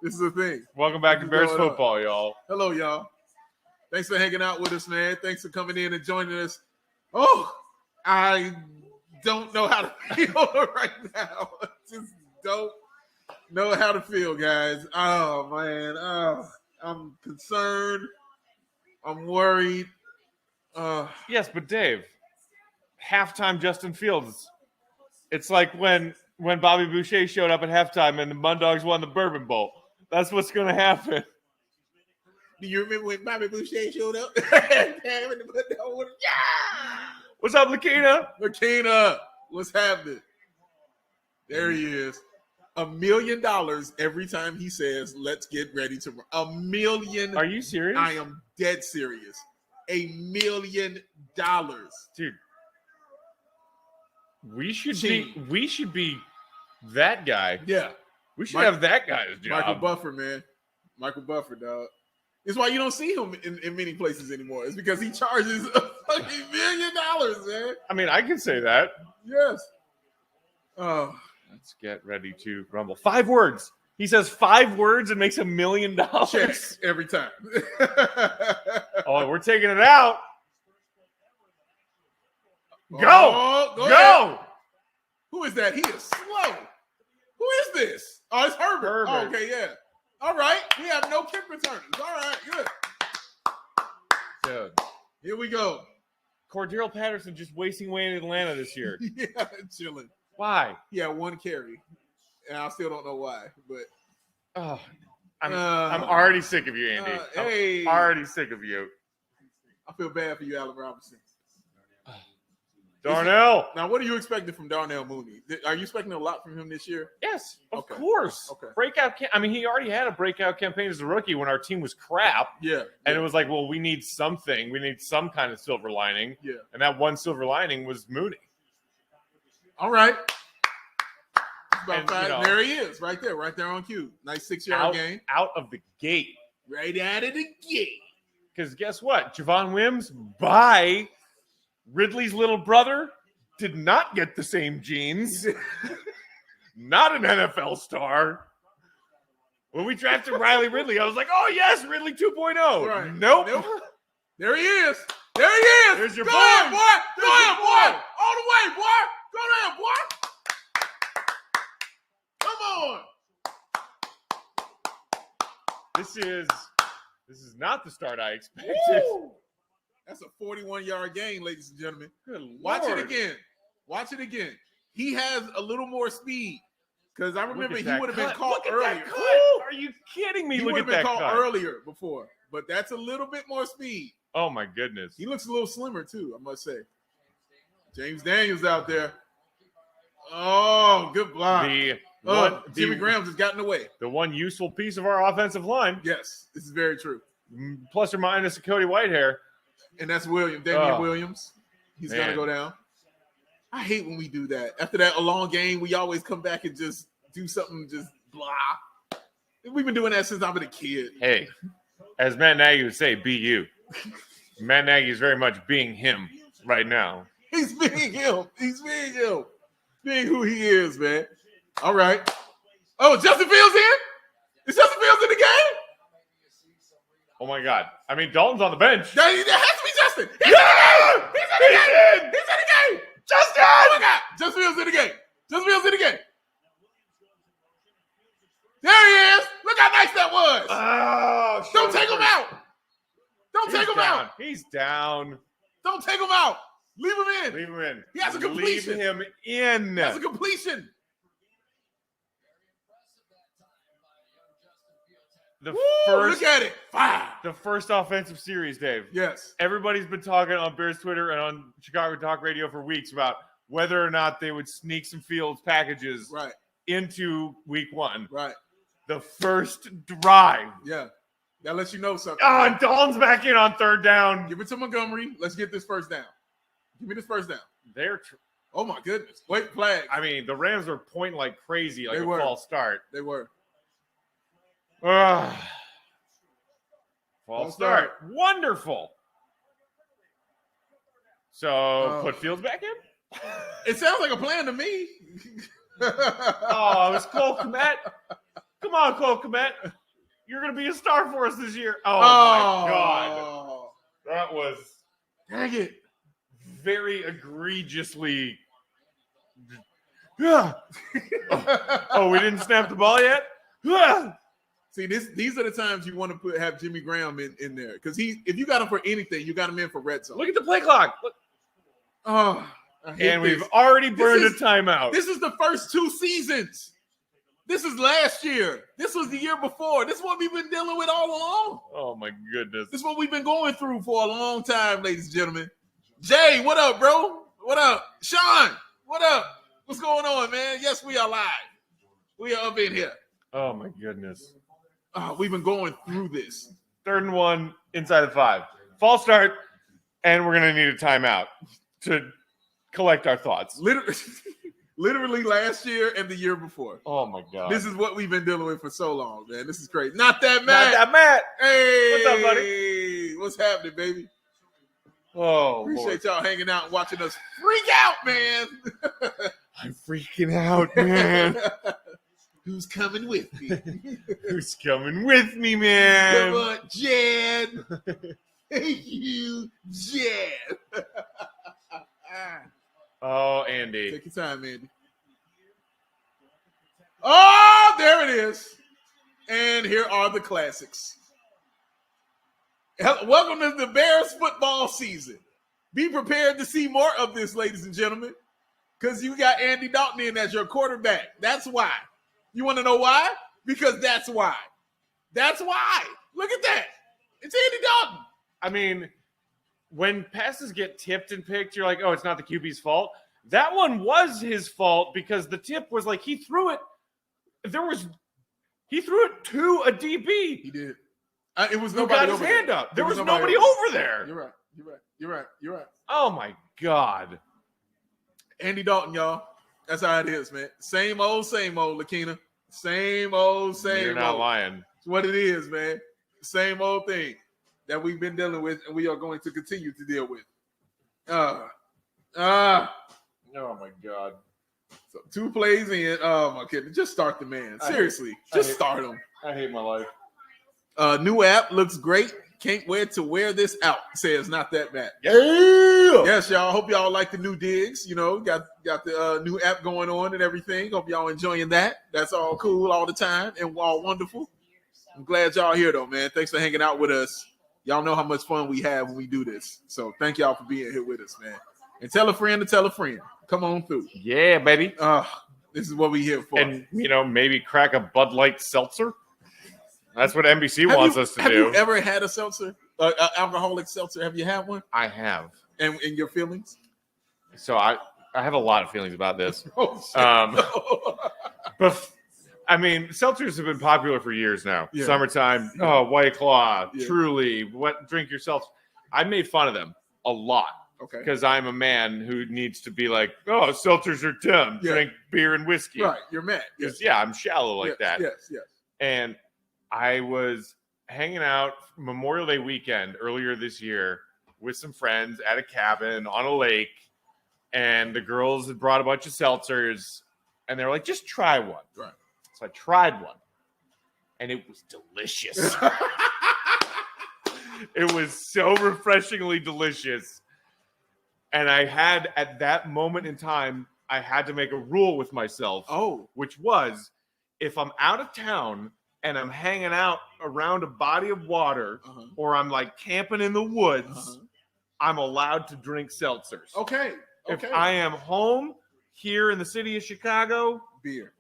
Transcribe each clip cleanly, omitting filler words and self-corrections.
This is the thing. Welcome back to Bears football, y'all. Hello, y'all. Thanks for hanging out with us, man. Thanks for coming in and joining us. Oh, I don't know how to feel right now. Just don't know how to feel, guys. Oh, man. Oh, I'm concerned. I'm worried. Yes, but Dave, halftime Justin Fields. It's like when Bobby Boucher showed up at halftime and the Mundogs won the Bourbon Bowl. That's what's going to happen. Do you remember when Bobby Boucher showed up? What's up, Lakina? Lakina, what's happening? There he is. $1 million every time he says, let's get ready to run. $1 million. Are you serious? I am dead serious. $1 million. Dude. We should be that guy. Yeah. We should have that guy's job. Michael Buffer, man. Michael Buffer, dog. It's why you don't see him in many places anymore. It's because he charges a fucking $1 million, man. I mean, I can say that. Yes. Oh. Let's get ready to rumble. 5 words. He says 5 words and makes $1 million. Checks every time. Oh, we're taking it out. Go! Oh, go! Go! Who is that? He is slow. Who is this? Oh, it's Herbert. Oh, okay, yeah. All right. We have no kick returners. All right, good. Dude. Here we go. Cordero Patterson just wasting away in Atlanta this year. Yeah, chilling. Why? Yeah, 1 carry. And I still don't know why, but I'm already sick of you, Andy. Hey. I'm already sick of you. I feel bad for you, Allen Robinson. Darnell. Now, what are you expecting from Darnell Mooney? Are you expecting a lot from him this year? Yes, of course. Okay. Breakout. I mean, he already had a breakout campaign as a rookie when our team was crap. Yeah. And it was like, well, we need something. We need some kind of silver lining. Yeah. And that one silver lining was Mooney. All right. About 5. You know, there he is, right there on cue. Nice 6-yard gain. Out of the gate. Right out of the gate. Because guess what? Javon Wims, by Ridley's little brother, did not get the same genes. Not an NFL star. When we drafted Riley Ridley, I was like, oh, yes, Ridley 2.0. Right. Nope. There he is. There he is. There's your Go boy. ahead, boy. Go ahead, boy. All the way, boy. Go ahead, boy. Come on. This is not the start I expected. Woo! That's a 41-yard gain, ladies and gentlemen. Good Watch Lord. it again. Watch it again. He has a little more speed because I remember he would have been caught earlier. Are you kidding me? He Look would at have been that caught cut. earlier before, but that's a little bit more speed. Oh, my goodness. He looks a little slimmer, too, I must say. James Daniels out there. Oh, good block. Jimmy Graham just got in the way. The one useful piece of our offensive line. Yes, this is very true. Plus or minus a Cody Whitehair. And that's Damian Williams. He's going to go down. I hate when we do that. After that a long game, we always come back and just do something just blah. We've been doing that since I've been a kid. Hey, as Matt Nagy would say, be you. Matt Nagy is very much being him right now. He's being him. He's being him. Being who he is, man. All right. Oh, Justin Fields in? Is Justin Fields in the game? Oh, my God. I mean, Dalton's on the bench. That has to be Justin. He's in the game. Justin! Oh, my God. Justin Fields in the game. Justin Fields in the game. There he is. Look how nice that was. Oh, don't take him out. Don't take him out. He's down. Don't take him out. Leave him in. Leave him in. He has a completion. Leave him in. He has a completion. Look at it. The first offensive series, Dave. Yes. Everybody's been talking on Bears Twitter and on Chicago Talk Radio for weeks about whether or not they would sneak some Fields packages into week 1. Right. The first drive. Yeah. That lets you know something. Oh, and Dalton's back in on 3rd down. Give it to Montgomery. Let's get this first down. Give me this first down. Oh, my goodness. Wait, flag. I mean, the Rams were pointing like crazy, like false start. They were. False start. Wonderful. So, put Fields back in? It sounds like a plan to me. Oh, it was Cole Kmet. Come on, Cole Kmet. You're going to be a star for us this year. Oh, my God. That was Dang it. very egregiously. Yeah. Oh, we didn't snap the ball yet? See, these are the times you want to have Jimmy Graham in there. Because if you got him for anything, you got him in for red zone. Look at the play clock. Look. Oh, And we've already burned a timeout. This is the first 2 seasons. This is last year. This was the year before. This is what we've been dealing with all along. Oh, my goodness. This is what we've been going through for a long time, ladies and gentlemen. Jay, what up, bro? What up? Sean, what up? What's going on, man? Yes, we are live. We are up in here. Oh, my goodness. We've been going through this. 3rd and 1 inside the 5. False start, and we're going to need a timeout to collect our thoughts. Literally last year and the year before. Oh, my God. This is what we've been dealing with for so long, man. This is crazy. Not that Matt. Not that Matt. Hey. What's up, buddy? What's happening, baby? Oh, Appreciate y'all hanging out and watching us freak out, man. I'm freaking out, man. Who's coming with me? Who's coming with me, man? Come on, Jan. Thank you, Jan. Oh, Andy. Take your time, Andy. Oh, there it is. And here are the classics. Welcome to the Bears football season. Be prepared to see more of this, ladies and gentlemen, because you got Andy Dalton in as your quarterback. That's why. You want to know why? Because that's why. That's why. Look at that. It's Andy Dalton. I mean, when passes get tipped and picked, you're like, oh, it's not the QB's fault. That one was his fault because the tip was like he threw it. He threw it to a DB. He did. It was Who nobody got his over hand there. up. There was nobody over there. You're right. Oh, my God. Andy Dalton, y'all. That's how it is, man. Same old, Lakina. Same old. You're not lying. It's what it is, man. Same old thing that we've been dealing with and we are going to continue to deal with. Oh, my God. So 2 plays in. Oh, my goodness. Just start the man. Seriously. Just start him. I hate my life. New app looks great. Can't wait to wear this out. Says not that bad. Yeah. Yes, y'all. Hope y'all like the new digs. You know, got the new app going on and everything. Hope y'all enjoying that. That's all cool all the time and all wonderful. I'm glad y'all here though, man. Thanks for hanging out with us. Y'all know how much fun we have when we do this. So thank y'all for being here with us, man. And tell a friend to tell a friend. Come on through. Yeah, baby. This is what we here for. And, maybe crack a Bud Light seltzer. That's what NBC wants us to do. Have you ever had a seltzer? Alcoholic seltzer? Have you had one? I have. And your feelings? So I have a lot of feelings about this. Oh, But seltzers have been popular for years now. Yeah. Summertime, White Claw, Yeah. Truly, drink yourself. I made fun of them a lot. Okay. Because I'm a man who needs to be like, oh, seltzers are dumb. Yeah. Drink beer and whiskey. Right, you're mad. Because, I'm shallow like that. Yes. And I was hanging out Memorial Day weekend earlier this year with some friends at a cabin on a lake. And the girls had brought a bunch of seltzers. And they were like, just try one. Right. So I tried one. And it was delicious. It was so refreshingly delicious. And I had, at that moment in time, I had to make a rule with myself. Oh. Which was, if I'm out of town and I'm hanging out around a body of water or I'm like camping in the woods, I'm allowed to drink seltzers. Okay. If I am home here in the city of Chicago, beer.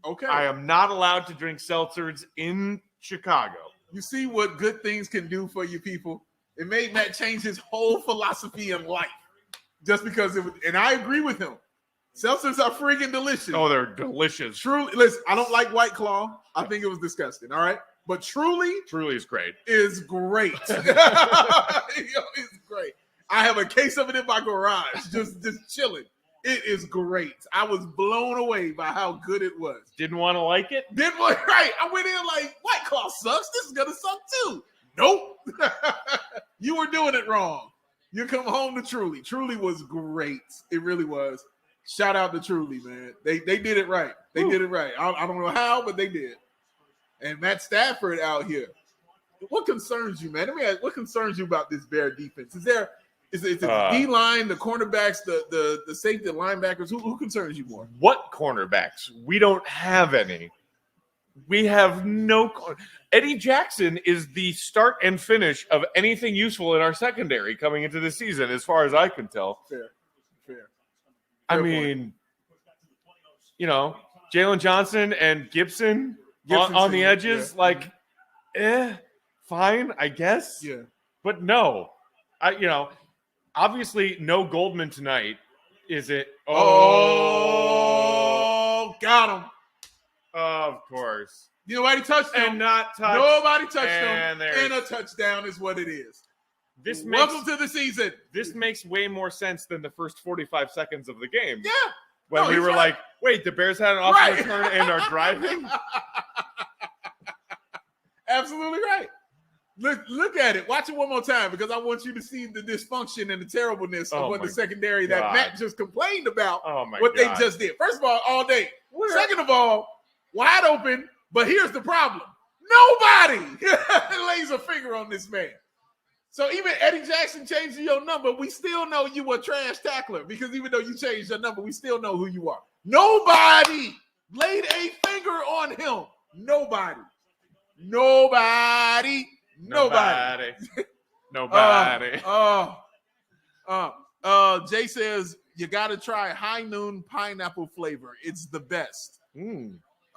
Okay. I am not allowed to drink seltzers in Chicago. You see what good things can do for you people? It made Matt change his whole philosophy in life. Just because it was, and I agree with him. Seltzers are freaking delicious. Oh, they're delicious. Truly, listen, I don't like White Claw. I think it was disgusting. All right. But Truly is great. Is great. It's great. I have a case of it in my garage, just chilling. It is great. I was blown away by how good it was. Didn't want to like it? Right. I went in like, White Claw sucks. This is going to suck too. Nope. You were doing it wrong. You come home to Truly. Truly was great. It really was. Shout out to Truly, man. They did it right. They did it right. I don't know how, but they did. and Matt Stafford out here. What concerns you, man? Let me ask, what concerns you about this Bear defense? Is it the D-line, the cornerbacks, the safety, the linebackers? Who concerns you more? What cornerbacks? We don't have any. We have no. Eddie Jackson is the start and finish of anything useful in our secondary coming into the season, as far as I can tell. Fair. I mean, you know, Jalen Johnson and Gibson on the edges, fine, I guess. Yeah. But no, obviously no Goldman tonight. Is it? Oh, got him. Of course. Nobody touched him. And not touched. Nobody touched him. And And a touchdown is what it is. Welcome to the season. This makes way more sense than the first 45 seconds of the game. Yeah. When we were like, wait, the Bears had an offensive return and are driving? Absolutely right. Look at it. Watch it one more time because I want you to see the dysfunction and the terribleness of what the secondary that Matt just complained about, they just did. First of all day. Second of all, wide open, but here's the problem. Nobody lays a finger on this man. So even Eddie Jackson changed your number, we still know you a trash tackler because even though you changed your number, we still know who you are. Nobody laid a finger on him. Nobody. Jay says you got to try High Noon pineapple flavor. It's the best.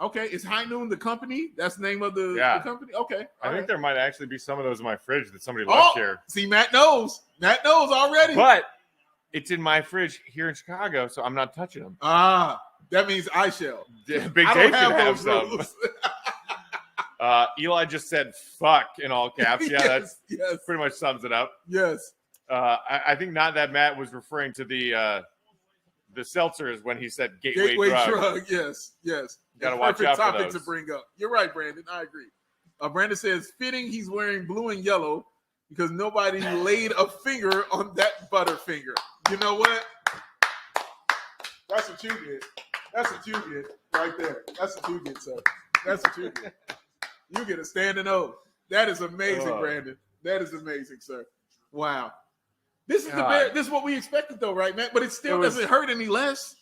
Okay, is High Noon the company? That's the name of the company? Okay. I think there might actually be some of those in my fridge that somebody left here. See, Matt knows. Matt knows already. But it's in my fridge here in Chicago, so I'm not touching them. That means I shall. Big Dave can have some. Eli just said "fuck" in all caps. Yeah, yes. Pretty much sums it up. Yes. I think not that Matt was referring to the seltzers when he said gateway drug. Yes. Got to watch out for topic those. to bring up. You're right, Brandon. I agree. Brandon says fitting he's wearing blue and yellow because nobody laid a finger on that Butterfinger. You know what? That's what you did. Right there. That's what you did, sir. That's what you did. You get a standing O. That is amazing, Brandon. That is amazing, sir. Wow. This is the Bear. This is what we expected, though, right, Matt? But it still doesn't hurt any less.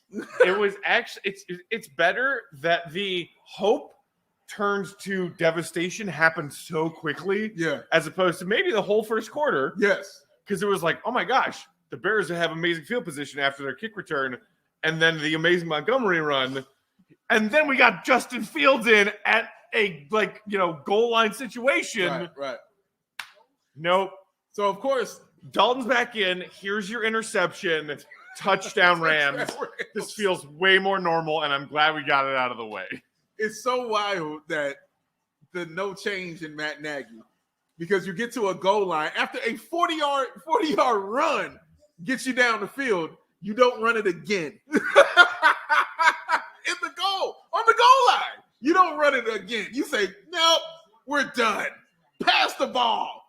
It was actually it's better that the hope turns to devastation happened so quickly. Yeah. As opposed to maybe the whole first quarter. Yes. Because it was like, oh my gosh, the Bears have amazing field position after their kick return, and then the amazing Montgomery run, and then we got Justin Fields in at a goal line situation. Right. Nope. So of course Dalton's back in. Here's your interception. Touchdown Rams. This feels way more normal, and I'm glad we got it out of the way. It's so wild that the no change in Matt Nagy, because you get to a goal line after a 40-yard run gets you down the field, you don't run it again. In the goal, on the goal line. You don't run it again. You say, nope, we're done. Pass the ball.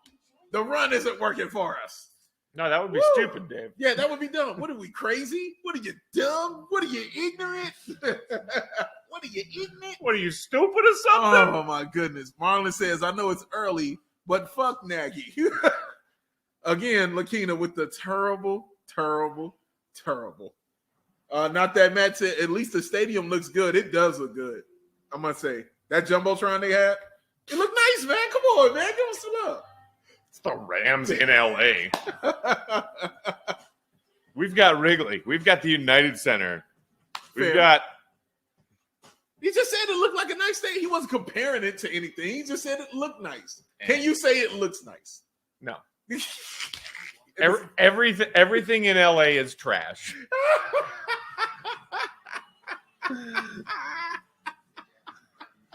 The run isn't working for us. No, that would be stupid, Dave. Yeah, that would be dumb. What are we, crazy? What are you, dumb? What are you, ignorant? What are you, ignorant? What are you, stupid or something? Oh, my goodness. Marlon says, I know it's early, but fuck Nagy. Again, Lakina with the terrible. Not that Matt said, at least the stadium looks good. It does look good. I must say. That Jumbotron they had, it looked nice, man. Come on, man. Give us some love. It's the Rams in L.A. We've got Wrigley. We've got the United Center. We've got... He just said it looked like a nice thing. He wasn't comparing it to anything. He just said it looked nice. Can you say it looks nice? No. Everything in L.A. is trash.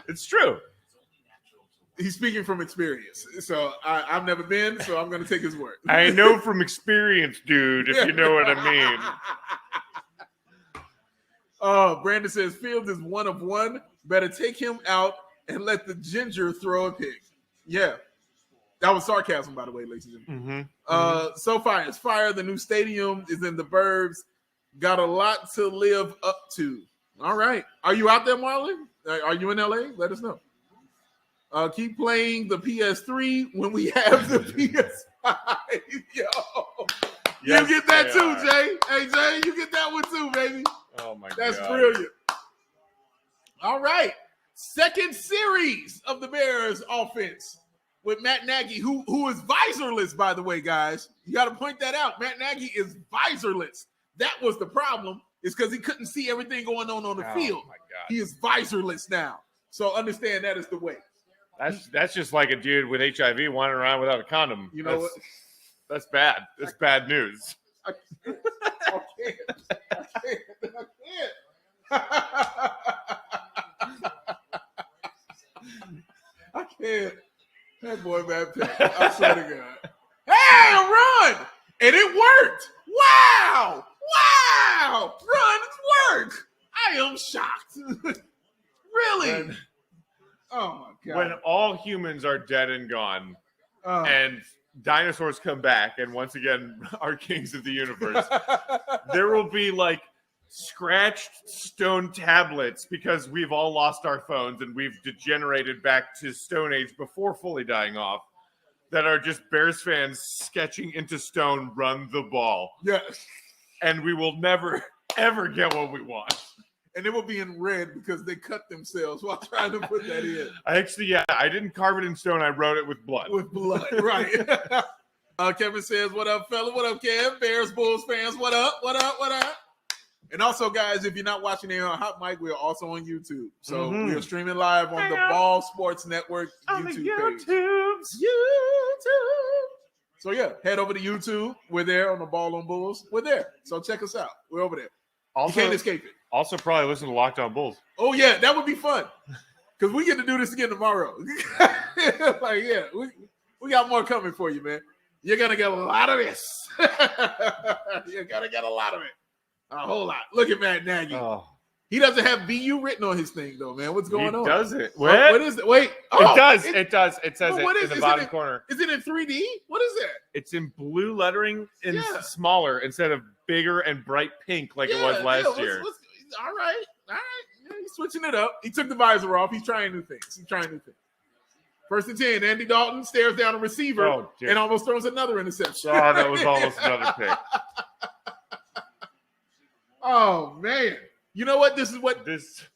It's true. He's speaking from experience. So I've never been, so I'm going to take his word. I know from experience, dude, if you know what I mean. Brandon says, Fields is 1 of 1. Better take him out and let the ginger throw a pick. Yeah. That was sarcasm, by the way, ladies and gentlemen. So far, it's fire. The new stadium is in the burbs. Got a lot to live up to. All right. Are you out there, Marlon? Are you in LA? Let us know. Keep playing the PS3 when we have the PS5. Yo. Yes, you get that they too, are. Jay. Hey, Jay, you get that one too, baby. Oh my That's god. brilliant. All right. Second series of the Bears offense with Matt Nagy, who is visorless, by the way, guys. You got to point that out. Matt Nagy is visorless. That was the problem, is because he couldn't see everything going on the field. My god. He is visorless now. So understand that is the way. That's just like a dude with HIV wandering around without a condom. You know what? That's bad. That's bad news. I can't. That boy, Matt Peck. I swear to God. Hey, a run! And it worked. Wow! Run, it worked. I am shocked. Really? Oh my God. When all humans are dead and gone, and dinosaurs come back, and once again are kings of the universe, there will be like scratched stone tablets because we've all lost our phones and we've degenerated back to Stone Age before fully dying off, that are just Bears fans sketching into stone, run the ball. Yeah. And we will never, ever get what we want. And it will be in red because they cut themselves while trying to put that in. I didn't carve it in stone. I wrote it with blood. With blood, right. Kevin says, what up, fella? What up, Kev? Bears, Bulls fans, what up? And also, guys, if you're not watching it on Hot Mic, we're also on YouTube. So we are streaming live on the BAWL Sports Network YouTube page. So, yeah, head over to YouTube. We're there on the Ball on Bulls. We're there. So check us out. We're over there. Also, you can't escape it. Also, probably listen to Locked On Bulls. Oh, yeah, that would be fun. Because we get to do this again tomorrow. Like, yeah, we got more coming for you, man. You're going to get a lot of this. You're going to get a lot of it. A whole lot. Look at Matt Nagy. Oh. He doesn't have BU written on his thing, though, man. What's going on? He doesn't. What is it? Wait. Oh, it does. It says what it is in the bottom corner. Is it in 3D? What is that? It's in blue lettering and smaller instead of bigger and bright pink like it was last year. All right. Yeah, he's switching it up. He took the visor off. He's trying new things. First and 10. Andy Dalton stares down a receiver and almost throws another interception. Oh, that was almost another pick. Oh, man. You know what? This is what has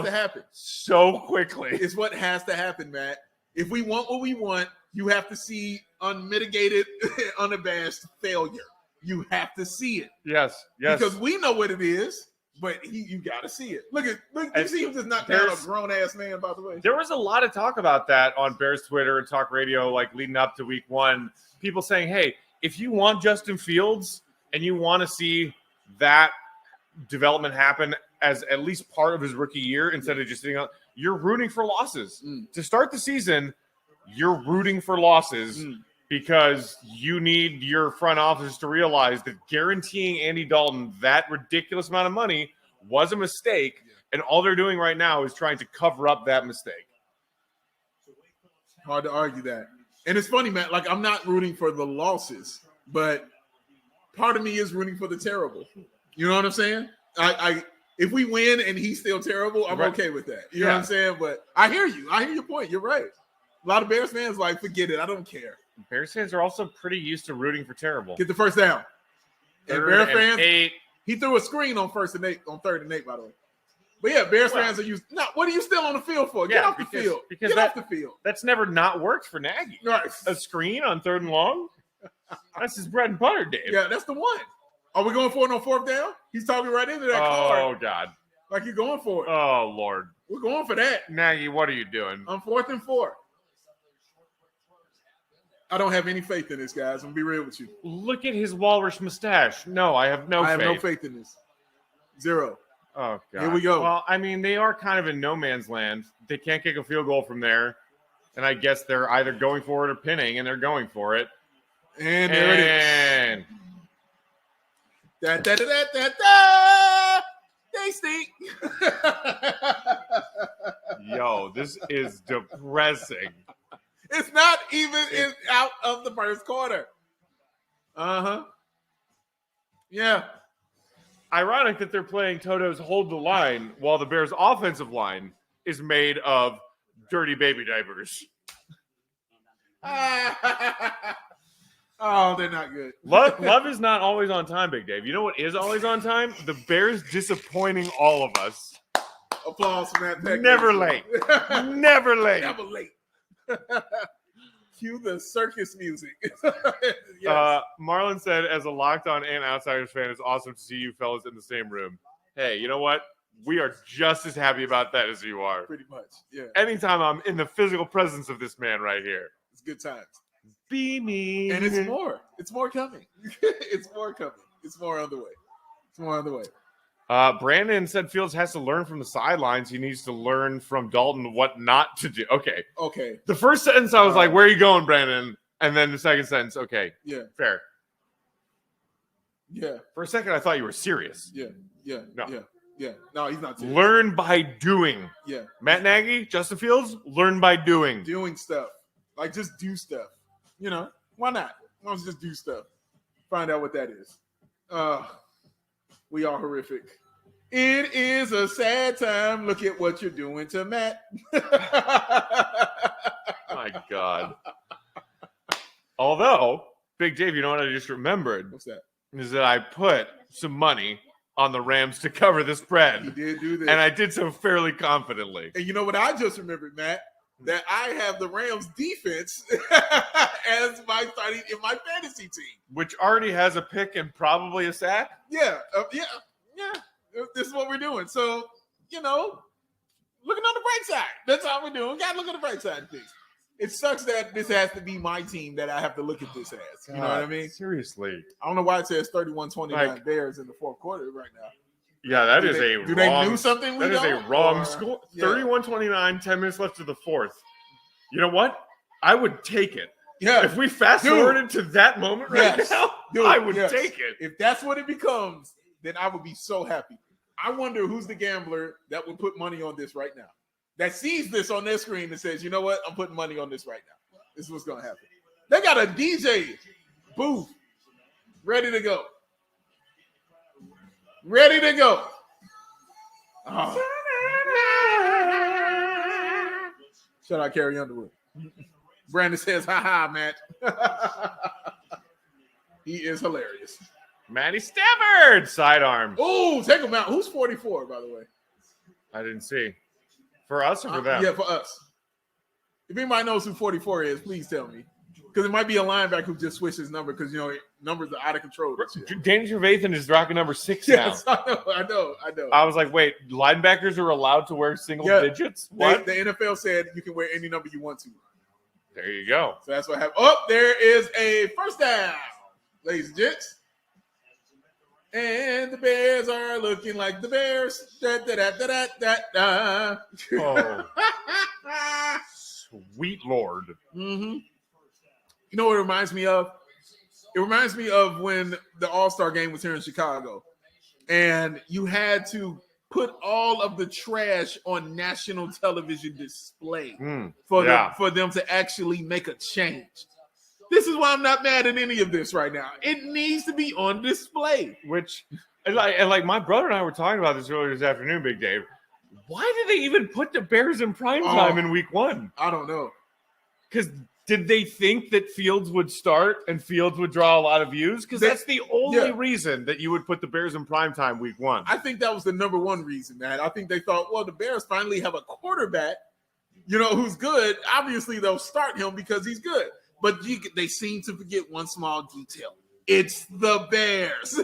to happen. So quickly. It's what has to happen, Matt. If we want what we want, you have to see unmitigated, unabashed failure. You have to see it. Yes. Because we know what it is, but you got to see it. Look, you see him just knock down a grown-ass man, by the way. There was a lot of talk about that on Bears Twitter and talk radio, like leading up to week one. People saying, hey, if you want Justin Fields and you want to see that development happen as at least part of his rookie year instead of just sitting on, you're rooting for losses. To start the season, you're rooting for losses because you need your front office to realize that guaranteeing Andy Dalton that ridiculous amount of money was a mistake, and all they're doing right now is trying to cover up that mistake. Hard to argue that. And it's funny, Matt, like I'm not rooting for the losses, but part of me is rooting for the terrible. You know what I'm saying? I if we win and he's still terrible, I'm okay with that. You know what I'm saying? But I hear you. I hear your point. You're right. A lot of Bears fans like, forget it. I don't care. Bears fans are also pretty used to rooting for terrible. Get the first down. And Bears fans, 8. He threw a screen on 3rd and 8, by the way. But yeah, Bears fans are used. No, what are you still on the field for? Get off the field. Get off the field. That's never not worked for Nagy. Right. A screen on 3rd and long? That's his bread and butter, Dave. Yeah, that's the one. Are we going for it on 4th down? He's talking right into that card. Oh, God. Like you're going for it. Oh, Lord. We're going for that. Nagy, what are you doing? On 4th and 4. I don't have any faith in this, guys. I'm going to be real with you. Look at his walrus mustache. No, I have no faith. I have no faith in this. Zero. Oh, God. Here we go. Well, I mean, they are kind of in no man's land. They can't kick a field goal from there. And I guess they're either going for it or pinning, and they're going for it. And there it is. Da, da, da, da, da, da. They stink. Yo, this is depressing. It's not even out of the first quarter. Yeah. Ironic that they're playing Toto's hold the line while the Bears' offensive line is made of dirty baby diapers. Oh, they're not good. Love is not always on time, Big Dave. You know what is always on time? The Bears disappointing all of us. Applause from that. Never late. Never late. Never late. Cue the circus music. Yes. Marlon said, as a Locked On and Outsiders fan, it's awesome to see you fellas in the same room. Hey, you know what? We are just as happy about that as you are. Pretty much, yeah. Anytime I'm in the physical presence of this man right here. It's good times. Be me. And it's more. It's more coming. It's more coming. It's more on the way. It's more on the way. Brandon said Fields has to learn from the sidelines. He needs to learn from Dalton what not to do. Okay. The first sentence, I was like, where are you going, Brandon? And then the second sentence, okay. Yeah. Fair. Yeah. For a second, I thought you were serious. Yeah. Yeah. No. Yeah. Yeah. No, he's not serious. Learn by doing. Yeah. Matt Nagy, Justin Fields, learn by doing. Doing stuff. Like, just do stuff. You know, why not? Why don't you just do stuff? Find out what that is. We are horrific. It is a sad time. Look at what you're doing to Matt. My God. Although, Big Dave, you know what I just remembered? What's that? Is that I put some money on the Rams to cover the spread. He did do this. And I did so fairly confidently. And you know what I just remembered, Matt? That I have the Rams defense as my starting in my fantasy team. Which already has a pick and probably a sack? Yeah. This is what we're doing. So, you know, looking on the bright side. That's all we're doing. Got to look on the bright side of things. It sucks that this has to be my team that I have to look at this as. You know what I mean? Seriously. I don't know why it says 31-29 Like, Bears in the fourth quarter right now. Yeah, that is they, a do wrong. They do something? That is a wrong score. Yeah. 31-29, 10 minutes left to the fourth. You know what? I would take it. Yeah. If we fast forwarded to that moment right now, I would take it. If that's what it becomes, then I would be so happy. I wonder who's the gambler that would put money on this right now. That sees this on their screen and says, you know what? I'm putting money on this right now. This is what's going to happen. They got a DJ booth ready to go. Ready to go. Oh. Shout out Carrie Underwood. Brandon says, ha, Matt. He is hilarious. Matty Stafford, sidearm. Oh, take him out. Who's 44, by the way? I didn't see. For us or for them? Yeah, for us. If anybody knows who 44 is, please tell me. Because it might be a linebacker who just switched his number because, you know, numbers are out of control. Danny Trevathan is rocking number 6 yes, now. I know. I was like, wait, linebackers are allowed to wear single digits? What? The NFL said you can wear any number you want to. There you go. So that's what happened. Oh, there is a first down, ladies and gents. And the Bears are looking like the Bears. Oh. Sweet Lord. Mm-hmm. You know what it reminds me of? It reminds me of when the All-Star game was here in Chicago. And you had to put all of the trash on national television display for them to actually make a change. This is why I'm not mad at any of this right now. It needs to be on display. Which, and like my brother and I were talking about this earlier this afternoon, Big Dave. Why did they even put the Bears in prime time in week 1? I don't know. Because did they think that Fields would start and Fields would draw a lot of views? Because that's the only reason that you would put the Bears in prime time week 1. I think that was the number one reason, man. I think they thought, well, the Bears finally have a quarterback, you know, who's good. Obviously, they'll start him because he's good. But they seem to forget one small detail. It's the Bears.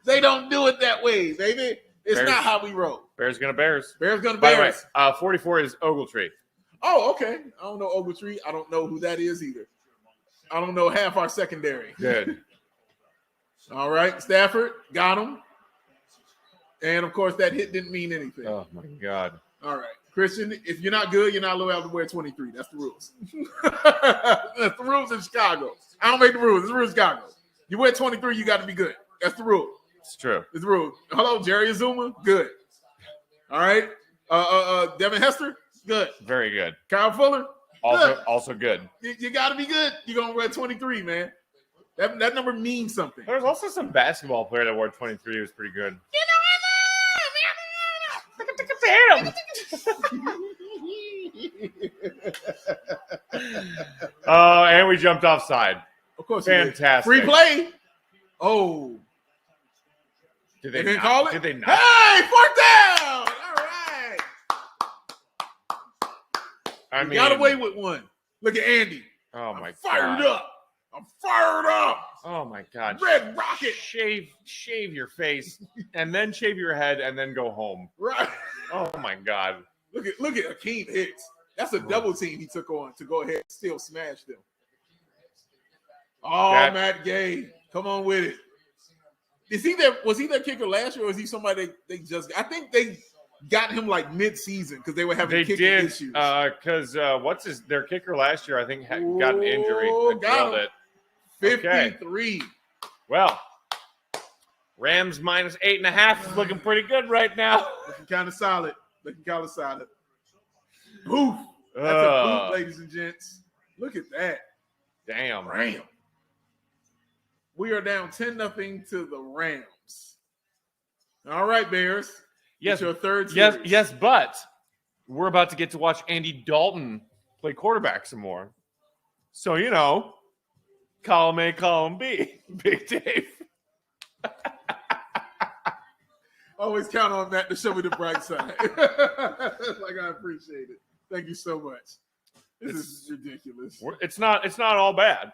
They don't do it that way, baby. It's Bears, not how we roll. Bears gonna Bears. Bears gonna Bears. By the way, 44 is Ogletree. Oh, okay. I don't know Ogletree. I don't know who that is either. I don't know half our secondary. Good. All right. Stafford, got him. And, of course, that hit didn't mean anything. Oh, my God. All right. Christian, if you're not good, you're not allowed to wear 23. That's the rules. That's the rules in Chicago. I don't make the rules. It's the rules in Chicago. You wear 23, you got to be good. That's the rule. It's true. It's the rule. Hello, Jerry Azuma. Good. All right. Devin Hester. Good. Very good. Kyle Fuller. Also good. You got to be good. You're going to wear 23, man. That number means something. There's also some basketball player that wore 23 who was pretty good. Oh, and we jumped offside. Of course, Fantastic. Free play. Oh, Did they they didn't not? call it. Did they not? Hey, fourth down. All right. I We mean, got away with one. Look at Andy. oh my Fired god. up. I'm fired up. Oh my god. Red Rocket. Shave your face, and then shave your head, and then go home. Right. Oh my god. Look at Akeem Hicks. That's a double team he took on to go ahead and still smash them. Oh, Matt Gay. Come on with it. Was he their kicker last year, or was he somebody they just I think they got him like mid-season because they were having kicking issues. Because their kicker last year, I think, got an injury. Got him. It. 53. Okay. Well, Rams minus 8.5 is looking pretty good right now. Looking kind of solid. Boof. That's a boof, ladies and gents. Look at that. Damn. Ram. We are down 10-0 to the Rams. All right, Bears. Yes, your third series. Yes, but we're about to get to watch Andy Dalton play quarterback some more. So, column A, column B. Big Dave. Always count on that to show me the bright side. I appreciate it. Thank you so much. This is ridiculous. It's not all bad.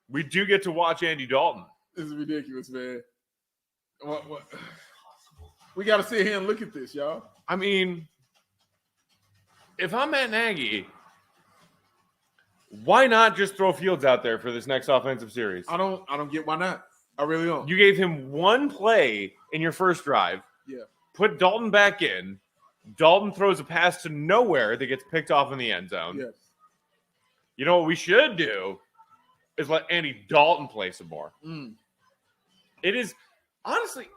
We do get to watch Andy Dalton. This is ridiculous, man. What? We got to sit here and look at this, y'all. I mean, if I'm Matt Nagy, why not just throw Fields out there for this next offensive series? I don't get why not. I really don't. You gave him one play in your first drive. Yeah. Put Dalton back in. Dalton throws a pass to nowhere that gets picked off in the end zone. Yes. You know what we should do is let Andy Dalton play some more. It is, honestly,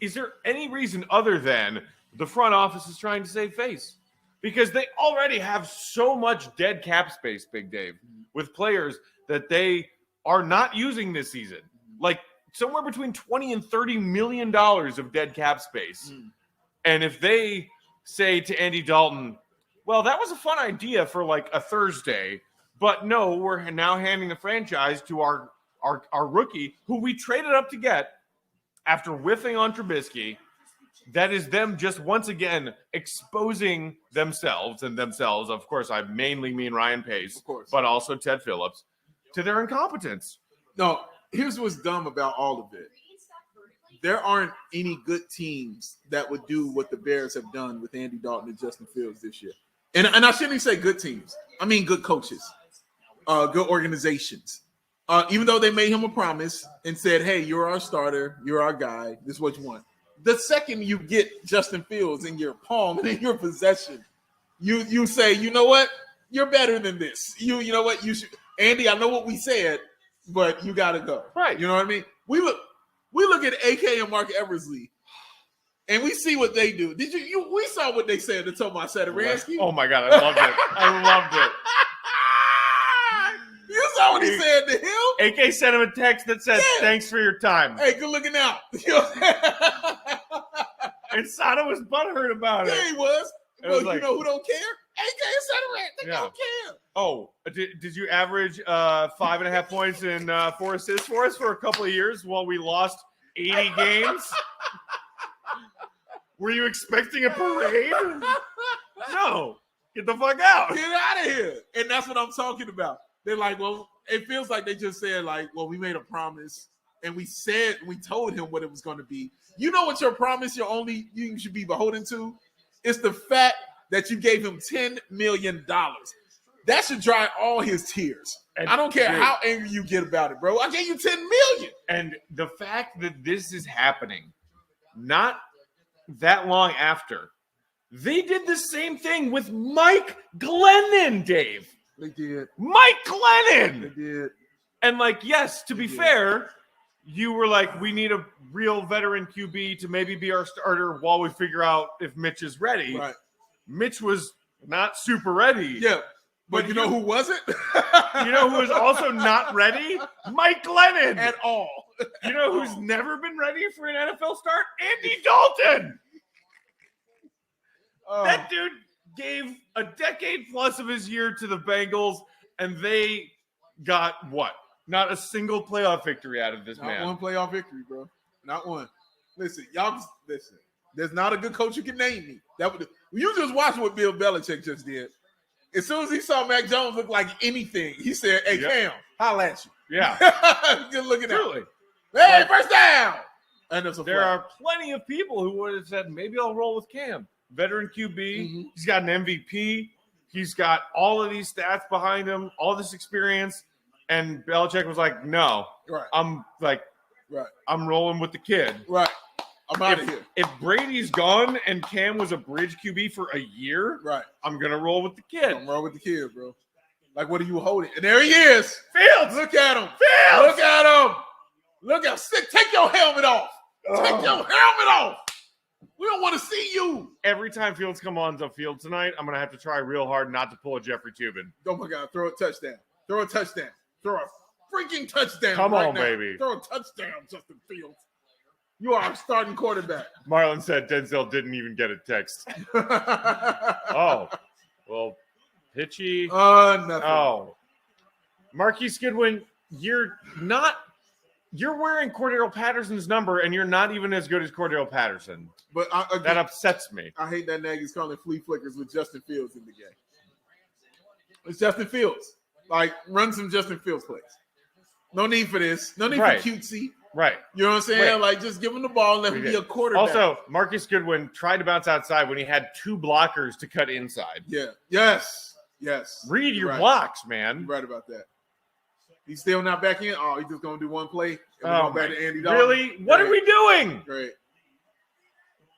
is there any reason other than the front office is trying to save face? Because they already have so much dead cap space, Big Dave, with players that they are not using this season. Like somewhere between $20 and $30 million of dead cap space. And if they say to Andy Dalton, well, that was a fun idea for like a Thursday, but no, we're now handing the franchise to our rookie who we traded up to get after whiffing on Trubisky. That is them just once again exposing themselves, of course, I mainly mean Ryan Pace, but also Ted Phillips, to their incompetence. No, here's what's dumb about all of it. There aren't any good teams that would do what the Bears have done with Andy Dalton and Justin Fields this year. And I shouldn't even say good teams. I mean good coaches, good organizations. Even though they made him a promise and said, hey, you're our starter, you're our guy, this is what you want. The second you get Justin Fields in your palm and in your possession, you say, you know what? You're better than this. You know what? You should. Andy, I know what we said, but you got to go. Right. You know what I mean? We look at AK and Mark Eversley, and we see what they do. We saw what they said to Tomas Sadaransky. Oh my God, I loved it. You saw what he said to him? AK sent him a text that said, thanks for your time. Hey, good looking out. And Sada was butthurt about it. Yeah, he was. Well, like, you know who don't care? AK and Sadaransky. They don't care. Oh, did you average 5.5 points and 4 assists for us for a couple of years while we lost 80 games? Were you expecting a parade? No. Get the fuck out. Get out of here. And that's what I'm talking about. They're like, well, it feels like they just said, like, well, we made a promise and we told him what it was going to be. You know what your promise you should be beholden to? It's the fact that you gave him $10 million. That should dry all his tears. And I don't care how angry you get about it, bro. I gave you $10 million. And the fact that this is happening, not that long after, they did the same thing with Mike Glennon, Dave. They did. Mike Glennon. They did. And yes, to be fair, you were like, we need a real veteran QB to maybe be our starter while we figure out if Mitch is ready. Right. Mitch was not super ready. Yeah. But you know who wasn't? You know who was also not ready? Mike Glennon. At all. You know who's never been ready for an NFL start? Andy Dalton. That dude gave a decade plus of his year to the Bengals, and they got what? Not a single playoff victory out of this Not man. one playoff victory, bro. Not one. Listen, y'all just listen. There's not a good coach you can name me. You just watch what Bill Belichick just did. As soon as he saw Mac Jones look like anything, he said, "Hey, Cam, holla at you." Yeah. Good looking at. Truly. Hey, first down. And There are plenty of people who would have said, maybe I'll roll with Cam. Veteran QB. Mm-hmm. He's got an MVP. He's got all of these stats behind him, all this experience. And Belichick was like, no. Right. I'm rolling with the kid. Right. I'm out of here. If Brady's gone and Cam was a bridge QB for a year, right, I'm going to roll with the kid. I'm roll with the kid, bro. Like, what are you holding? And there he is. Fields. Look at him. Fields. Look at him. Look at him. Take your helmet off. Take your helmet off. We don't want to see you. Every time Fields come on the field tonight, I'm going to have to try real hard not to pull a Jeffrey Tubin. Oh, my God. Throw a touchdown. Throw a touchdown. Throw a freaking touchdown. Come right on, now. baby. Throw a touchdown, Justin Fields. You are our starting quarterback. Marlon said Denzel didn't even get a text. Oh, well, pitchy. Nothing. Oh, Marquise Goodwin, you're wearing Cordero Patterson's number, and you're not even as good as Cordero Patterson. But that upsets me. I hate that Nagy's calling flea flickers with Justin Fields in the game. It's Justin Fields. Like, run some Justin Fields plays. No need for this. No need for cutesy. Right. You know what I'm saying? Like, just give him the ball and let him be a quarterback. Also, Marcus Goodwin tried to bounce outside when he had two blockers to cut inside. Yeah. Yes. Read your blocks, man. You're right about that. He's still not back in. Oh, he's just going to do one play. And we're going back to Andy Dalton. Really? What are we doing?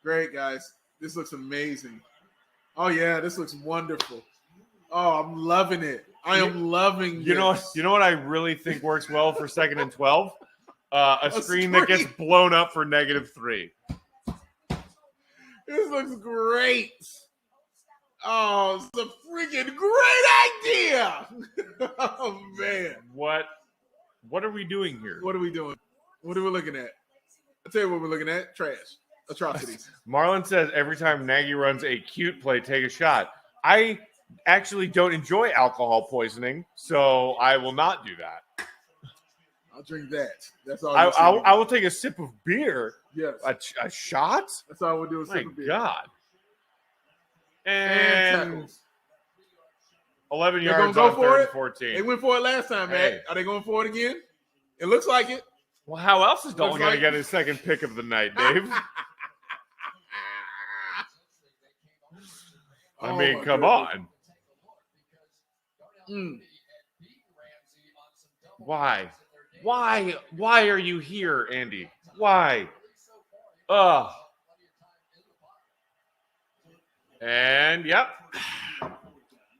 Great, guys. This looks amazing. Oh, yeah. This looks wonderful. Oh, I'm loving it. I am loving this. You know what I really think works well for 2nd and 12? A screen that gets blown up for -3. This looks great. Oh, it's a freaking great idea. Oh, man. What are we doing here? What are we doing? What are we looking at? I'll tell you what we're looking at. Trash. Atrocities. Marlon says every time Nagy runs a cute play, take a shot. I actually don't enjoy alcohol poisoning, so I will not do that. I'll drink that. That's all. I will take a sip of beer. Yes. A shot? That's all we'll do. My God. And 11 yards on 3rd and 14. They went for it last time, man. Are they going for it again? It looks like it. Well, how else is Dalton going to get his second pick of the night, Dave? I mean, come on. Why? Why are you here, Andy? Why? And yep.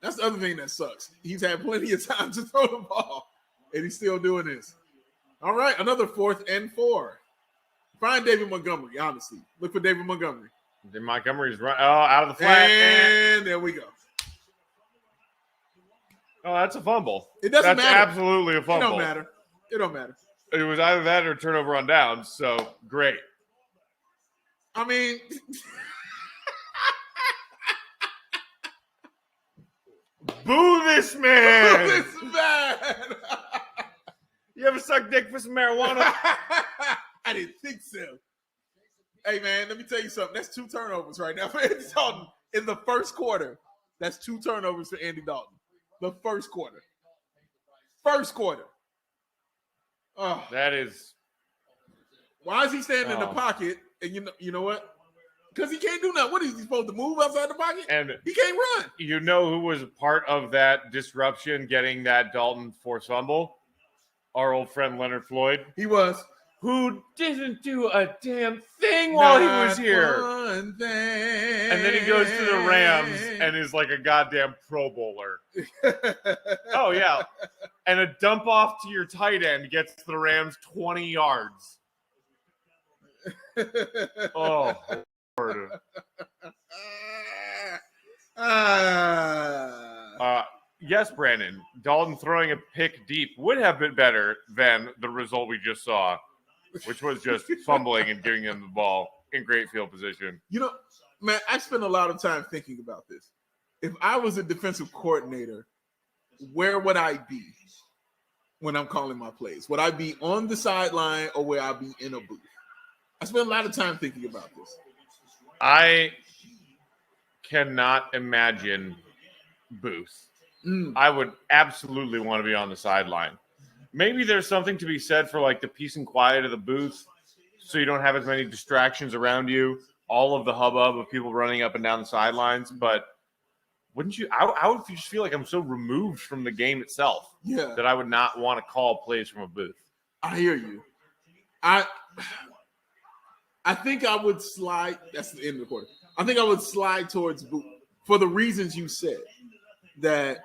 That's the other thing that sucks. He's had plenty of time to throw the ball, and he's still doing this. All right, another 4th and 4. Find David Montgomery, honestly. Look for David Montgomery. Montgomery's out of the flat. And there we go. Oh, that's a fumble. It doesn't matter. That's absolutely a fumble. It don't matter. It was either that or turnover on downs, so great. I mean, boo this man. Boo this man. You ever suck dick for some marijuana? I didn't think so. Hey, man, let me tell you something. That's 2 turnovers right now for Andy Dalton in the first quarter. That's 2 turnovers for Andy Dalton. The first quarter. Oh. That is. Why is he standing in the pocket? And you know what? Because he can't do nothing. What is he supposed to move outside the pocket? And he can't run. You know who was part of that disruption, getting that Dalton forced fumble? Our old friend Leonard Floyd. He was. Who didn't do a damn thing while he was here. One thing. And then he goes to the Rams and is like a goddamn Pro Bowler. Oh, yeah. And a dump off to your tight end gets the Rams 20 yards. Oh, Lord. Yes, Brandon. Dalton throwing a pick deep would have been better than the result we just saw, which was just fumbling and giving him the ball in great field position. You know, man, I spend a lot of time thinking about this. If I was a defensive coordinator, where would I be? when I'm calling my plays? Would I be on the sideline or would I be in a booth? I spent a lot of time thinking about this. I cannot imagine booth. I would absolutely want to be on the sideline. Maybe there's something to be said for like the peace and quiet of the booth, so you don't have as many distractions around you, all of the hubbub of people running up and down the sidelines. But wouldn't you? I would just feel like I'm so removed from the game itself that I would not want to call plays from a booth. I hear you. I think I would slide. That's the end of the quarter. I think I would slide towards booth for the reasons you said. That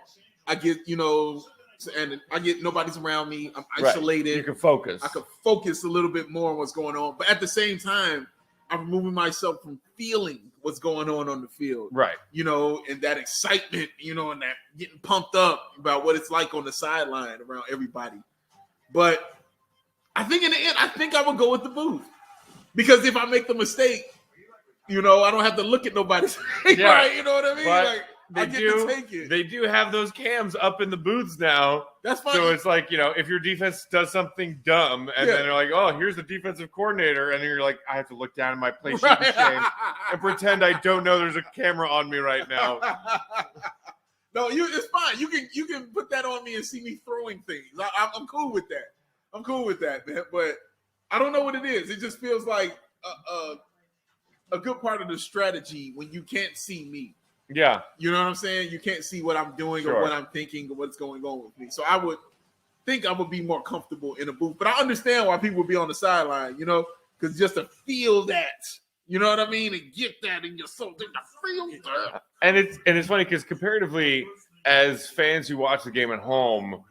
I get, and I get nobody's around me. I'm isolated. Right. You can focus. I could focus a little bit more on what's going on. But at the same time, I'm removing myself from feeling what's going on the field. Right. And that excitement, and that getting pumped up about what it's like on the sideline around everybody. But I think in the end, I would go with the booth. Because if I make the mistake, I don't have to look at nobody. Yeah. Right? You know what I mean? But like, I get to take it. They do have those cams up in the booths now. That's fine. So it's like, if your defense does something dumb and then they're like, oh, here's the defensive coordinator. And then you're like, I have to look down at my play sheet and shame and pretend I don't know there's a camera on me right now. No, it's fine. You can put that on me and see me throwing things. I'm cool with that. I'm cool with that, man. But I don't know what it is. It just feels like a good part of the strategy when you can't see me. Yeah. You know what I'm saying? You can't see what I'm doing or what I'm thinking or what's going on with me. So I would think I would be more comfortable in a booth. But I understand why people would be on the sideline, because just to feel that, you know what I mean? And get that in your soul, to feel that. And it's funny because comparatively, as fans who watch the game at home,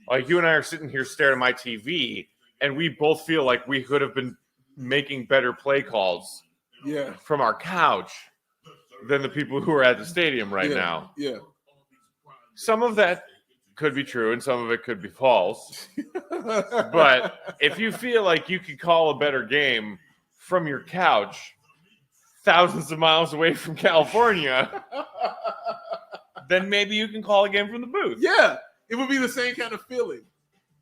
like you and I are sitting here staring at my TV, and we both feel like we could have been making better play calls from our couch than the people who are at the stadium right now. Yeah. Some of that could be true and some of it could be false. But if you feel like you could call a better game from your couch thousands of miles away from California, then maybe you can call a game from the booth. Yeah. It would be the same kind of feeling.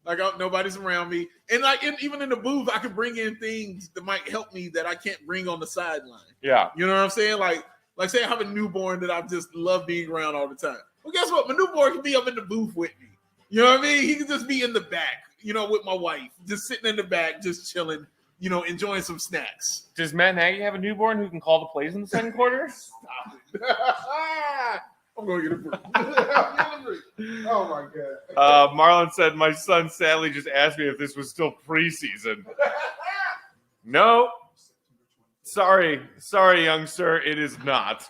Like nobody's around me. And even in the booth, I could bring in things that might help me that I can't bring on the sideline. Yeah. You know what I'm saying? Like say I have a newborn that I just love being around all the time. Well, guess what? My newborn can be up in the booth with me. You know what I mean? He can just be in the back, with my wife, just sitting in the back, just chilling, enjoying some snacks. Does Matt Nagy have a newborn who can call the plays in the second quarter? Stop it. I'm going to get a break. Oh, my God. Marlon said, my son sadly just asked me if this was still preseason. No. Sorry, young sir, it is not.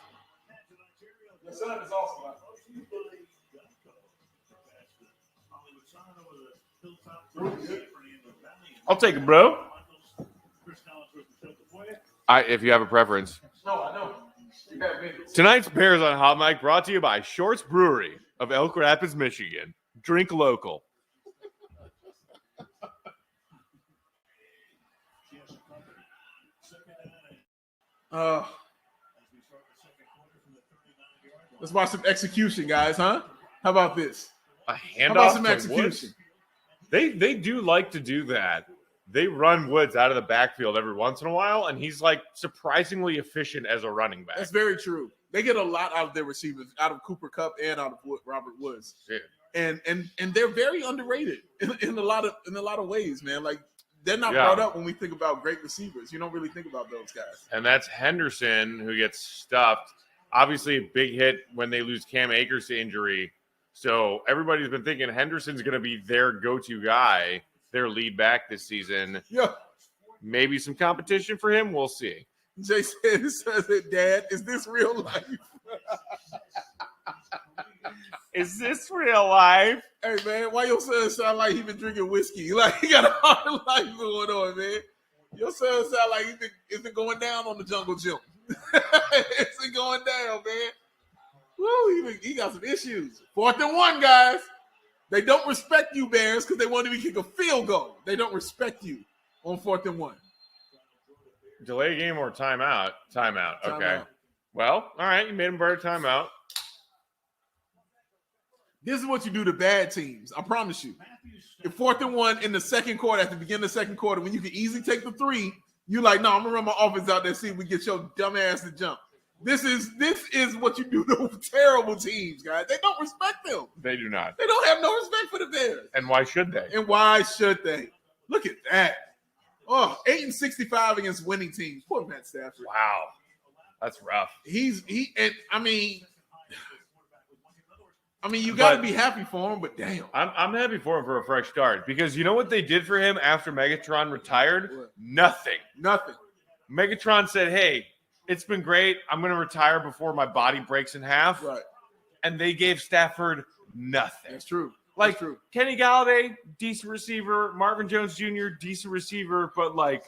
Your son is awesome. I'll take it, bro. If you have a preference. No, I know. Tonight's Bears on Hot Mic brought to you by Shorts Brewery of Elk Rapids, Michigan. Drink local. Let's watch some execution, guys, huh? How about this? A handoff How about some to execution? Woods? They do like to do that. They run Woods out of the backfield every once in a while, and he's like surprisingly efficient as a running back. That's very true. They get a lot out of their receivers, out of Cooper Kupp and out of Robert Woods. Yeah. And they're very underrated in a lot of ways, man. Like they're not brought up when we think about great receivers. You don't really think about those guys. And that's Henderson who gets stuffed. Obviously, a big hit when they lose Cam Akers to injury. So everybody's been thinking Henderson's going to be their go-to guy, their lead back this season. Yeah. Maybe some competition for him. We'll see. Jay says it, Dad. Is this real life? Is this real life? Hey, man, why your son sound like he been drinking whiskey? Like he got a hard life going on, man. Your son sound like he been going down on the jungle gym. It's going down, man. Woo, he got some issues. 4th and 1, guys. They don't respect you, Bears, because they want to kick a field goal. They don't respect you on 4th and 1. Delay game or timeout? Timeout. Okay. Timeout. Well, all right. You made him burn a timeout. This is what you do to bad teams. I promise you. If 4th and 1 in the second quarter, at the beginning of the second quarter, when you can easily take the 3, you like, no, I'm gonna run my offense out there, see if we get your dumb ass to jump. This is what you do to terrible teams, guys. They don't respect them. They do not. They don't have no respect for the Bears. And why should they? And why should they? Look at that. Oh, 8-65 against winning teams. Poor Matt Stafford. Wow. That's rough. I mean, you got to be happy for him, but damn. I'm happy for him for a fresh start because you know what they did for him after Megatron retired? What? Nothing. Megatron said, hey, it's been great. I'm going to retire before my body breaks in half. Right. And they gave Stafford nothing. That's true. Like, Kenny Galladay, decent receiver. Marvin Jones Jr., decent receiver. But, like,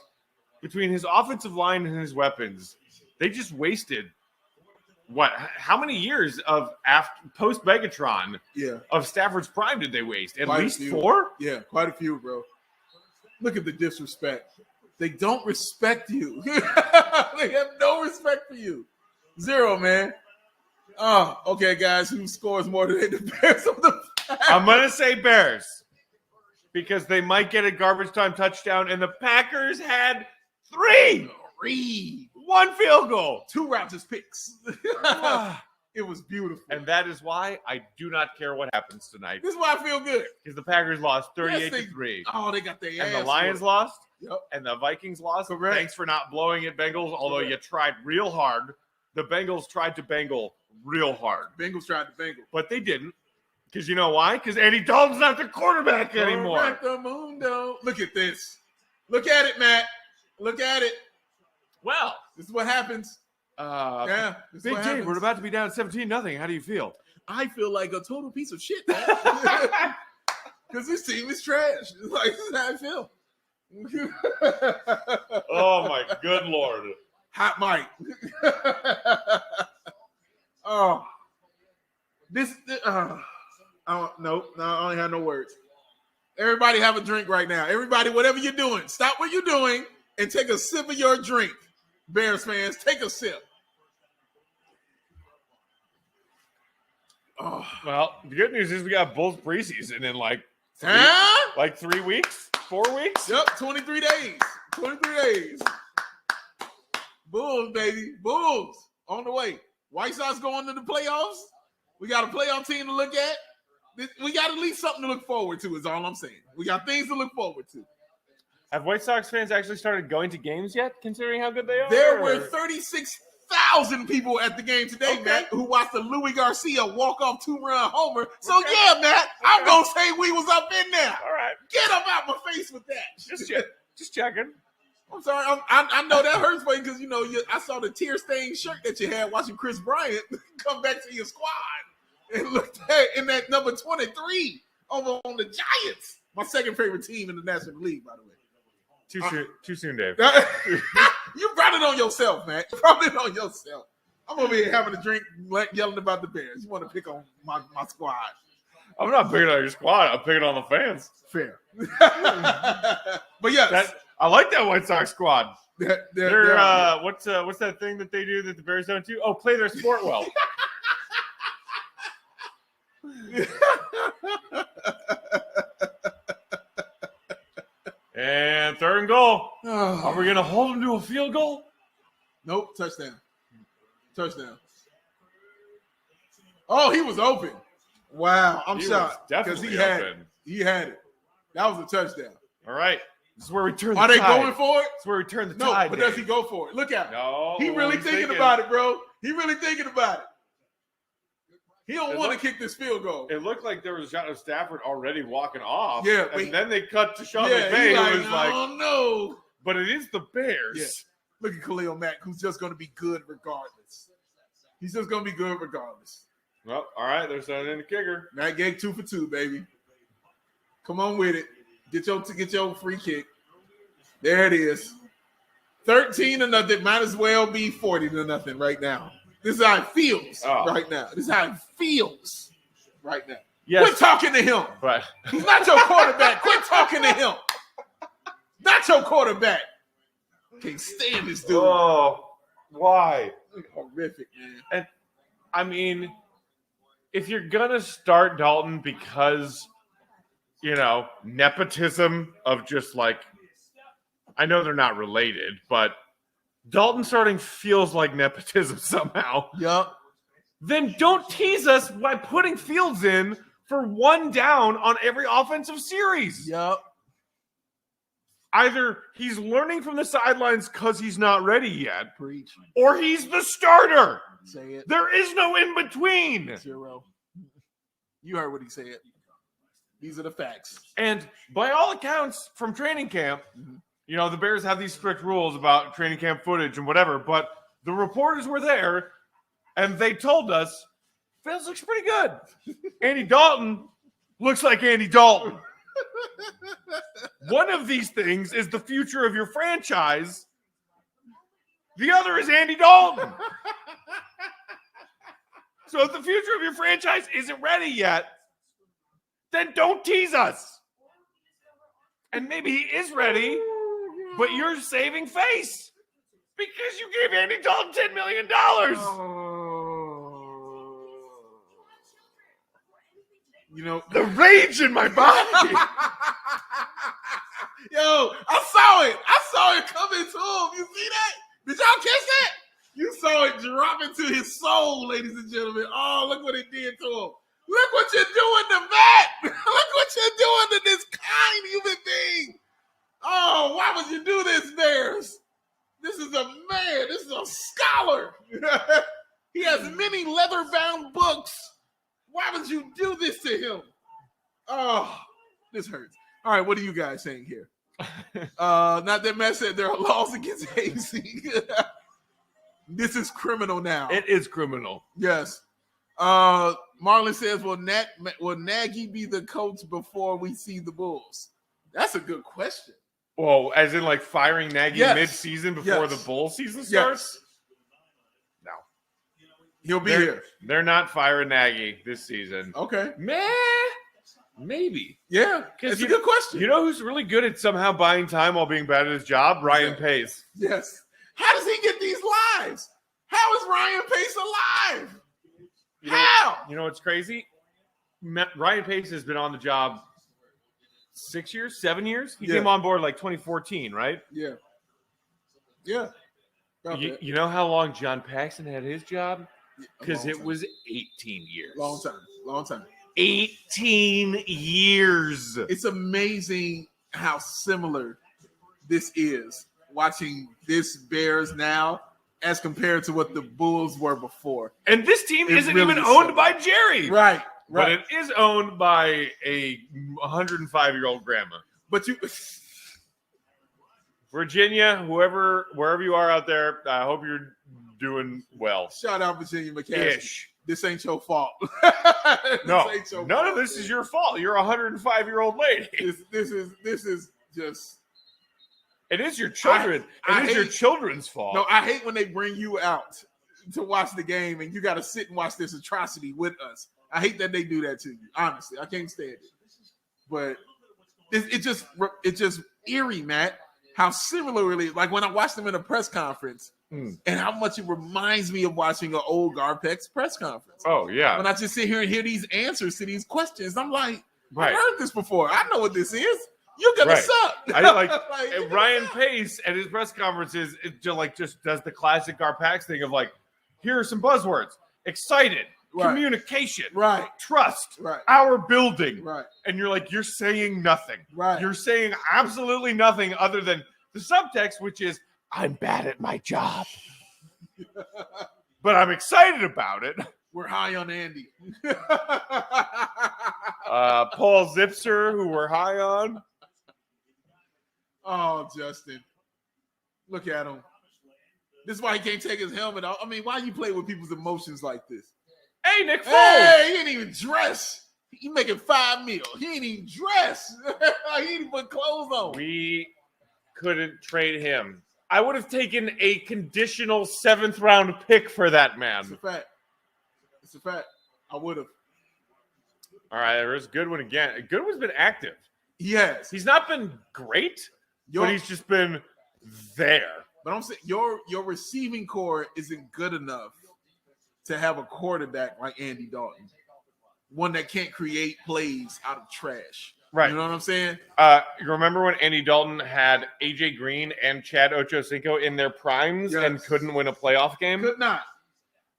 between his offensive line and his weapons, they just wasted what? How many years of post Megatron of Stafford's prime did they waste? At least 4? Yeah, quite a few, bro. Look at the disrespect. They don't respect you. They have no respect for you. 0, man. Oh, okay, guys. Who scores more today? The Bears or the Packers? I'm going to say Bears because they might get a garbage time touchdown, and the Packers had 3. 1 field goal. 2 Rodgers picks. It was beautiful. And that is why I do not care what happens tonight. This is why I feel good. Because the Packers lost 38-3. Oh, they got their ass. And the Lions lost. Yep. And the Vikings lost. Correct. Thanks for not blowing it, Bengals, although you tried real hard. The Bengals tried to bangle real hard. Bengals tried to bangle. But they didn't. Because you know why? Because Andy Dalton's not the quarterback anymore. Look at this. Look at it, Matt. Look at it. Well, this is what happens. Big J, we're about to be down 17-0. How do you feel? I feel like a total piece of shit, man. Because this team is trash. Like, this is how I feel. Oh, my good Lord. Hot Mike. Oh. I don't have no words. Everybody have a drink right now. Everybody, whatever you're doing, stop what you're doing and take a sip of your drink. Bears fans, take a sip. Oh. Well, the good news is we got Bulls preseason in like 3 weeks, 4 weeks. Yep, 23 days. 23 days. Bulls, baby. Bulls on the way. White Sox going to the playoffs. We got a playoff team to look at. We got at least something to look forward to is all I'm saying. We got things to look forward to. Have White Sox fans actually started going to games yet, considering how good they are? There were 36,000 people at the game today, Matt, who watched the Louis Garcia walk-off 2-run homer. So, yeah, Matt, I'm going to say we was up in there. All right. Get up out my face with that. Just checking. I'm sorry. I know that hurts for you because, I saw the tear-stained shirt that you had watching Chris Bryant come back to your squad and looked at in that number 23 over on the Giants. My second favorite team in the National League, by the way. Too soon, Dave. You brought it on yourself, man. You brought it on yourself. I'm over here having a drink, yelling about the Bears. You want to pick on my squad. I'm not picking on your squad. I'm picking on the fans. Fair. But yes. I like that White Sox squad. They're what's that thing that they do that the Bears don't do? Oh, play their sport well. And 3rd and goal. Are we going to hold them to a field goal? Nope. Touchdown. Oh, he was open. Wow. I'm shocked. Because he had it. That was a touchdown. All right. This is where we turn the tide. Are they going for it? This is where we turn the tide. No, but does he go for it? Look at him. No. He really thinking about it, bro. He really thinking about it. He don't want to kick this field goal. It looked like there was a shot of Stafford already walking off. Yeah. And then they cut to Sean McVay, who was like, oh, no. But it is the Bears. Yeah. Look at Khalil Mack, who's just going to be good regardless. He's just going to be good regardless. Well, all right. They're sending in the kicker. Matt Gay 2 for 2, baby. Come on with it. Get your free kick. There it is. 13-0. Might as well be 40-0 right now. This is how it feels right now. This is how it feels right now. Yes. Quit talking to him. But he's not your quarterback. Quit talking to him. Not your quarterback. Can't stand this dude. Oh, why? Horrific, man. And I mean, if you're gonna start Dalton because, nepotism of just like, I know they're not related, but Dalton starting feels like nepotism somehow. Yup. Then don't tease us by putting Fields in for one down on every offensive series. Yup. Either he's learning from the sidelines because he's not ready yet, Preach. or he's the starter. Say it. There is no in between. 0. You heard what he said. These are the facts. And by all accounts from training camp, the Bears have these strict rules about training camp footage and whatever, but the reporters were there and they told us Fields looks pretty good. Andy Dalton looks like Andy Dalton. One of these things is the future of your franchise. The other is Andy Dalton. So if the future of your franchise isn't ready yet, then don't tease us. And maybe he is ready, but you're saving face because you gave Andy Dalton $10 million. The rage in my body. Yo, I saw it. I saw it coming to him. You see that? Did y'all catch that? You saw it drop into his soul, ladies and gentlemen. Oh, look what it did to him. Look what you're doing to Matt. Look what you're doing to this kind human being. Oh, why would you do this, Bears? This is a man. This is a scholar. He has many leather-bound books. Why would you do this to him? Oh, this hurts. All right, what are you guys saying here? Not that Matt said there are laws against hazing. This is criminal now. It is criminal. Yes. Marlon says, will Nagy be the coach before we see the Bulls? That's a good question. Well, as in like firing Nagy mid-season before Yes. the bowl season starts? No. He'll be here. They're not firing Nagy this season. Okay. Maybe. Yeah. It's a good question. You know who's really good at somehow buying time while being bad at his job? Ryan Pace. Yes. How does he get these lives? How is Ryan Pace alive? How? You know what's crazy? Ryan Pace has been on the job 6 years, 7 years. He came on board like 2014, right? Yeah. Yeah. You know how long John Paxson had his job? Because it time. was 18 years. Long time. 18 years. It's amazing how similar this is, watching this Bears now as compared to what the Bulls were before. And this team isn't really even owned by Jerry. Right. But it is owned by a 105-year-old grandma. But you, Virginia, wherever you are out there, I hope you're doing well. shout out Virginia McCaskey. Ish. This ain't your fault. No, none of this is your fault. You're a 105-year-old lady. This is just. It is your children. It is your children's fault. No, I hate when they bring you out to watch the game and you got to sit and watch this atrocity with us. I hate that they do that to you. Honestly, I can't stand it. But it's just eerie, Matt. How similarly, like when I watched them in a press conference, and how much it reminds me of watching an old Garpex press conference. Oh yeah. When I just sit here and hear these answers to these questions, I'm like, Right. I've heard this before. I know what this is. You're gonna suck. I like Ryan Pace at his press conferences. It just does the classic Garpax thing of like, here are some buzzwords: excited, communication, trust, our building, and you're like, you're saying nothing. Right. You're saying absolutely nothing other than the subtext, which is I'm bad at my job, but I'm excited about it. We're high on Andy. Paul Zipser, who we're high on. Oh, Justin. Look at him. This is why he can't take his helmet off. I mean, why you play with people's emotions like this? Hey, Nick Foles. Hey, he ain't even dress. He making $5 million. He ain't even dress. He ain't even put clothes on. We couldn't trade him. I would have taken a conditional 7th round pick for that man. It's a fact. It's a fact. I would have. All right, there's Goodwin again. Goodwin's been active. He has. He's not been great, but he's just been there. But I'm saying your receiving core isn't good enough to have a quarterback like Andy Dalton. one that can't create plays out of trash. Right. You know what I'm saying? You remember when Andy Dalton had AJ Green and Chad Ochocinco in their primes and couldn't win a playoff game? Could not.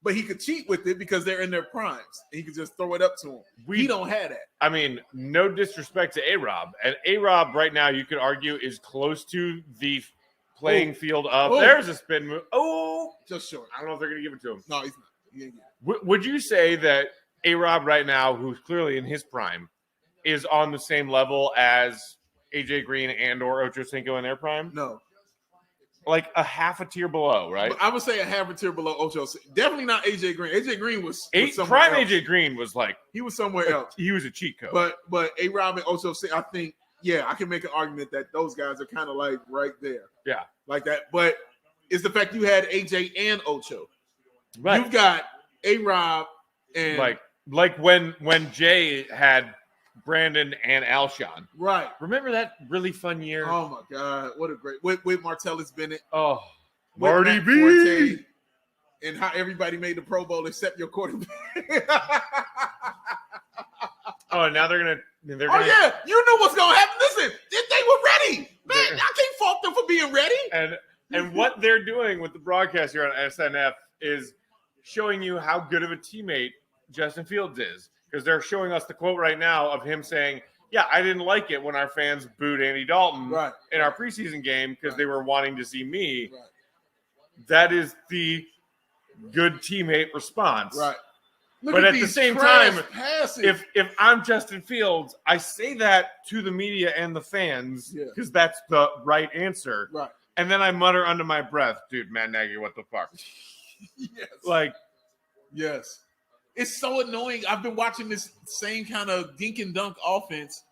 But he could cheat with it because they're in their primes. And he could just throw it up to him. He don't have that. I mean, no disrespect to A-Rob. And A-Rob right now, you could argue, is close to the playing field of. There's a spin move. Just short. I don't know if they're going to give it to him. No, he's not. He ain't getting it. Would you say that A-Rob right now, who's clearly in his prime, is on the same level as AJ Green and or Ochocinco in their prime? No. Like a half a tier below, right? But I would say a half a tier below Ocho. Definitely not AJ Green. AJ Green was prime else. AJ Green was like he was somewhere else. He was a cheat code. But A-Rob and Ocho, I think, I can make an argument that those guys are kind of like right there. Yeah. Like that. But it's the fact you had AJ and Ocho. Right. You've got A-Rob and like when Jay had Brandon and Alshon. Right. Remember that really fun year? Oh my God. What a great with Martellus Bennett. Oh, Marty B. And how everybody made the Pro Bowl except your quarterback. Oh, now they're gonna you knew what's gonna happen. Listen, they were ready. Man, I can't fault them for being ready. And what they're doing with the broadcast here on SNF is showing you how good of a teammate Justin Fields is. Because they're showing us the quote right now of him saying, yeah, I didn't like it when our fans booed Andy Dalton in our preseason game because they were wanting to see me. Right. That is the good teammate response. Right. But at the same time, if I'm Justin Fields, I say that to the media and the fans because that's the right answer. Right. And then I mutter under my breath, dude, Matt Nagy, what the fuck? Yes. Yes. It's so annoying. I've been watching this same kind of dink and dunk offense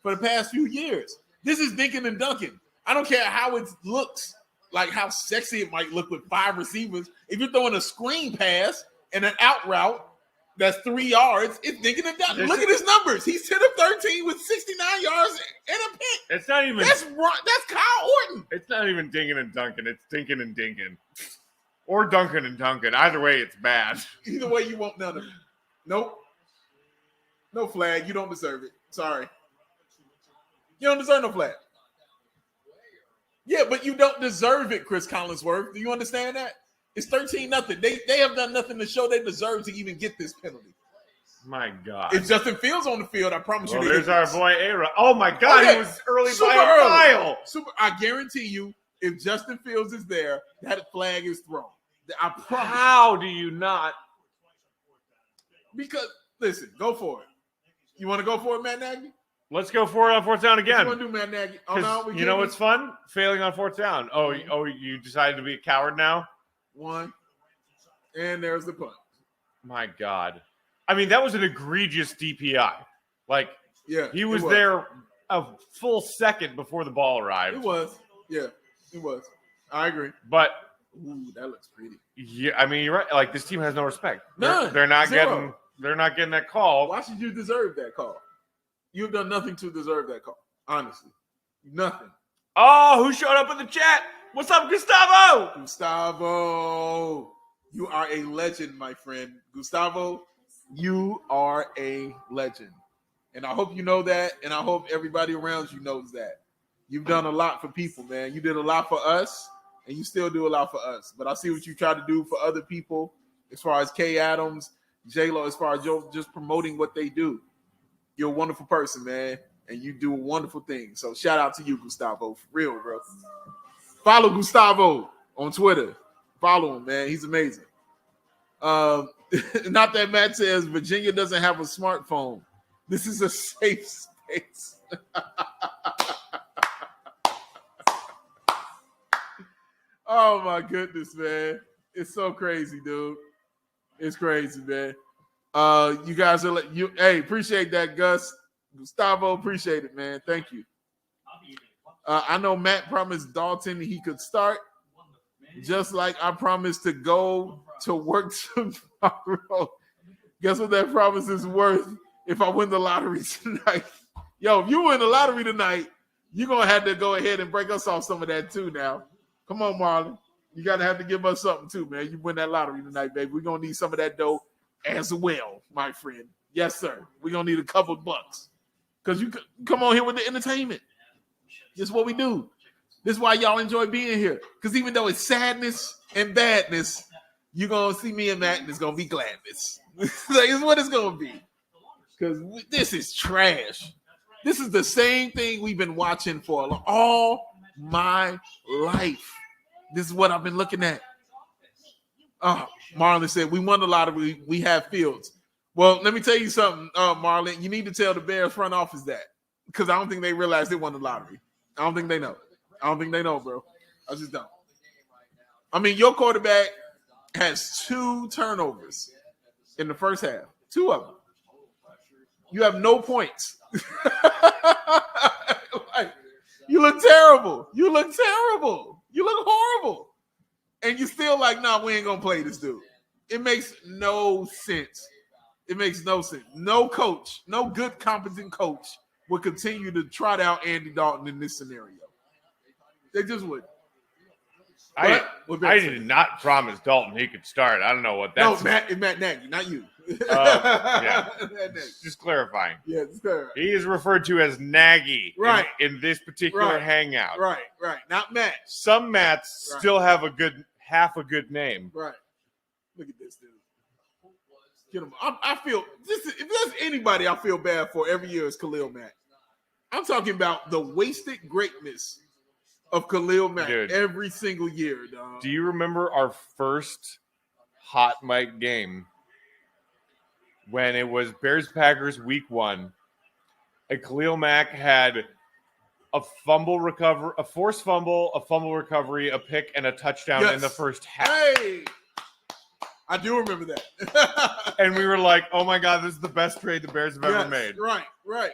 for the past few years. This is dinking and dunking. I don't care how it looks, like how sexy it might look with 5 receivers. If you're throwing a screen pass and an out route that's 3 yards, it's dinking and dunking. Look at his numbers. He's 10 of 13 with 69 yards and a pick. It's not even. That's Kyle Orton. It's not even dinking and dunking. It's dinking and dinking. Or Duncan and Duncan. Either way, it's bad. Either way, you won't none of it. Nope. No flag. You don't deserve it. Sorry. You don't deserve no flag. Yeah, but you don't deserve it, Chris Collinsworth. Do you understand that? It's 13-0. They have done nothing to show they deserve to even get this penalty. My God. If Justin Fields on the field, I promise you. There's our boy A-Rod. Oh, my God. He was early by a mile. I guarantee you, if Justin Fields is there, that flag is thrown. I promise. How do you not? Because, listen, go for it. You want to go for it, Matt Nagy? Let's go for it on 4th down again. What you want to do, Matt Nagy? Oh, no, you know what's fun? Failing on 4th down. Oh, you decided to be a coward now? 1. And there's the punt. My God. I mean, that was an egregious DPI. Like, he was there a full second before the ball arrived. It was. Yeah, it was. I agree. But ooh, that looks pretty. Yeah, I mean, you're right. Like, this team has no respect. None. They're not Zero. getting that call. Why should you deserve that call? You've done nothing to deserve that call. Honestly. Nothing. Oh, who showed up in the chat? What's up, Gustavo? Gustavo. You are a legend, my friend. Gustavo, you are a legend. And I hope you know that, and I hope everybody around you knows that. You've done a lot for people, man. You did a lot for us. And you still do a lot for us. But I see what you try to do for other people as far as Kay Adams, J-Lo, as far as just promoting what they do. You're a wonderful person, man. And you do a wonderful thing. So shout out to you, Gustavo. For real, bro. Follow Gustavo on Twitter. Follow him, man. He's amazing. Not that Matt says Virginia doesn't have a smartphone. This is a safe space. Oh my goodness, man. It's so crazy, dude. It's crazy, man. You guys are appreciate that, Gus. Gustavo, appreciate it, man. Thank you. I know Matt promised Dalton he could start, just like I promised to go to work tomorrow. Guess what that promise is worth if I win the lottery tonight? Yo, if you win the lottery tonight, you're going to have to go ahead and break us off some of that too now. Come on, Marlon. You got to have to give us something too, man. You win that lottery tonight, baby. We're going to need some of that dough as well, my friend. Yes, sir. We're going to need a couple bucks. Because you come on here with the entertainment. This is what we do. This is why y'all enjoy being here. Because even though it's sadness and badness, you're going to see me and Matt, and it's going to be gladness. It's what it's going to be. Because this is trash. This is the same thing we've been watching for all my life. This is what I've been looking at. Oh, Marlon said, we won the lottery. We have Fields. Well, let me tell you something, Marlon. You need to tell the Bears front office that. Because I don't think they realize they won the lottery. I don't think they know. I don't think they know, bro. I just don't. I mean, your quarterback has 2 turnovers in the first half. 2 of them. You have no points. Like, you look terrible. You look terrible. You look horrible. And you still like, nah, we ain't going to play this dude. It makes no sense. It makes no sense. No coach, no good, competent coach would continue to trot out Andy Dalton in this scenario. They just wouldn't. I did not promise Dalton he could start. I don't know what that's. No, Matt Nagy, not you. Yeah. Just clarifying. Yeah, just clarifying. He is referred to as Nagy in this particular hangout. Right. Not Matt. Some Matts still have half a good name. Right. Look at this dude. Get him. I feel if there's anybody I feel bad for every year is Khalil Mack. I'm talking about the wasted greatness of Khalil Mack every single year, dog. Do you remember our first hot mic game when it was Bears-Packers week 1 and Khalil Mack had a forced fumble, a fumble recovery, a pick, and a touchdown in the first half? Hey! I do remember that. And we were like, oh my God, this is the best trade the Bears have ever made. Right.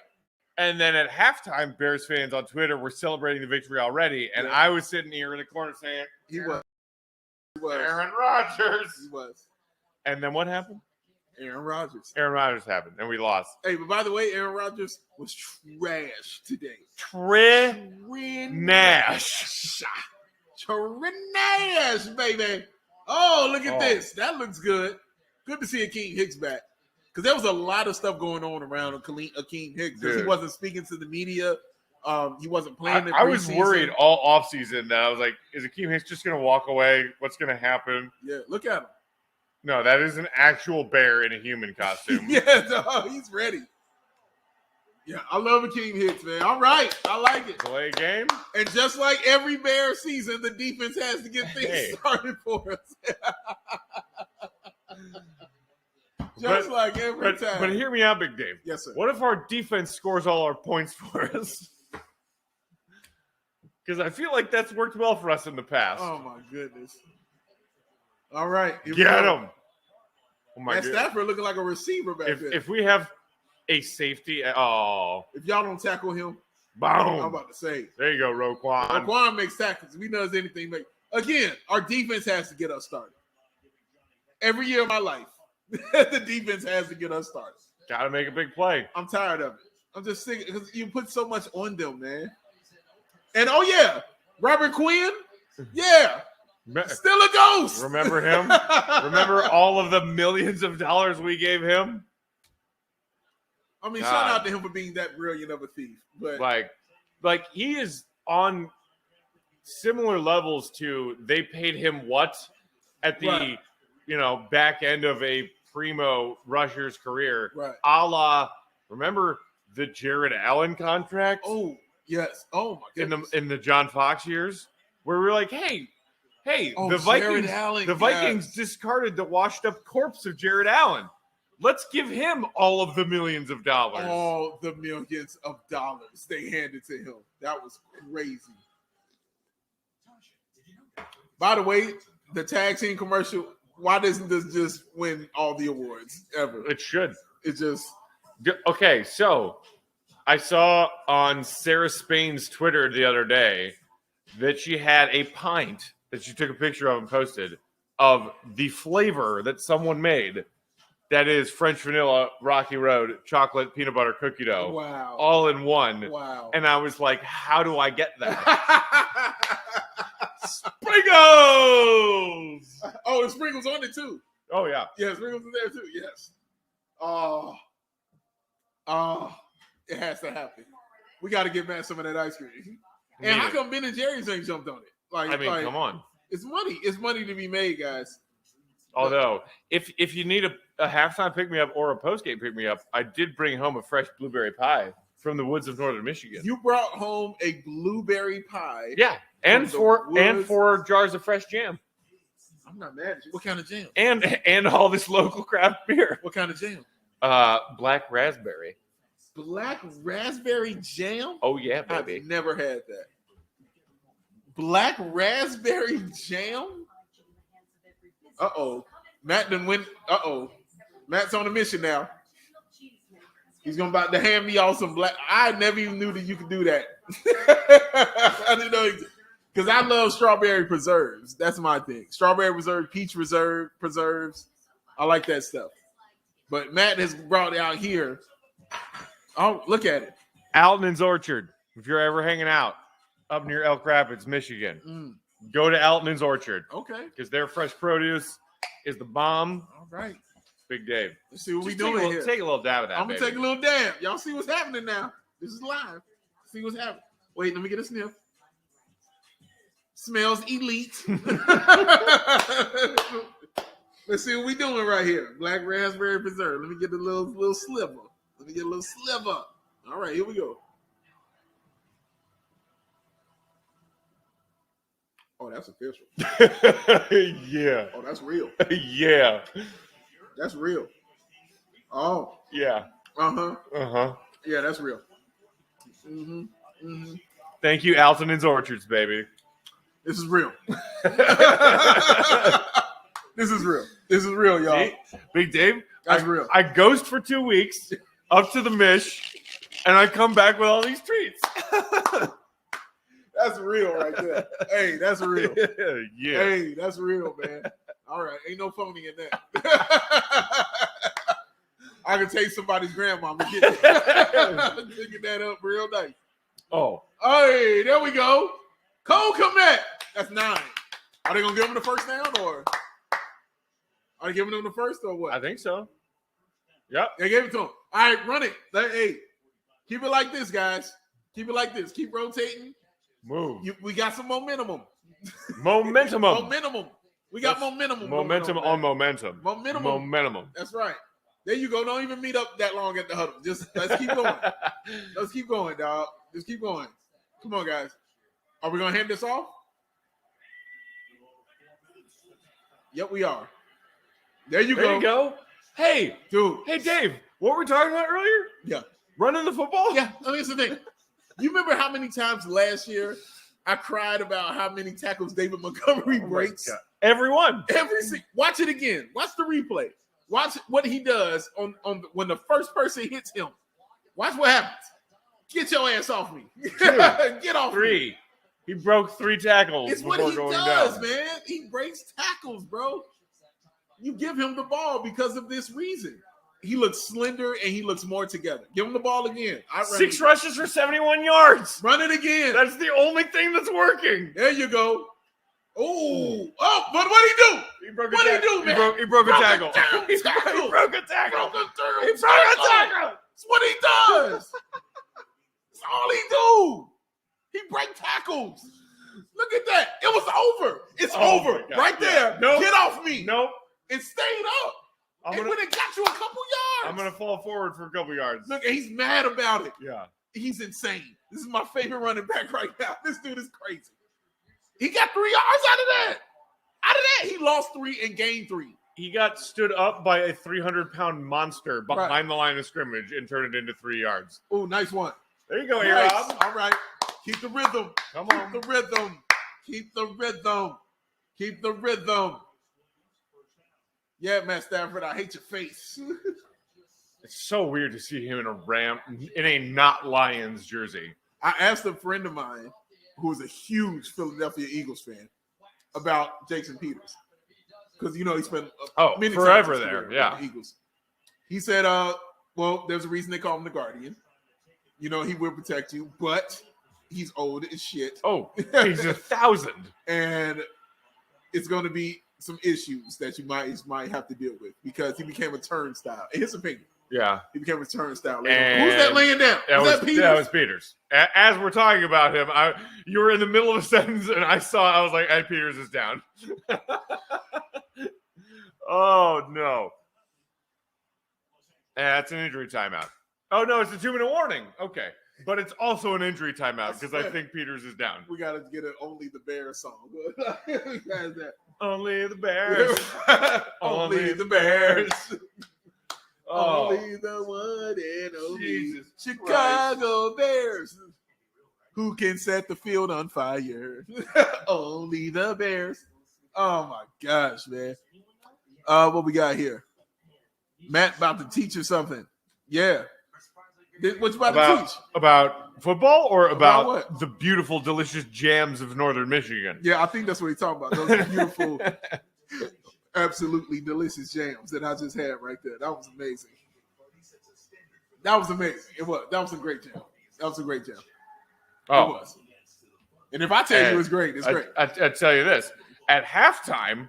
And then at halftime, Bears fans on Twitter were celebrating the victory already. And I was sitting here in the corner saying, He was. Aaron Rodgers. He was. And then what happened? Aaron Rodgers happened, and we lost. Hey, but by the way, Aaron Rodgers was trash today. Trash, baby. Oh, look at this. That looks good. Good to see Akeem Hicks back. Because there was a lot of stuff going on around Akeem Hicks. Because he wasn't speaking to the media. He wasn't playing. I was worried all offseason that I was like, is Akeem Hicks just going to walk away? What's going to happen? Yeah, look at him. No, that is an actual bear in a human costume. He's ready. Yeah, I love Akeem Hicks, man. All right. I like it. Play a game. And just like every Bear season, the defense has to get things started for us. Like every time. But hear me out, Big Dave. Yes, sir. What if our defense scores all our points for us? Because I feel like that's worked well for us in the past. Oh, my goodness. All right. Get him. Oh, my goodness. Stafford looking like a receiver back there. If we have a safety, if y'all don't tackle him, boom. I'm about to say. There you go, Roquan. Roquan makes tackles. If he does anything, again, our defense has to get us started. Every year of my life, the defense has to get us started. Got to make a big play. I'm tired of it. I'm just sick because you put so much on them, man. And Robert Quinn, still a ghost. Remember him? Remember all of the millions of dollars we gave him? I mean, shout out to him for being that brilliant of a thief. But like he is on similar levels to they paid him what at the back end of a primo rusher's career, a la remember the Jared Allen contract? Oh yes. Oh my goodness. In the John Fox years, where we were like, hey, the Vikings discarded the washed up corpse of Jared Allen. Let's give him all of the millions of dollars. All the millions of dollars they handed to him. That was crazy. By the way, the tag team commercial, why doesn't this just win all the awards ever? It should. It just... Okay, so I saw on Sarah Spain's Twitter the other day that she had a pint that she took a picture of and posted of the flavor that someone made. That is French vanilla, Rocky Road, chocolate, peanut butter, cookie dough. Wow. All in one. Wow. And I was like, how do I get that? Sprinkles! Oh, the sprinkles on it too. Oh yeah. Yeah, sprinkles is there too. Yes. It has to happen. We got to get Matt some of that ice cream. And how come Ben and Jerry's ain't jumped on it? Like, come on. It's money. It's money to be made, guys. Although, if you need a halftime pick me up or a postgame pick me up, I did bring home a fresh blueberry pie from the woods of northern Michigan. You brought home a blueberry pie. Yeah, and 4 jars of fresh jam. I'm not mad at you. What kind of jam? And all this local craft beer. What kind of jam? Black raspberry. Black raspberry jam? Oh yeah, baby. I've never had that. Black raspberry jam? Uh-oh. Matt done went. Uh-oh. Matt's on a mission now. He's gonna about to hand me all some black. I never even knew that you could do that. I didn't know because I love strawberry preserves. That's my thing. Strawberry preserve, peach preserves. I like that stuff. But Matt has brought it out here. Oh, look at it. Alton's Orchard. If you're ever hanging out up near Elk Rapids, Michigan, go to Alton's Orchard. Okay. Because their fresh produce is the bomb. All right. Big Dave. Let's see what we doing here. Take a little dab of that, I'm going to take a little dab. Y'all see what's happening now. This is live. See what's happening. Wait, let me get a sniff. Smells elite. Let's see what we doing right here. Black raspberry preserve. Let me get a little sliver. Let me get a little sliver. All right, here we go. Oh, that's official. Yeah. Oh, that's real. Yeah. That's real. Oh. Yeah. Uh-huh. Uh-huh. Yeah, that's real. Mm-hmm. Mm-hmm. Thank you, Alton's Orchards, baby. This is real. This is real. This is real, y'all. See? Big Dave, That's real. I ghost for 2 weeks up to the Mish, and I come back with all these treats. That's real right there. Hey, that's real. Yeah. Hey, that's real, man. All right. Ain't no phony in that. I can take somebody's grandmama. Get that up real nice. Oh. Hey, there we go. Cole Komet. That's 9. Are they going to give him the first down or? Are they giving him the first or what? I think so. Yep. They gave it to him. All right, run it. Hey, keep it like this, guys. Keep it like this. Keep rotating. Move. We got some momentum. Momentum. Momentum. We got momentum. Momentum on momentum. Momentum. That's right. There you go. Don't even meet up that long at the huddle. Just let's keep going. Let's keep going, dog. Just keep going. Come on, guys. Are we gonna hand this off? Yep, we are. There you There you go. Hey, dude. Hey, Dave. What were we talking about earlier? Yeah. Running the football? Yeah. I mean, it's the thing. You remember how many times last year I cried about how many tackles David Montgomery breaks? Everyone. Watch it again. Watch the replay. Watch what he does on when the first person hits him. Watch what happens. Get your ass off me. Get off 3. me. He broke 3 tackles. It's what he does, man. He breaks tackles, bro. You give him the ball because of this reason. He looks slender and he looks more together. Give him the ball again. 6 rushes for 71 yards. Run it again. That's the only thing that's working. There you go. Oh, but what'd he do? What'd he do, man? He broke a tackle. He broke a tackle. That's what he does. That's all he do. He break tackles. Look at that. It was over. It's over. Right there. Nope. Get off me. Nope. It stayed up. And when it got you a couple yards. I'm going to fall forward for a couple yards. Look, he's mad about it. Yeah. He's insane. This is my favorite running back right now. This dude is crazy. He got 3 yards out of that. Out of that, he lost 3 and gained 3. He got stood up by a 300-pound monster behind the line of scrimmage and turned it into 3 yards. Oh, nice one. There you go, nice. Rob. All right. Keep the rhythm. Come on. Keep the rhythm. Keep the rhythm. Keep the rhythm. Yeah, Matt Stafford, I hate your face. It's so weird to see him in a not Lions jersey. I asked a friend of mine who is a huge Philadelphia Eagles fan about Jason Peters. Because, he spent many forever times there. with Yeah. the Eagles. He said, well, there's a reason they call him the Guardian. He will protect you, but he's old as shit. Oh, he's 1,000. And it's going to be some issues that you might have to deal with because he became a turnstile. In his opinion, Yeah. he became a turnstile. Who's And that laying down? Was that Peters? That was Peters. As we're talking about him, you were in the middle of a sentence, and I was like, Ed Peters is down. Oh, no. That's an injury timeout. Oh, no, it's a 2-minute warning. Okay. But it's also an injury timeout because I think Peters is down. We got to get an Only the Bears song. That. Only the Bears. Only the Bears. Oh. Only the one and only Jesus Chicago Bears. Who can set the field on fire? Only the Bears. Oh, my gosh, man. What we got here? Matt about to teach you something. Yeah. What you about to teach? About football or about what? the beautiful, delicious jams of Northern Michigan? Yeah, I think that's what he's talking about. Those beautiful, absolutely delicious jams that I just had right there. That was amazing. That was amazing. It was. That was a great jam. That was a great jam. Oh. It was. And if I tell you it's great, it's great. I tell you this. At halftime,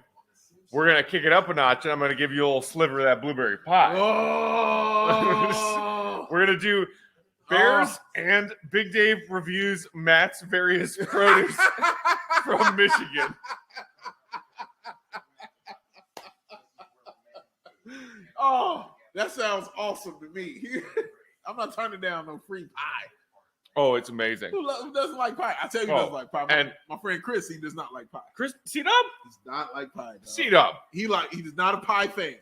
we're going to kick it up a notch, and I'm going to give you a little sliver of that blueberry pie. Oh. We're going to do Bears and Big Dave reviews Matt's various produce from Michigan. Oh, that sounds awesome to me. I'm not turning down no free pie. Oh, it's amazing. Who doesn't like pie? I tell you who doesn't like pie. My friend Chris, he does not like pie. Chris, seat up. Does not like pie. Dog. Seat up. He is not a pie fan.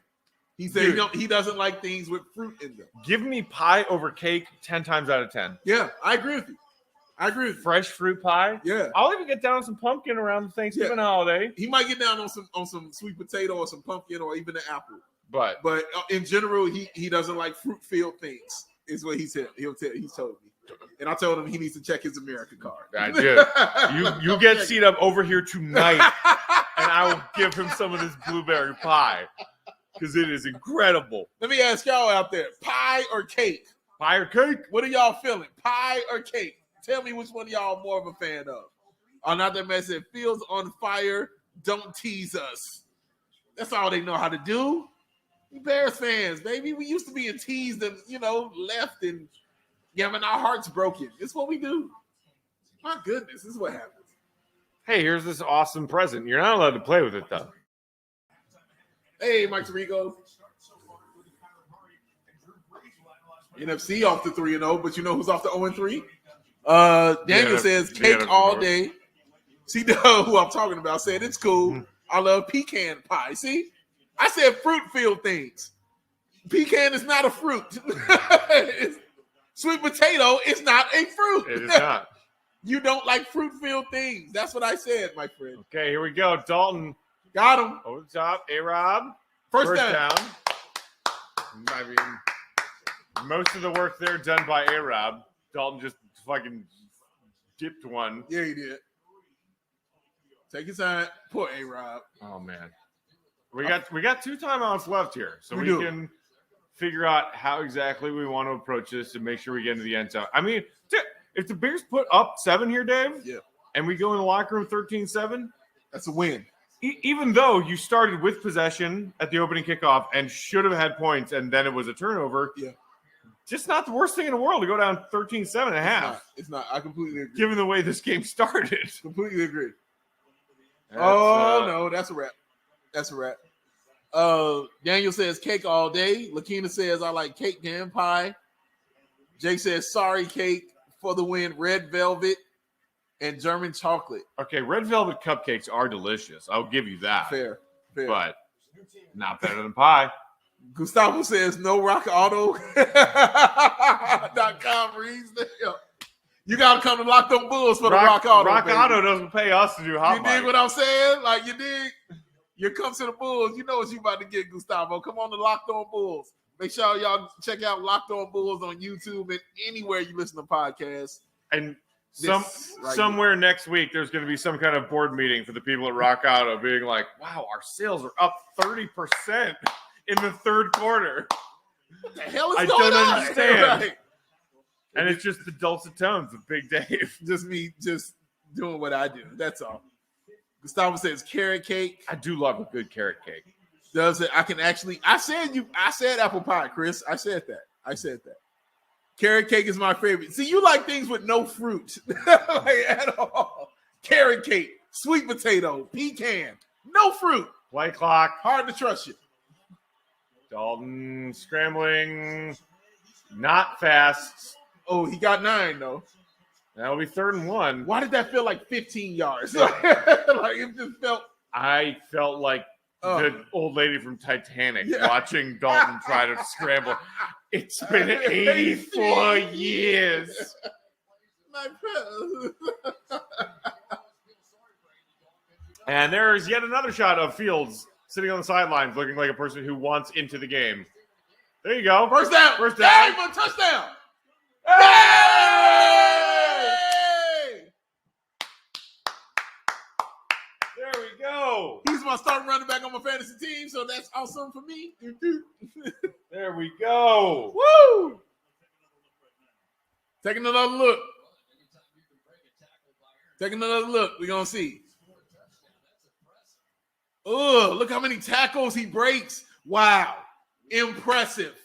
He said he doesn't like things with fruit in them. Give me pie over cake 10 times out of 10. Yeah, I agree with you. Fresh fruit pie. Yeah. I'll even get down on some pumpkin around the Thanksgiving holiday. He might get down on some sweet potato or some pumpkin or even an apple. But in general, he doesn't like fruit-filled things. Is what he said. He's told me. And I told him he needs to check his America card. I did. You get seat up over here tonight, and I will give him some of this blueberry pie because it is incredible. Let me ask y'all out there: pie or cake? Pie or cake? What are y'all feeling? Pie or cake? Tell me which one of y'all are more of a fan of. Oh, not that man said fields on fire. Don't tease us. That's all they know how to do. We Bears fans, baby. We used to be teased and left and having our hearts broken. It's what we do. My goodness, this is what happens. Hey, here's this awesome present. You're not allowed to play with it, though. Hey, Mike Tirico. NFC off the 3-0, but you know who's off the 0-3? Daniel says cake all day. See who I'm talking about. Said it's cool. I love pecan pie. See, I said fruit-filled things. Pecan is not a fruit. Sweet potato is not a fruit. It is not. You don't like fruit-filled things. That's what I said, my friend. Okay, here we go. Dalton. Got him. Over the top. A-Rob. First down. I mean, most of the work there done by A-Rob. Dalton just fucking dipped one. Yeah, he did. Take your time. Poor A-Rob. Oh, man. We got 2 timeouts left here, so we do. Can figure out how exactly we want to approach this and make sure we get into the end zone. I mean, if the Bears put up 7 here, Dave, and we go in the locker room 13-7, that's a win. Even though you started with possession at the opening kickoff and should have had points, and then it was a turnover, just not the worst thing in the world to go down 13-7 and a half. It's not. I completely agree. Given the way this game started. Completely agree. No, that's a wrap. That's a wrap. Daniel says cake all day. Lakina says I like cake and pie. Jake says sorry cake for the win. Red velvet and German chocolate. Okay, red velvet cupcakes are delicious. I'll give you that. Fair. But not better than pie. Gustavo says no rockauto.com reads. You got to come to Locked On Bulls for the Rock Auto. Rock baby. Auto doesn't pay us to do hot You dig what I'm saying? Like, you dig? You come to the Bulls. You know what you about to get, Gustavo. Come on to Locked On Bulls. Make sure y'all check out Locked On Bulls on YouTube and anywhere you listen to podcasts. And somewhere next week, there's going to be some kind of board meeting for the people at Rock Auto being like, wow, our sales are up 30% in the third quarter. What the hell is I going don't on? understand. Right. And it's just the dulcet tones of Big Dave. Just me just doing what I do. That's all. Gustavo says carrot cake. I do love a good carrot cake. Does it? I said apple pie, Chris. I said that. Carrot cake is my favorite. See, you like things with no fruit like, at all. Carrot cake, sweet potato, pecan, no fruit. Play clock. Hard to trust you. Dalton scrambling. Not fast. Oh, he got 9 though. That'll be 3rd and 1. Why did that feel like 15 yards? Like it just felt. I felt like the old lady from Titanic Yeah. watching Dalton try to scramble. It's been 84 years. And there's yet another shot of Fields sitting on the sidelines looking like a person who wants into the game. There you go. First down. First down. Hey, for a touchdown. Hey! There we go. He's my starting running back on my fantasy team, so that's awesome for me. There we go. Woo! Taking another look. We're going to see. Oh, look how many tackles he breaks. Wow. Impressive.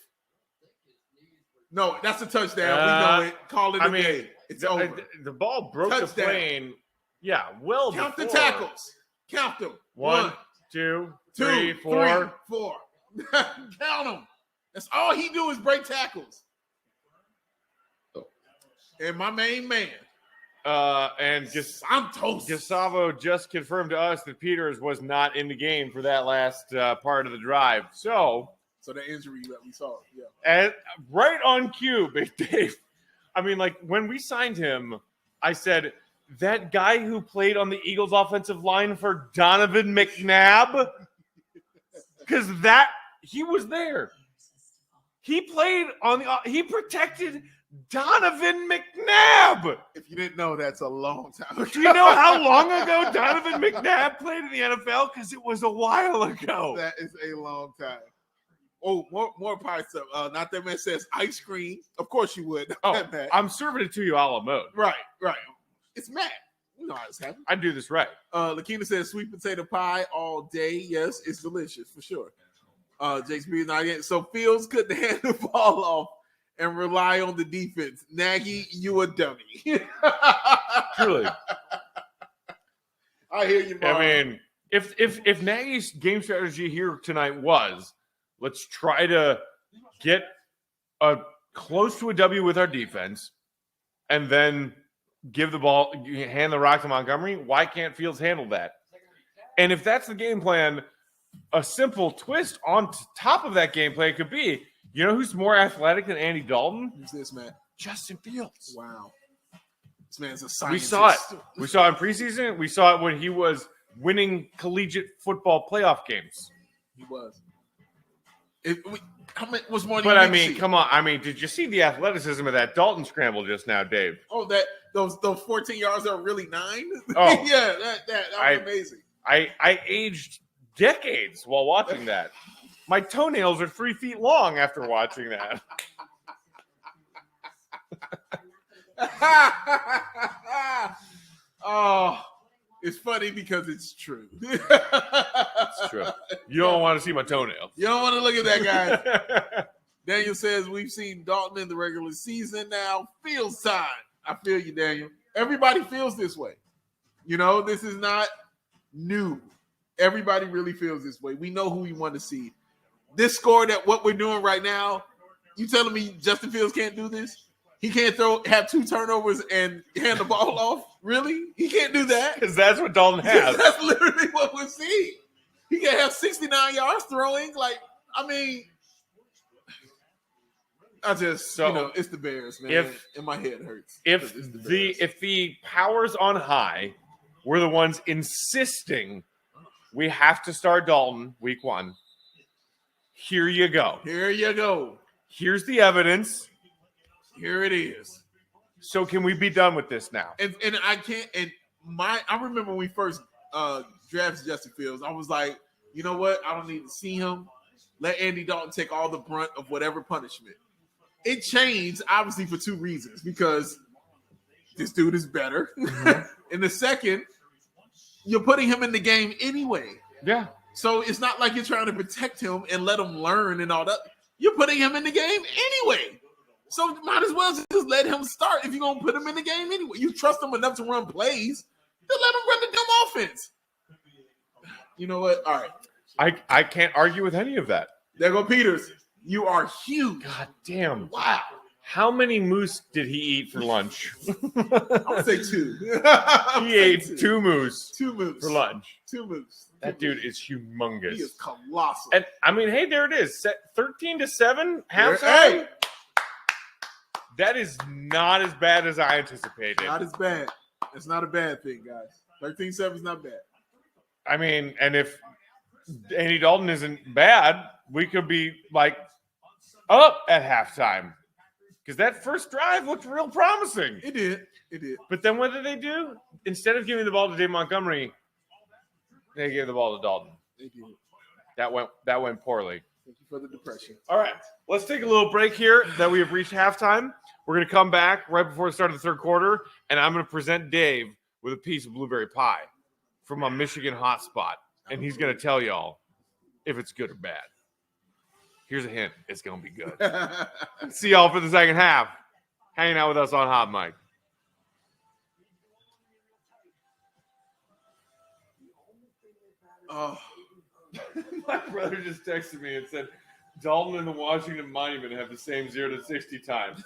No, that's a touchdown. We know it. Call it a day. It's over. The ball broke Touchdown. the plane. Yeah, well Count before. the tackles. Count them. 1, 2, 2, 3, 4. 4. Count them. That's all he do is break tackles. And my main man. And just Santos. Gustavo just confirmed to us that Peters was not in the game for that last part of the drive. So the injury that we saw. Yeah. And right on cue, Big Dave. I mean, like when we signed him, I said that guy who played on the Eagles offensive line for Donovan McNabb, because he was there. He played he protected Donovan McNabb. If you didn't know, that's a long time ago. Do you know how long ago Donovan McNabb played in the NFL? Because it was a while ago. That is a long time. Oh, more pie stuff. Not that man says ice cream. Of course you would. Matt. I'm serving it to you a la mode. Right. It's Matt. You know how this happens. I do this right. Lakina says sweet potato pie all day. Yes, it's delicious for sure. Jake's being not in. So Fields couldn't hand the ball off and rely on the defense. Nagy, you a dummy. Truly. I hear you, Mom. I mean, if Nagy's game strategy here tonight was, let's try to get close to a W with our defense, and then give the ball, hand the rock to Montgomery. Why can't Fields handle that? And if that's the game plan, a simple twist on top of that game plan could be, you know who's more athletic than Andy Dalton? Who's this, man? Justin Fields. Wow. This man's a scientist. We saw it. We saw it in preseason. We saw it when he was winning collegiate football playoff games. He was. How much was more? But I mean, come on. I mean, did you see the athleticism of that Dalton scramble just now, Dave? Oh, those 14 yards are really 9. Oh, yeah, that was amazing. I aged decades while watching that. My toenails are 3 feet long after watching that. Oh, it's funny because it's true. It's true. You don't want to see my toenails. You don't want to look at that, guy. Daniel says we've seen Dalton in the regular season now. Feels time. I feel you, Daniel. Everybody feels this way. You know, this is not new. Everybody really feels this way. We know who we want to see. This score that what we're doing right now, you telling me Justin Fields can't do this? He can't have 2 turnovers and hand the ball off? Really? He can't do that? Because that's what Dalton has. That's literally what we're seeing. He can have 69 yards throwing. Like, I mean, it's the Bears, man. And my head hurts. If the powers on high were the ones insisting we have to start Dalton week 1, here you go. Here you go. Here's the evidence. Here it is. So can we be done with this now? And I can't. And I remember when we first drafted Justin Fields, I was like, you know what? I don't need to see him. Let Andy Dalton take all the brunt of whatever punishment. It changed, obviously, for 2 reasons. Because this dude is better. Mm-hmm. And the second, you're putting him in the game anyway. Yeah. So it's not like you're trying to protect him and let him learn and all that. You're putting him in the game anyway. So might as well just let him start if you're going to put him in the game anyway. You trust him enough to run plays, then let him run the damn offense. You know what? All right. I can't argue with any of that. There go Peters. You are huge. God damn. Wow. How many moose did he eat for lunch? I'll say 2. He ate 2 moose 2 moose. for lunch. 2 moose. That dude is humongous. He is colossal. And I mean, hey, there it is. 13-7 halftime. Hey, That is not as bad as I anticipated. not as bad. It's not a bad thing, guys. 13-7 is not bad. I mean, and if Andy Dalton isn't bad, we could be like up at halftime. Because that first drive looked real promising. It did. It did. But then what did they do? Instead of giving the ball to Dave Montgomery, they gave the ball to Dalton. They did. That went poorly. Thank you for the depression. All right, let's take a little break here that we have reached halftime. We're going to come back right before the start of the third quarter, and I'm going to present Dave with a piece of blueberry pie from a Michigan hotspot, and he's going to tell y'all if it's good or bad. Here's a hint. It's going to be good. See y'all for the second half. Hanging out with us on Hot Mic. Oh. My brother just texted me and said, Dalton and the Washington Monument have the same 0 to 60 times.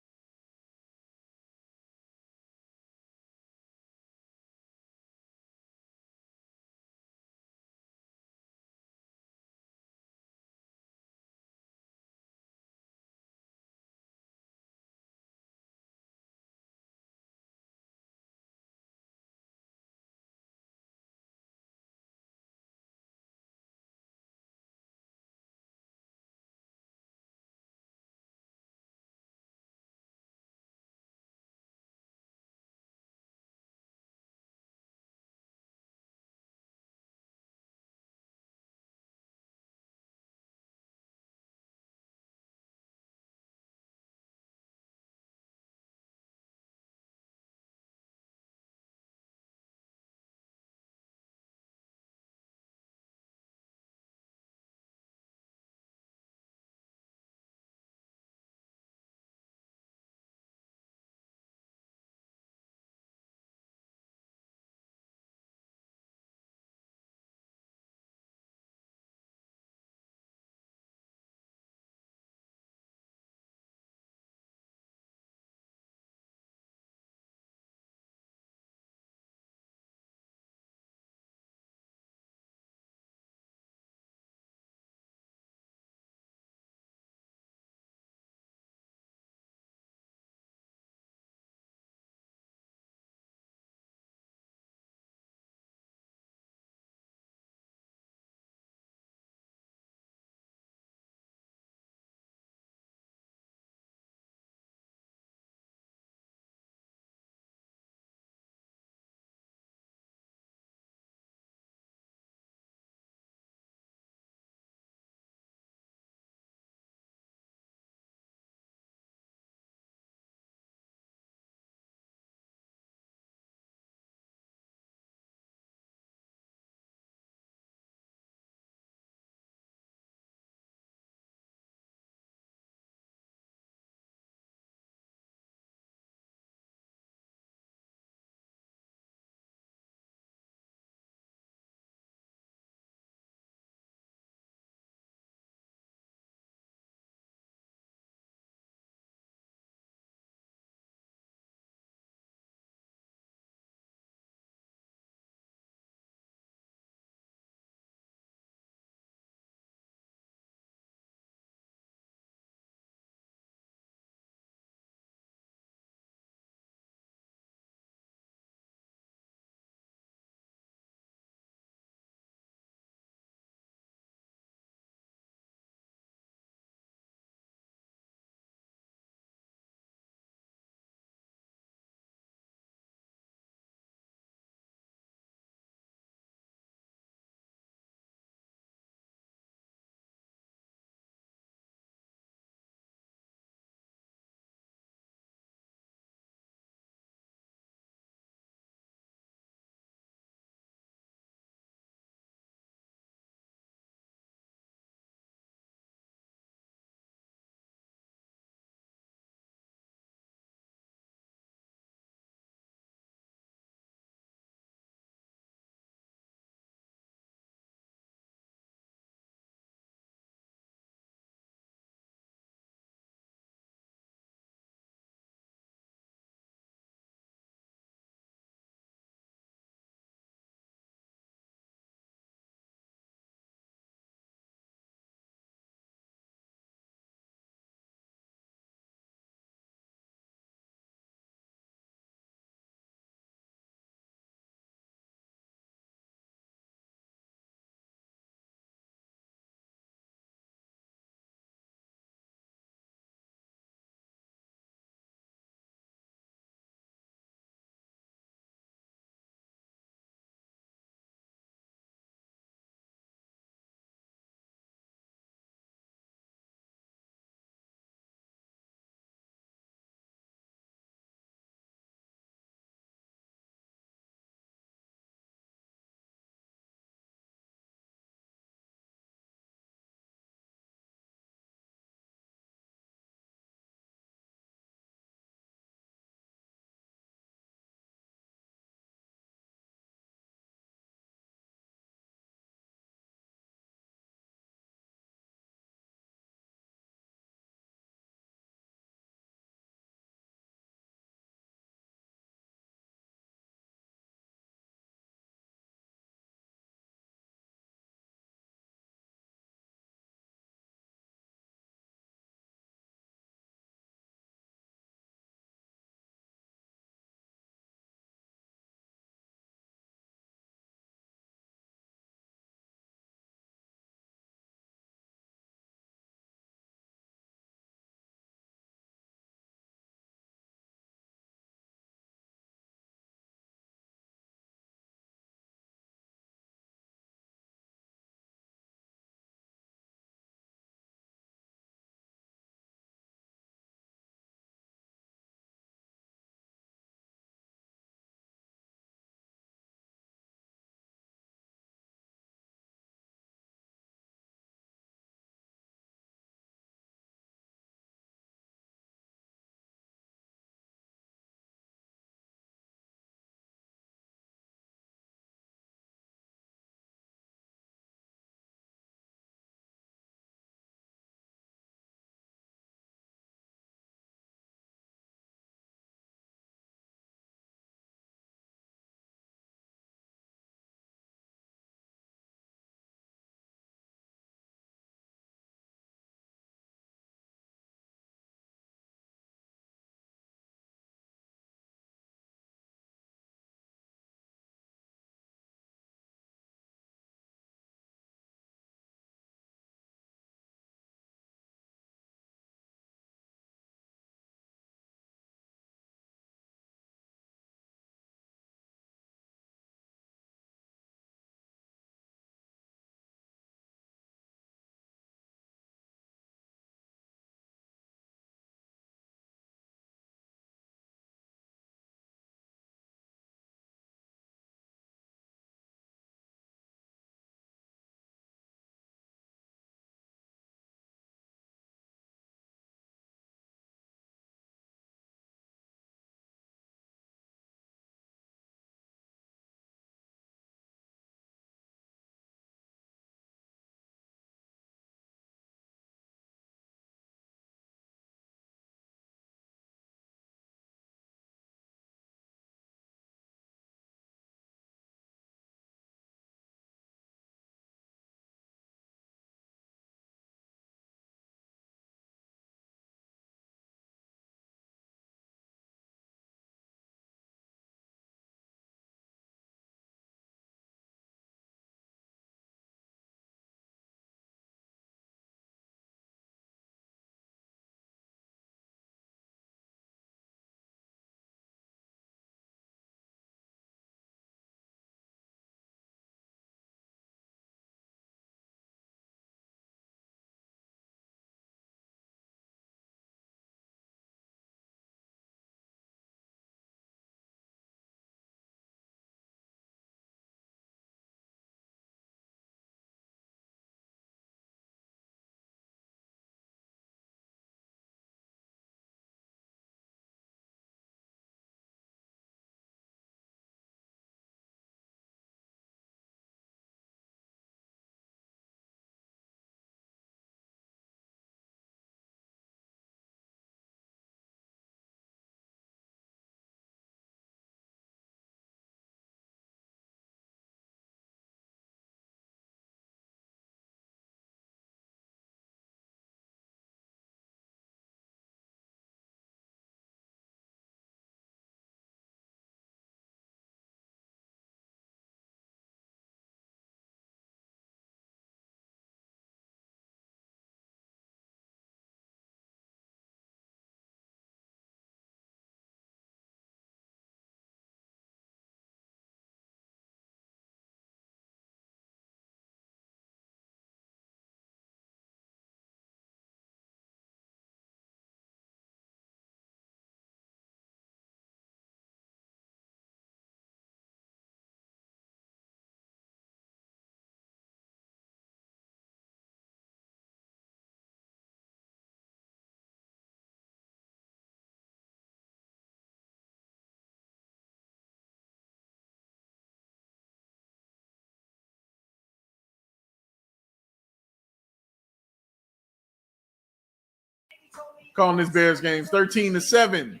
Calling this Bears game 13-7.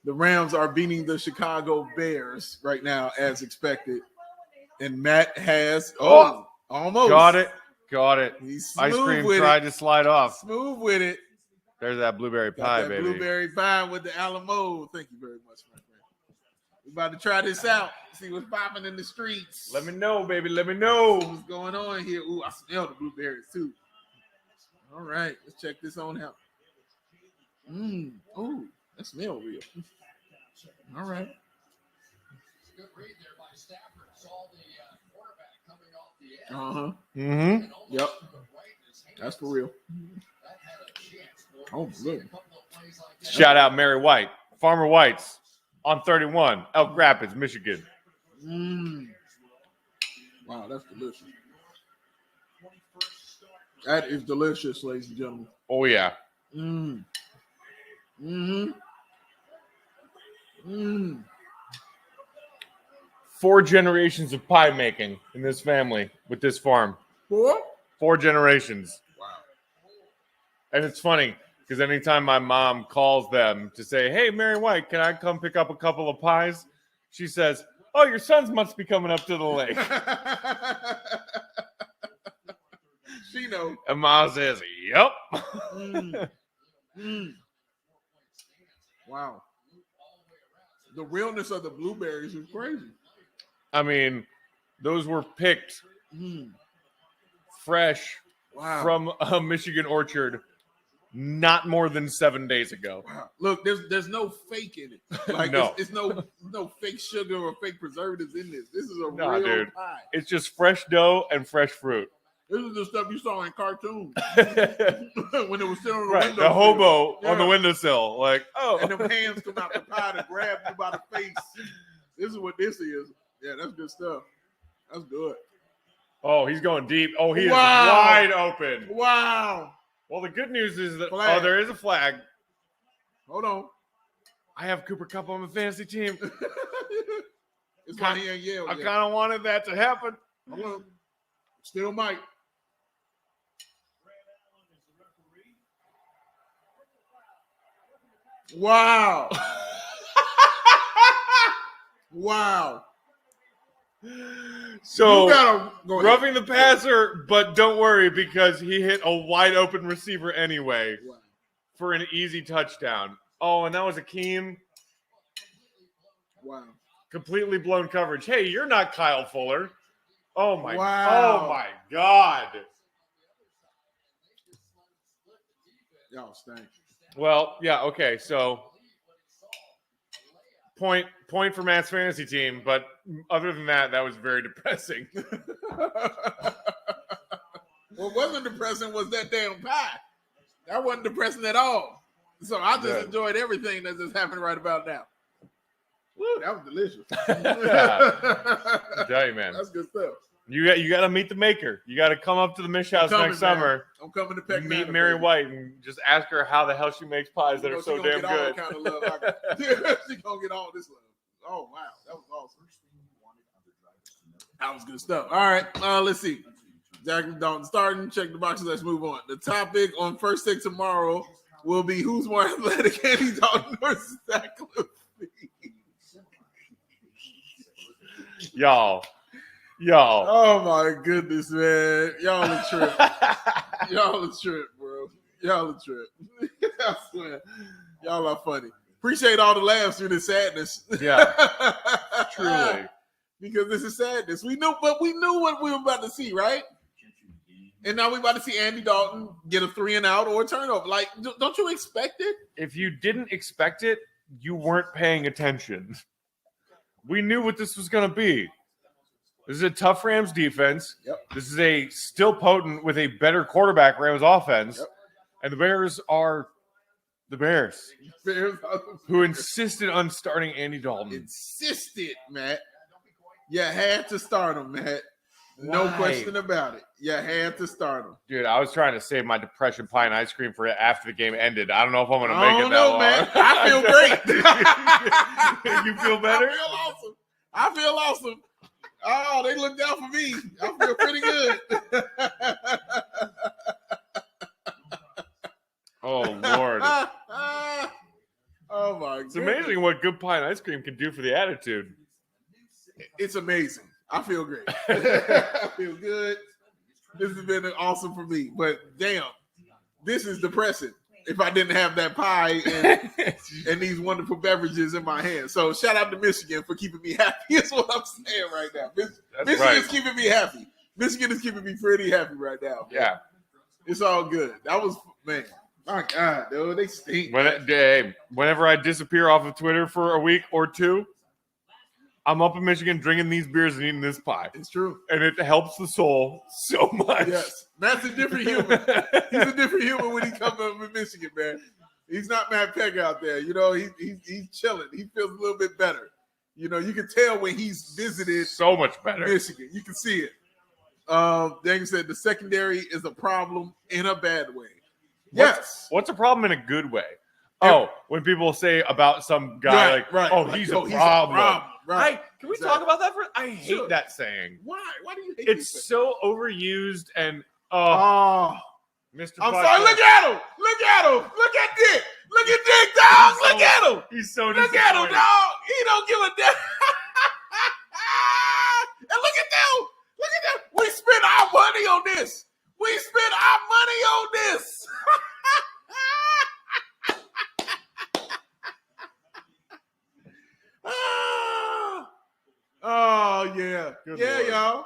The Rams are beating the Chicago Bears right now, as expected. And Matt has almost Got it. He's Ice smooth cream with tried it. to slide off. Smooth with it. There's that blueberry Got pie, that baby. blueberry pie with the Alamo. Thank you very much, my friend. We're about to try this out. See what's popping in the streets. Let me know, baby. Let me know. See what's going on here. Ooh, I smell the blueberries too. All right, let's check this on out. Ooh, that smell real. All right. Good read there by Stafford. Saw the quarterback coming off the edge. Mm-hmm. Yep. That's for real. That had a chance. Oh, look. Shout out Mary White, Farmer White's on 31, Elk Rapids, Michigan. Wow, that's delicious. That is delicious, ladies and gentlemen. Oh yeah. Four generations of pie making in this family with this farm. Four generations. Wow. And it's funny because anytime my mom calls them to say, "Hey, Mary White, can I come pick up a couple of pies?" She says, "Oh, your sons must be coming up to the lake." She knows. And Mom says, "Yep." Wow. The realness of the blueberries is crazy. I mean, those were picked fresh from a Michigan orchard not more than 7 days ago. Wow. Look, there's no fake in it. Like No. it's no fake sugar or fake preservatives in this. This is a Nah, real dude. pie. It's just fresh dough and fresh fruit. This is the stuff you saw in cartoons when it was sitting on the Right, window. the hobo on the windowsill. Like, oh. And them hands come out the pie to grab you by the face. This is what this is. Yeah, that's good stuff. That's good. Oh, he's going deep. Oh, he is Wow. wide open. Wow. Well, the good news is that Flag. there is a flag. Hold on. I have Cooper Kupp on my fantasy team. It's why he ain't yelled I yet. kind of wanted that to happen. Hold on. Still might. Wow. Wow. So You gotta go ahead. roughing the passer, but don't worry because he hit a wide open receiver anyway Wow. for an easy touchdown. Oh, and that was Akeem. Wow. Completely blown coverage. Hey, you're not Kyle Fuller. Oh my! Wow. Oh my God! Y'all stink. Well, yeah, okay. So point for Matt's fantasy team, but other than that, that was very depressing. What wasn't depressing was that damn pie. That wasn't depressing at all. So I just Yeah. enjoyed everything that's just happening right about now. Woo, that was delicious. I tell you, man, That's good stuff. you got to meet the maker. You got to come up to the Mish House coming, next summer. I'm coming to You Peck meet Manor, Mary baby. White and just ask her how the hell she makes pies that You know, are so she gonna damn get all good. kind of love. She gonna get all this love. Oh wow, that was awesome. That was good stuff. All right, let's see. Jack Dalton starting. Check the boxes. Let's move on. The topic on First Take tomorrow will be who's more athletic, Andy Dalton versus Zach Levine. Y'all. Oh my goodness, man. Y'all a trip. Y'all a trip, bro. Y'all a trip. I swear. Y'all are funny. Appreciate all the laughs through this sadness. Yeah. Truly. Because this is sadness. We knew what we were about to see, right? And now we're about to see Andy Dalton get a 3-and-out or a turnover. Like, don't you expect it? If you didn't expect it, you weren't paying attention. We knew what this was going to be. This is a tough Rams defense. Yep. This is a still potent with a better quarterback Rams offense. Yep. And the Bears are the Bears Bears who insisted on starting Andy Dalton. insisted, Matt. You had to start him, Matt. No Why? question about it. You had to start him. Dude, I was trying to save my depression pie and ice cream for after the game ended. I don't know if I'm going to I make don't it know, that man. long. I feel great. You feel better? I feel awesome. Oh, they looked out for me. I feel pretty good. Oh, Lord. Oh, my It's amazing what good pie and ice cream can do for the attitude. It's amazing. I feel great. I feel good. This has been awesome for me. But damn, this is depressing if I didn't have that pie and these wonderful beverages in my hand. So shout out to Michigan for keeping me happy is what I'm saying right now. Michigan's right. keeping me happy. Michigan is keeping me pretty happy right now. Man. Yeah. It's all good. That was, man, my God, dude, they stink. Whenever I disappear off of Twitter for a week or two, I'm up in Michigan drinking these beers and eating this pie. It's true. And it helps the soul so much. Yes. Matt's a different human. He's a different human when he comes up in Michigan, man. He's not Matt Peck out there. You know, he's chilling. He feels a little bit better. You know, you can tell when he's visited So much better. Michigan. You can see it. Daniel said the secondary is a problem in a bad way. Yes. What's a problem in a good way? Oh, when people say about some guy he's a problem. Right. Can we talk about that for? I hate that saying. Why? Why do you hate It's so overused and Oh, Mr. I'm Podcast, sorry. Look at him. Look at him. Look at Dick. Look at Dick, dog. Look at him. He's so Look at him, disappointed. dog. He don't give a damn. And look at them. Look at them. We spent our money on this. We spent our money on this. Oh, yeah. Good yeah, Lord. y'all.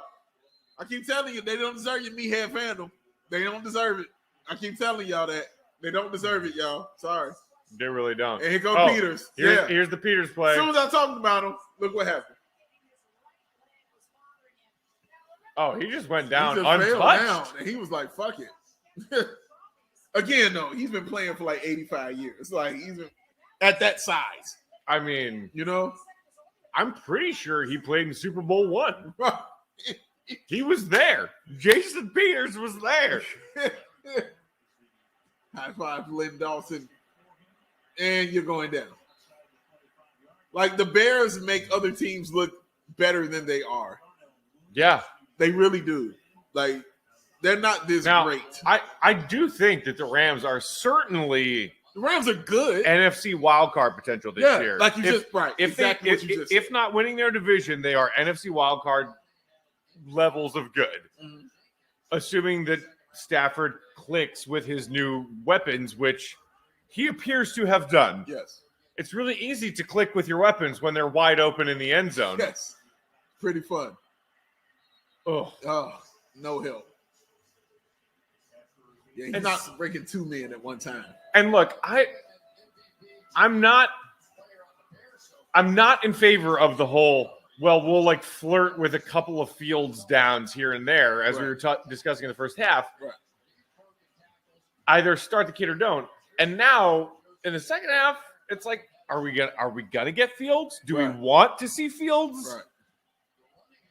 I keep telling you, they don't deserve your meathead fandom. They don't deserve it. I keep telling y'all that. They don't deserve it, y'all. Sorry. They really don't. And here goes Peters. Here's the Peters play. As soon as I talked about him, look what happened. Oh, he just went He down just fell untouched. down, and he was like, fuck it. Again, though, he's been playing for like 85 years. Like, he's been at that size. I mean, You know? I'm pretty sure he played in Super Bowl I. He was there. Jason Peters was there. High five to Lynn Dawson. And you're going down. Like, the Bears make other teams look better than they are. Yeah. They really do. Like, they're not this Now, great. I do think that the Rams are certainly The Rams are good. NFC wildcard potential this year. Like you just right. If Exactly what you just said. if not winning their division, they are NFC wildcard levels of good. Mhm. Assuming that Stafford clicks with his new weapons, which he appears to have done. Yes. It's really easy to click with your weapons when they're wide open in the end zone. Yes. Pretty fun. Oh, No help. Yeah, he's It's- not breaking two men at one time. and look, I'm not in favor of the whole. Well, we'll like flirt with a couple of Fields downs here and there, as we were discussing in the first half. Right. Either start the kid or don't. And now in the second half, it's like, are we gonna get Fields? Do we Right. want to see Fields? Right.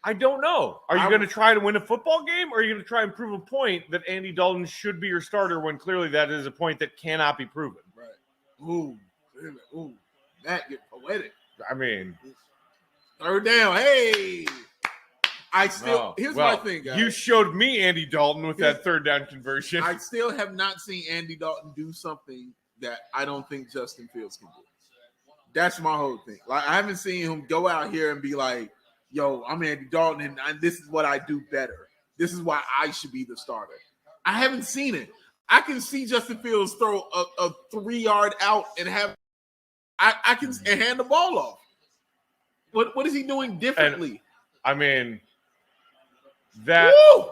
I don't know. Are you I'm- going to try to win a football game, or are you going to try and prove a point that Andy Dalton should be your starter when clearly that is a point that cannot be proven? Right. Ooh. That get poetic. I mean, Third down. Hey. Here's my thing, guys. you showed me Andy Dalton with Here's- that third down conversion. I still have not seen Andy Dalton do something that I don't think Justin Fields can do. That's my whole thing. Like, I haven't seen him go out here and be like, yo, I'm Andy Dalton, and this is what I do better. This is why I should be the starter. I haven't seen it. I can see Justin Fields throw a 3-yard out and have I can and hand the ball off. What is he doing differently? I mean, that Woo!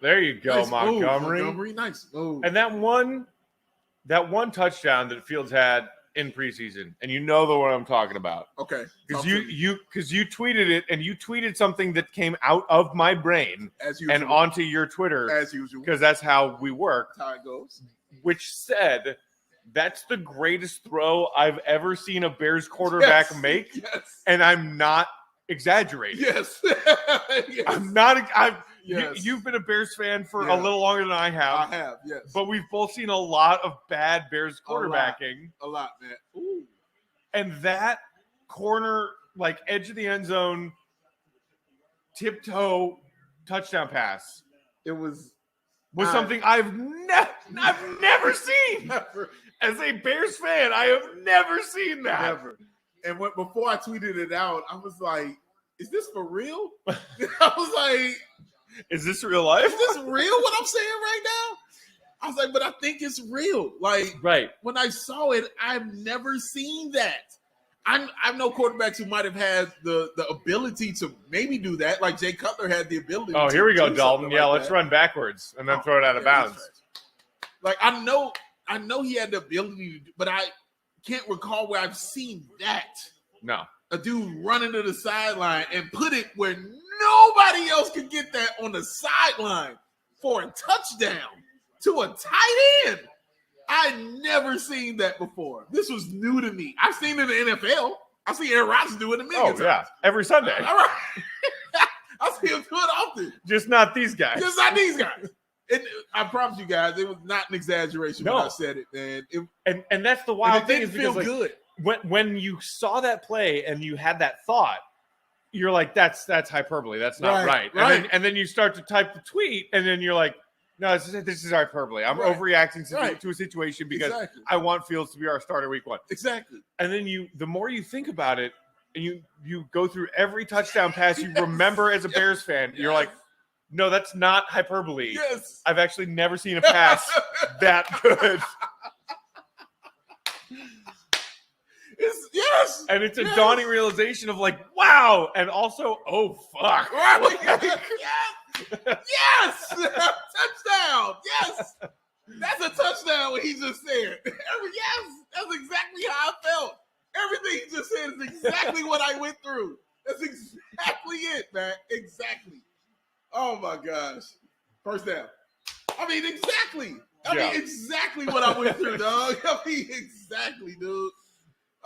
there you go, Nice move, Montgomery. Montgomery, nice move. And that one touchdown that Fields had in preseason, and you know the one I'm talking about. Okay. Because talk to me. you tweeted it, and you tweeted something that came out of my brain As usual. and onto your Twitter, As usual. because that's how we work, That's how it goes. which said, that's the greatest throw I've ever seen a Bears quarterback Yes. make, Yes. and I'm not exaggerating. Yes. Yes. I'm not. Yes. You've been a Bears fan for Yeah. a little longer than I have, I have, yes. but we've both seen a lot of bad Bears A lot. quarterbacking. A lot, man. Ooh. And that corner, like edge of the end zone, tiptoe touchdown pass. It was was something I've never seen. Never. As a Bears fan, I have never seen that. Never. And before I tweeted it out, I was like, is this for real? I was like, is this real life? Is this real what I'm saying right now? I was like, but I think it's real. Like, right. When I saw it, I've never seen that. I know quarterbacks who might have had the ability to maybe do that. Like Jay Cutler had the ability. Oh, here we go, Dalton. Yeah, let's that. run backwards and then throw it out of bounds. Like, I know he had the ability, but I can't recall where I've seen that. No. A dude running to the sideline and put it where nobody else could get that on the sideline for a touchdown to a tight end. I never seen that before. This was new to me. I've seen it in the NFL. I've seen Aaron Rodgers do it a million times. Yeah, every Sunday. All right. I see him do it often. Just not these guys. Just not these guys. And I promise you guys, it was not an exaggeration when I said it, man. And that's the wild thing. It didn't feel good. When you saw that play and you had that thought, you're like, that's hyperbole. That's not right. And then you start to type the tweet, and then you're like, no, this is hyperbole. I'm overreacting to a situation because I want Fields to be our starter week 1. Exactly. And then the more you think about it, and you go through every touchdown pass you remember as a Bears fan, you're like, no, that's not hyperbole. Yes. I've actually never seen a pass that good. Yes. And it's a dawning realization of like, wow. And also, oh, fuck. Yes. Touchdown. Yes. That's a touchdown what he just said. Yes. That's exactly how I felt. Everything he just said is exactly what I went through. That's exactly it, man. Exactly. Oh, my gosh. First down. I mean, exactly. Exactly what I went through, dog. Exactly, dude.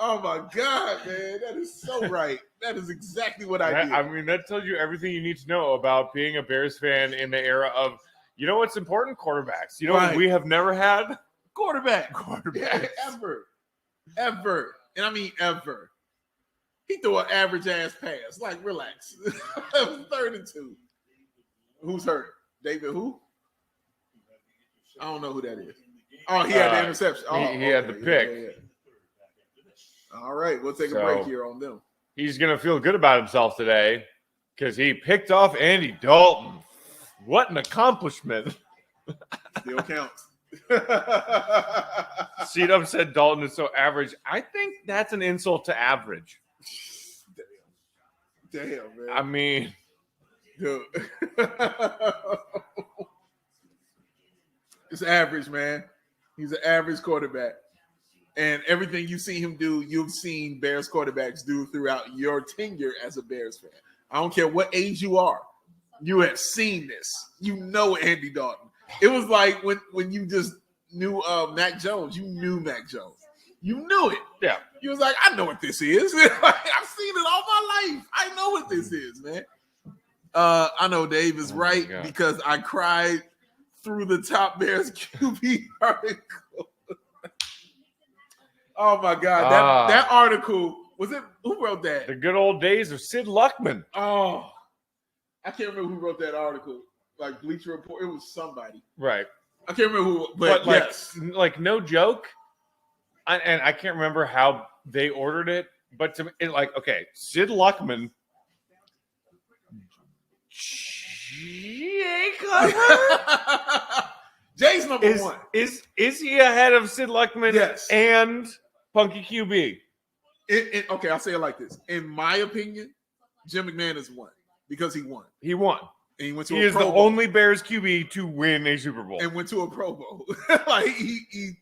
Oh, my God, man. That is so right. That is exactly what I did. I mean, that tells you everything you need to know about being a Bears fan in the era of, you know what's important? Quarterbacks. You know what we have never had? Quarterback. Yeah, ever. And I mean ever. He threw an average-ass pass. Like, relax. It was 3rd and 2. Who's hurt? David who? I don't know who that is. Oh, he had the interception. He had the pick. Yeah. All right, we'll take a break here on them. He's going to feel good about himself today because he picked off Andy Dalton. What an accomplishment. Still counts. C-Dub said Dalton is so average. I think that's an insult to average. Damn, man. I mean, dude. It's average, man. He's an average quarterback. And everything you see him do, you've seen Bears quarterbacks do throughout your tenure as a Bears fan. I don't care what age you are. You have seen this. You know Andy Dalton. It was like when you just knew Mac Jones. You knew Mac Jones. You knew it. Yeah. You was like, I know what this is. I've seen it all my life. I know what this is, man. I know Dave is right because I cried through the top Bears QB article. Oh my God, that article was it? Who wrote that? The good old days of Sid Luckman. Oh, I can't remember who wrote that article. Like Bleacher Report, it was somebody. Right. I can't remember who, but yes, like no joke. And I can't remember how they ordered it, but to me, okay, Sid Luckman. Jay Cutler? Jay's number 1. Is he ahead of Sid Luckman? Yes. And Punky QB? Okay, I'll say it like this. In my opinion, Jim McMahon is 1 because he won. He won. And he went to he a is Pro the Bowl. Only Bears QB to win a Super Bowl. And went to a Pro Bowl. Like he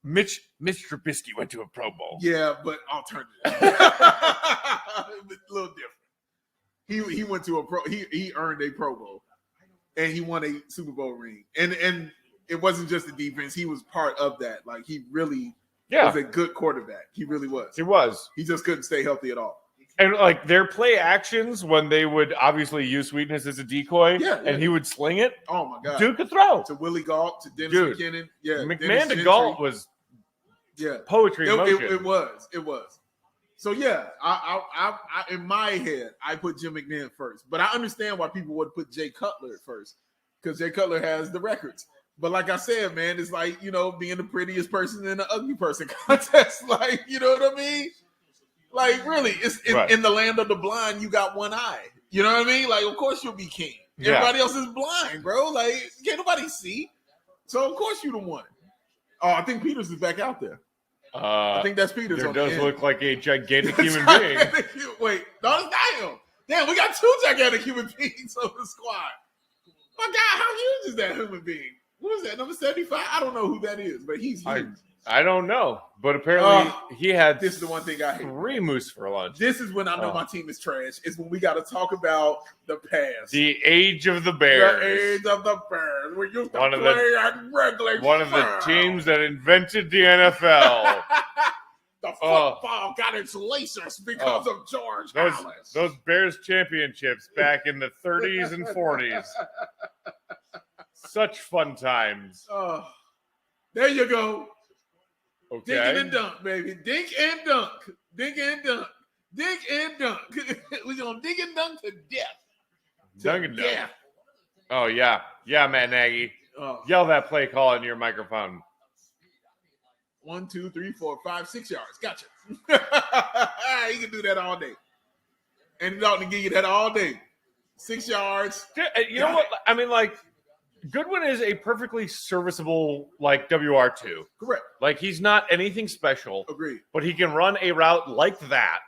Mitch Trubisky went to a Pro Bowl. Yeah, but alternative. A little different. He went to a Pro. He earned a Pro Bowl, and he won a Super Bowl ring. And it wasn't just the defense; he was part of that. Like he really was a good quarterback. He really was. He was. He just couldn't stay healthy at all. And like their play actions when they would obviously use Sweetness as a decoy, and he would sling it. Oh my God! Dude could throw to Willie Galt, to Dennis McKinnon. Yeah, McMahon to Galt was poetry in motion. It was. So yeah, I in my head I put Jim McMahon first, but I understand why people would put Jay Cutler first because Jay Cutler has the records. But like I said, man, it's like, being the prettiest person in the ugly person contest. Like, you know what I mean? Like, really, it's Right. in the land of the blind, you got one eye. You know what I mean? Like, of course you'll be king. Yeah. Everybody else is blind, bro. Like, can't nobody see. So, of course you the one. Oh, I think Peters is back out there. I think that's Peters. There on does the end. look like a gigantic human being. Wait, no, it's not him. Damn, we got 2 gigantic human beings on the squad. My God, how huge is that human being? What is that, number 75? I don't know who that is, but he's huge. I don't know, but apparently he had This is the one thing I hate. 3 moose for lunch. This is when I know my team is trash. Is when we got to talk about the past. The age of the Bears. The age of the Bears. We used to One of play at Wrigley One of the Field. teams that invented the NFL. The football got its laces because of George Halas. Those Bears championships back in the 30s and 40s. Such fun times. There you go. Okay. Dink and dunk, baby. Dink and dunk. Dink and dunk. Dink and dunk. We're going to dink and dunk to death. Dunk and dunk. Oh, yeah. Yeah, Matt Nagy. Yell that play call into your microphone. 1, 2, 3, 4, 5, 6 yards. Gotcha. You can do that all day. And Dalton can give you that all day. 6 yards. You know what? I mean, like, Goodwin is a perfectly serviceable, like, WR2. Correct. Like, he's not anything special. Agreed. But he can run a route like that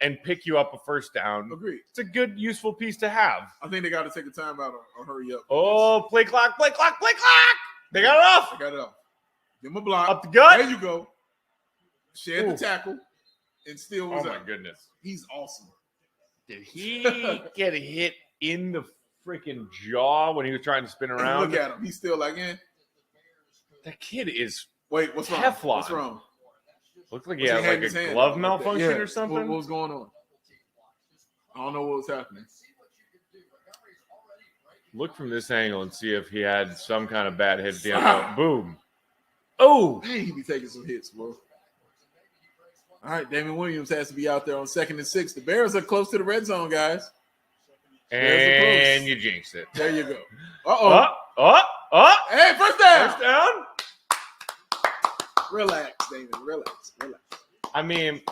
and pick you up a first down. Agreed. It's a good, useful piece to have. I think they got to take a timeout or hurry up. Oh, play clock, play clock, play clock! They got it off. They got it off. Give him a block. Up the gut. There you go. Shed the tackle. And still was Oh, my up. goodness. He's awesome. Did he get a hit in the freaking jaw when he was trying to spin around? Look at him. He's still like, That kid is Wait, what's wrong? Teflon. What's wrong? Looks like he had like a glove malfunction or something. What was going on? I don't know what was happening. Look from this angle and see if he had some kind of bad hit at the end. Boom. Oh! Man, he be taking some hits, bro. All right, Damon Williams has to be out there on 2nd and 6. The Bears are close to the red zone, guys. And you jinxed it. There you go. Uh-oh. Hey, first down. First down. Relax, Damon. Relax. I mean,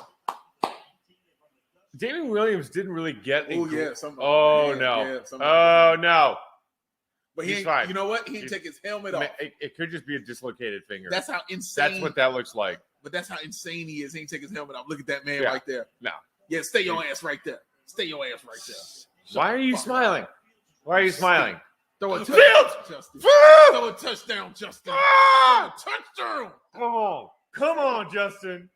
Damon Williams didn't really get a no. No. But he's fine. You know what? He didn't take his helmet off. It could just be a dislocated finger. That's how insane. That's what that looks like. But that's how insane he is. He didn't take his helmet off. Look at that man right there. No. Yeah, stay your ass right there. Stay your ass right there. Why are you smiling? Why are you smiling? Throw a touchdown, Justin. Field! Throw a touchdown, Justin. Throw a touchdown. Come on, Justin.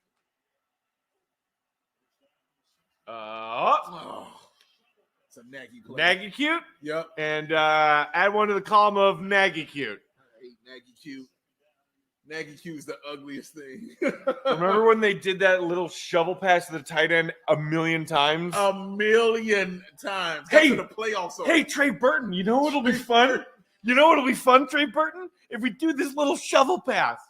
It's a Nagy play. Nagy cute. Yep. And add one to the column of Nagy cute. I hate Nagy cute. Nagy cute is the ugliest thing. Remember when they did that little shovel pass to the tight end a million times? A million times. Hey, to the playoffs. Hey, Trey Burton, you know what'll be fun? You know what'll be fun, Trey Burton? If we do this little shovel pass.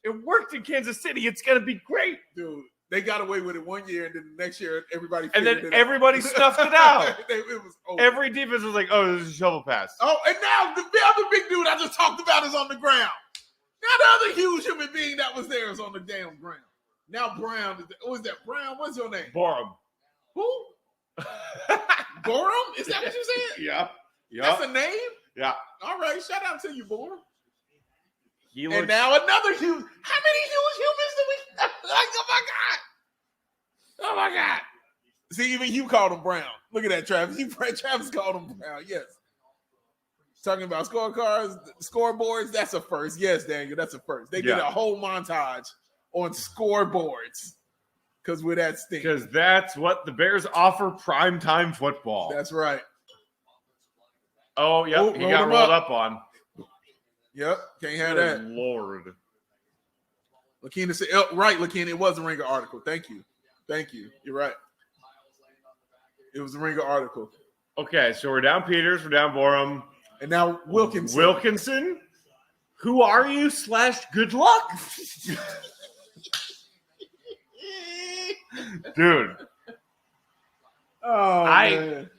It worked in Kansas City. It's going to be great. Dude, they got away with it one year, and then the next year, everybody everybody snuffed it out. It was over. Every defense was like, oh, this is a shovel pass. Oh, and now the other big dude I just talked about is on the ground. Now the other huge human being that was there is on the damn ground. Now Brown, what's that? Brown, what's your name? Borum. Who? Borum? Is that what you said? Yeah. That's a name? Yeah. All right, shout out to you, Borum. And now another huge. How many huge humans do we have? Like, oh my God. Oh my God. See, even you called him Brown. Look at that, Travis. Travis called him Brown. Yes. Talking about scoreboards, that's a first. Yes, Daniel, that's a first. They did a whole montage on scoreboards because we're that stink. Because that's what the Bears offer primetime football. That's right. Oh, yep. He got rolled up on. Yep. Can't have that. Lord. Lakina said, right, Lakina, it was a Ringer article. Thank you. You're right. It was a Ringer article. Okay, so we're down Peters, we're down Borum. And now Wilkinson, who are you / good luck? Oh, Dude. man.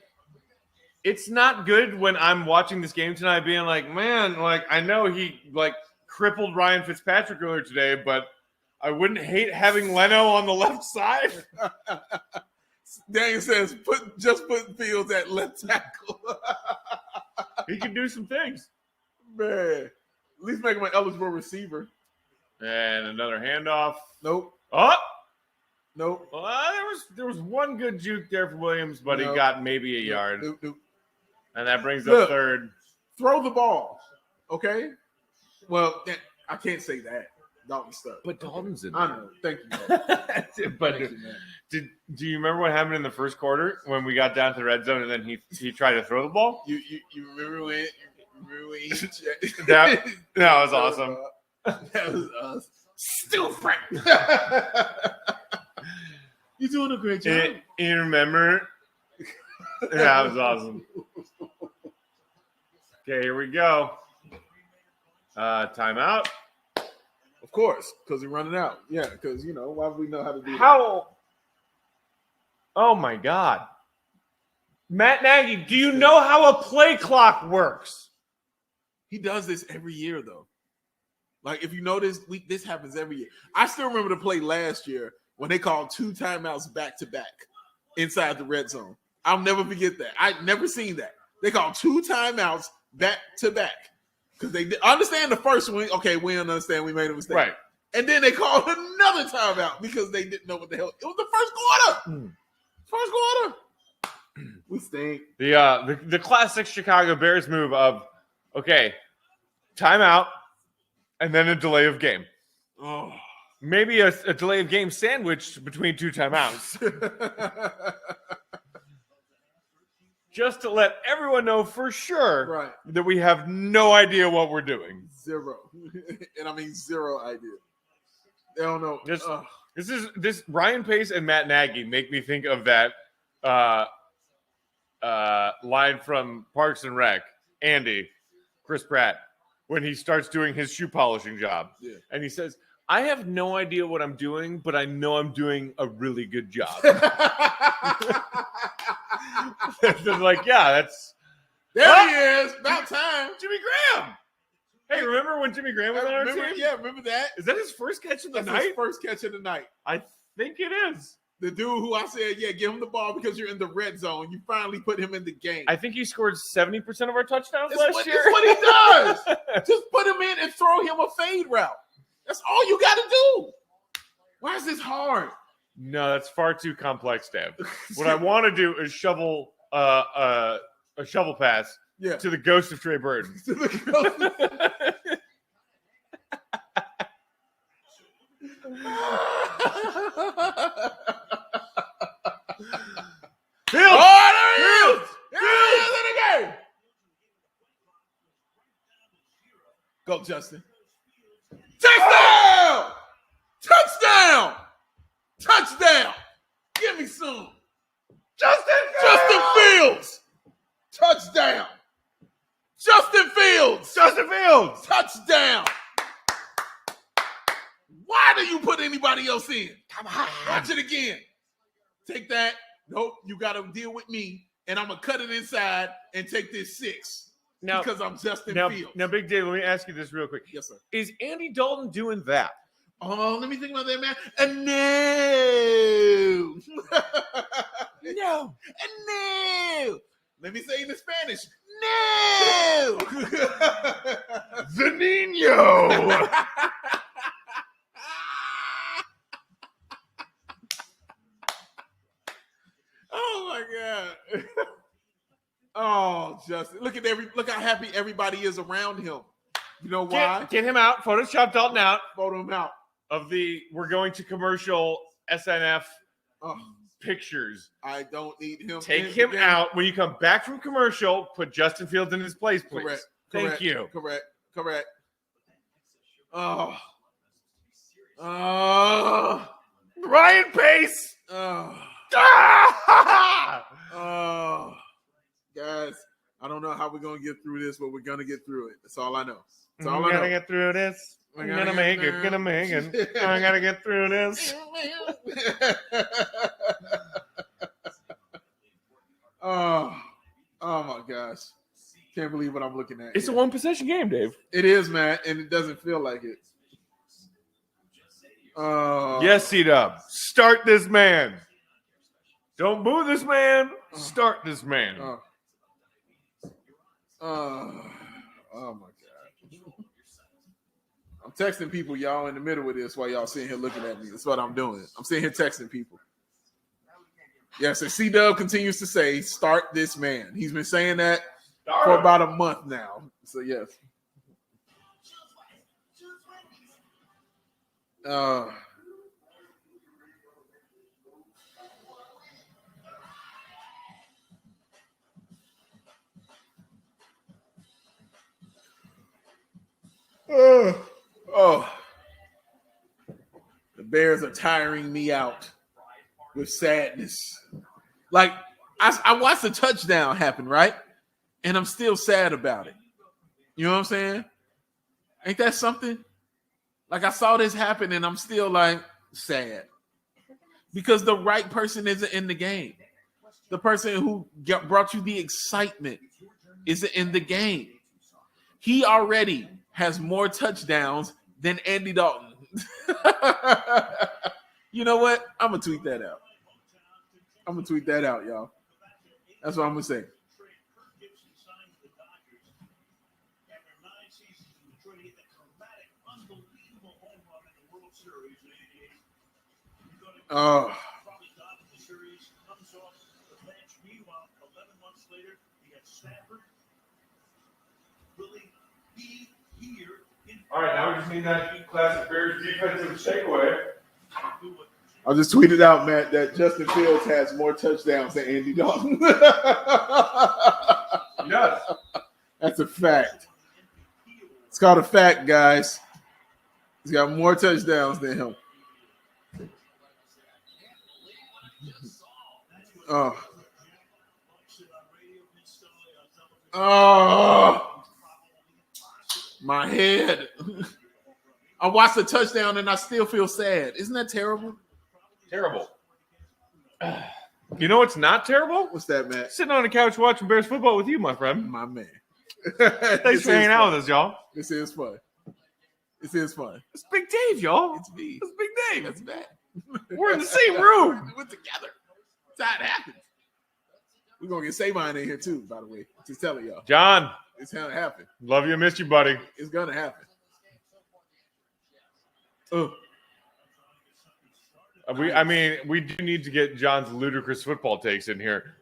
it's not good when I'm watching this game tonight being like, man, like I know he like crippled Ryan Fitzpatrick earlier today, but I wouldn't hate having Leno on the left side. Daniel says, put Fields at left tackle. He can do some things. Man, at least make him an eligible receiver. And another handoff. Nope. Oh, Nope. there was one good juke there for Williams, but he Nope. got maybe a yard. Nope. And that brings Look. up third. Throw the ball, okay? Well, I can't say that. Dalton stuck. But Dalton's in I know. Thank you, man. But Thank you, man. do you remember what happened in the first quarter when we got down to the red zone and then he tried to throw the ball? You remember when? That was awesome. That was us. Stupid. You're doing a great job. You remember? That was awesome. Okay, here we go. Timeout. Of course, because we're running out. Yeah, because, why would we know how to do that? How? Oh, my God. Matt Nagy, do you know how a play clock works? He does this every year, though. Like, if you notice, this happens every year. I still remember the play last year when they called 2 timeouts back-to-back inside the red zone. I'll never forget that. I'd never seen that. They called 2 timeouts back-to-back. Because they understand the first one. Okay, we don't understand. We made a mistake. Right. And then they called another timeout because they didn't know what the hell. It was the first quarter. First quarter. We stink. The classic Chicago Bears move of, okay, timeout, and then a delay of game. Oh. Maybe a delay of game sandwiched between 2 timeouts. Just to let everyone know for sure that we have no idea what we're doing. Zero. And I mean zero idea. They don't know. This Ryan Pace and Matt Nagy make me think of that line from Parks and Rec, Andy, Chris Pratt, when he starts doing his shoe polishing job. Yeah. And he says, I have no idea what I'm doing, but I know I'm doing a really good job. They're like, yeah, that's... There he is. About time. Jimmy Graham. Hey, remember when Jimmy Graham was on our team? Yeah, remember that? Is that his first catch of the That's night? his first catch of the night. I think it is. The dude who I said, give him the ball because you're in the red zone. You finally put him in the game. I think he scored 70% of our touchdowns last year. That's what he does. Just put him in and throw him a fade route. That's all you got to do. Why is this hard? No, that's far too complex, Dave. What I want to do is shovel a shovel pass to the ghost of Trey Burton. To the ghost. Fields! Oh, there he is! There he is in the game! Go, Justin. Touchdown! Touchdown! Touchdown! Give me some. Justin Fields! Touchdown! Justin Fields! Touchdown! Why do you put anybody else in? Come on. Watch it again. Take that. Nope, you got to deal with me, and I'm going to cut it inside and take this 6 because I'm Justin Fields. Now, Big Dave, let me ask you this real quick. Yes, sir. Is Andy Dalton doing that? Oh, let me think about that, man. No. No. Let me say it in Spanish. No. The Nino. Oh my God. Oh, Justin. Look how happy everybody is around him. You know why? Get him out. Photoshop Dalton out. Photo him out. Of the we're going to commercial SNF pictures. I don't need him. Take him out. When you come back from commercial, put Justin Fields in his place, please. Correct. Thank you. Correct. Oh. Ryan Pace. Guys, I don't know how we're going to get through this, but we're going to get through it. That's all I know. We're going to get through this. We're going to make it. Gonna make it. I got to get through this. Oh my Can't believe what I'm looking at. It's a here. one possession game, Dave. It is, man, and it doesn't feel like it. Yes, C-Dub. Start this man. Don't boo this man. Start this man. Oh my God. I'm texting people, y'all, in the middle of this while y'all sitting here looking at me. That's what I'm doing. I'm sitting here texting people. Yes, and C-Dub continues to say, start this man. He's been saying that for about a month now. So, yes. The Bears are tiring me out with sadness. Like, I watched the touchdown happen, right? And I'm still sad about it. You know what I'm saying? Ain't that something? Like, I saw this happen and I'm still like sad. Because the right person isn't in the game. The person who brought you the excitement isn't in the game. He already has more touchdowns than Andy Dalton. You know what? I'm going to tweet that out. Y'all. That's what I'm going to say. Oh. All right, now we just need that classic Bears defensive takeaway. I just tweeted out, Matt, that Justin Fields has more touchdowns than Andy Dalton. Yes. That's a fact. It's called a fact, guys. He's got more touchdowns than him. Oh, my head. I watched the touchdown and I still feel sad. Isn't that terrible? Terrible. You know what's not terrible? What's that, Matt? Sitting on the couch watching Bears football with you, my friend. My man. Thanks for hanging out with us, y'all. This is fun. It's Big Dave, y'all. It's me. It's Big Dave. That's Matt. We're in the same room. We're together. That's how it happens. We're going to get Savine in here, too, by the way. Just telling y'all. John. It's going to happen. Love you and miss you, buddy. It's going to happen. We do need to get John's ludicrous football takes in here.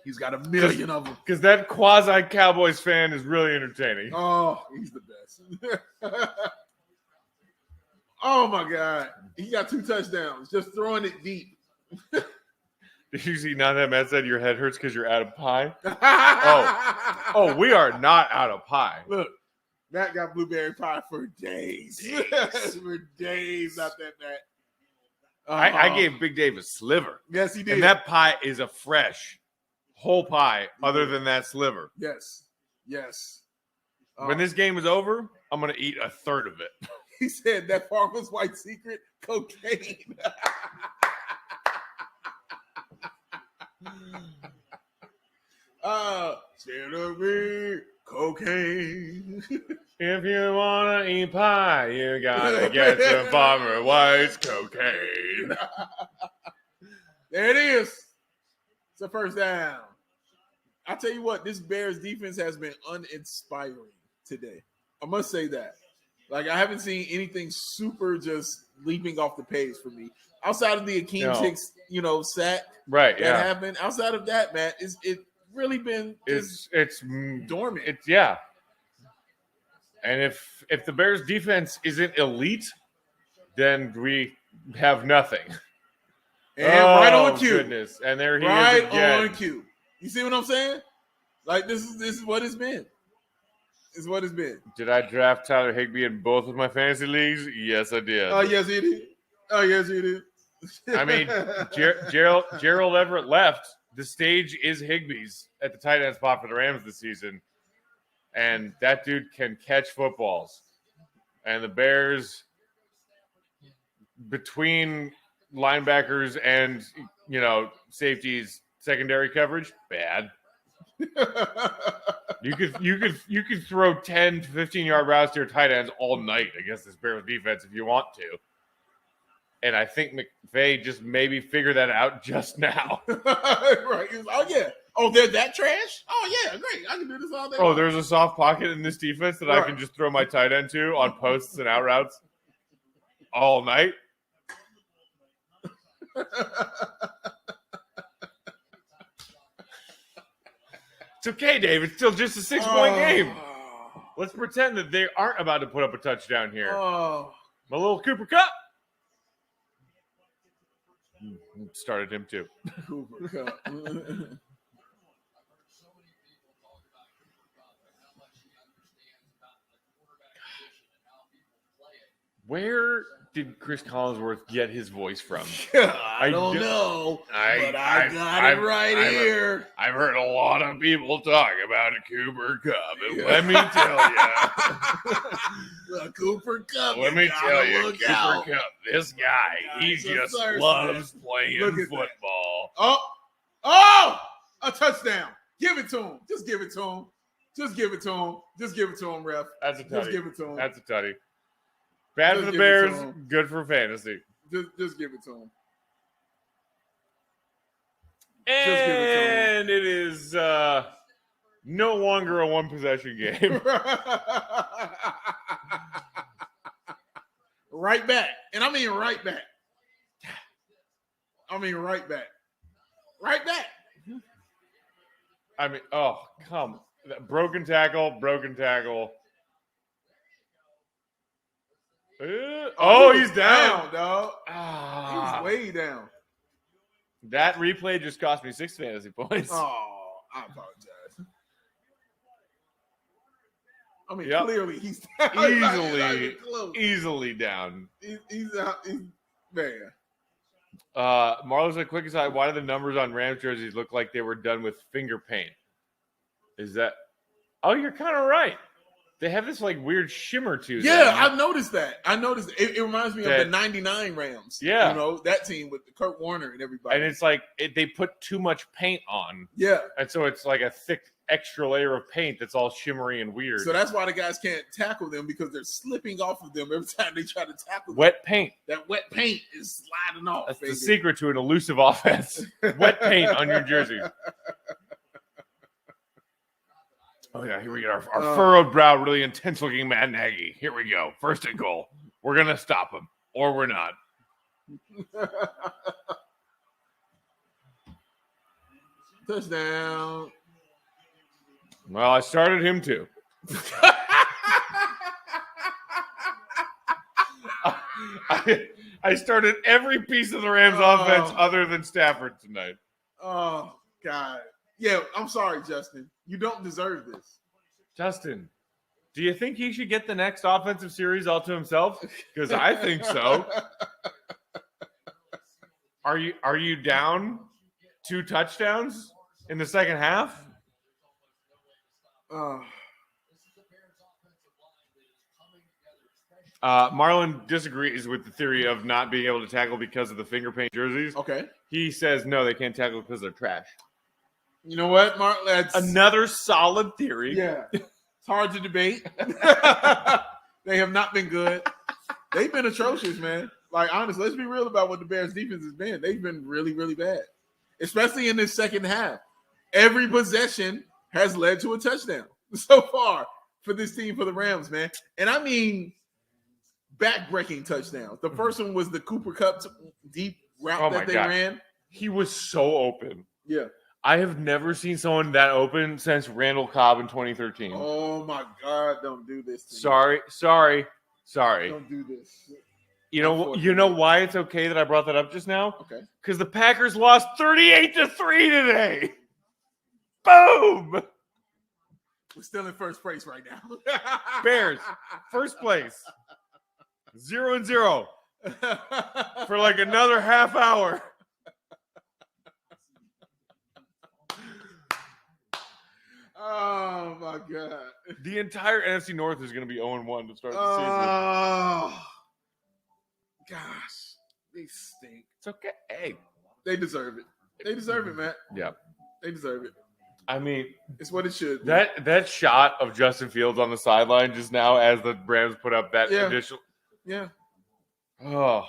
He's got a million of them. Because that quasi-Cowboys fan is really entertaining. Oh, he's the best. Oh, my God. He got 2 touchdowns. Just throwing it deep. Did you see now that Matt said your head hurts because you're out of pie? Oh, we are not out of pie. Look, Matt got blueberry pie for days. For days, not that Matt. I gave Big Dave a sliver. Yes, he did. And that pie is a fresh, whole pie other than that sliver. Yes. When this game is over, I'm going to eat a third of it. He said that Farmer's White secret, cocaine. Scared of me, cocaine. If you want to eat pie, you got to get some Farmer White's cocaine. There it is. It's a first down. I tell you what, this Bears defense has been uninspiring today. I must say that. Like, I haven't seen anything super just leaping off the page for me. Outside of the Akeem Hicks, sack that happened. Outside of that, Matt, it's really been it's dormant. And if the Bears defense isn't elite, then we have nothing. And right on cue. Goodness. And there he right is again. On cue. You see what I'm saying? Like, this is what it's been. It's what it's been. Did I draft Tyler Higbee in both of my fantasy leagues? Yes, I did. Oh, yes, you did. I mean, Gerald Everett left. The stage is Higbee's at the tight end spot for the Rams this season. And that dude can catch footballs. And the Bears, between linebackers and, safeties, secondary coverage, bad. You could throw 10 to 15-yard routes to your tight ends all night against this Bears defense if you want to. And I think McVay just maybe figured that out just now. Right. Oh, yeah. Oh, they're that trash? Oh, yeah. Great. I can do this all day. Oh, there's a soft pocket in this defense that I can just throw my tight end to on posts and out routes all night. It's okay, Dave. It's still just a 6-point game. Let's pretend that they aren't about to put up a touchdown here. Oh. My little Cooper Kupp. Started him too. Cooper Kupp. Where did Chris Collinsworth get his voice from? I don't know, but I got it right here. I've heard a lot of people talk about Cooper Kupp, and let me tell you, Cooper Kupp. let me tell you, Cooper Kupp, this guy, he just loves playing football. Oh, a touchdown. Give it to him. Just give it to him. Just give it to him. Just give it to him, ref. That's a tutty. Just give it to him. That's a tutty. Bad for the Bears, good for fantasy. Just give it to him. And it is no longer a one-possession game. Right back. And I mean right back. Right back. Right back. I mean, oh, come. Broken tackle. He's down. Dog. Ah. He's way down. That replay just cost me 6 fantasy points. Oh, I apologize. I mean, Yep. clearly he's easily down. He's out. Man. Marlo's like, quick aside, why do the numbers on Rams jerseys look like they were done with finger paint? Is that? Oh, you're kind of right. They have this like weird shimmer to them. Yeah, I've noticed that. It reminds me of the 99 Rams. Yeah. You know, that team with Kurt Warner and everybody. And it's like they put too much paint on. Yeah. And so it's like a thick extra layer of paint that's all shimmery and weird. So that's why the guys can't tackle them, because they're slipping off of them every time they try to tackle them. Wet paint. That wet paint is sliding off. That's the secret to an elusive offense. Wet paint on your jersey. Oh, yeah, here we go. Our furrowed brow, really intense-looking Matt Nagy. Here we go. First and goal. We're going to stop him, or we're not. Touchdown. Well, I started him, too. I started every piece of the Rams offense other than Stafford tonight. Oh, God. Yeah, I'm sorry, Justin. You don't deserve this. Justin, do you think he should get the next offensive series all to himself? Because I think so. Are you down 2 touchdowns in the second half? Marlon disagrees with the theory of not being able to tackle because of the finger paint jerseys. Okay. He says no, they can't tackle because they're trash. You know what, Mark? That's another solid theory. Yeah. It's hard to debate. They have not been good. They've been atrocious, man. Like, honestly, let's be real about what the Bears defense has been. They've been really, really bad, especially in this second half. Every possession has led to a touchdown so far for this team, for the Rams, man. And I mean, back-breaking touchdowns. The first one was the Cooper Kupp deep route that they ran. He was so open. Yeah. I have never seen someone that open since Randall Cobb in 2013. Oh, my God. Don't do this to me. Sorry. Don't do this. You know why it's okay that I brought that up just now? Okay. Because the Packers lost 38-3 today. Boom! We're still in first place right now. Bears, first place. 0-0 for like another half hour. Oh, my God. The entire NFC North is going to be 0-1 to start the season. Oh, gosh. They stink. It's okay. Hey. They deserve it. They deserve it, Matt. Yeah. They deserve it. I mean, It's what it should be. that shot of Justin Fields on the sideline just now as the Rams put up that additional. Yeah. Oh,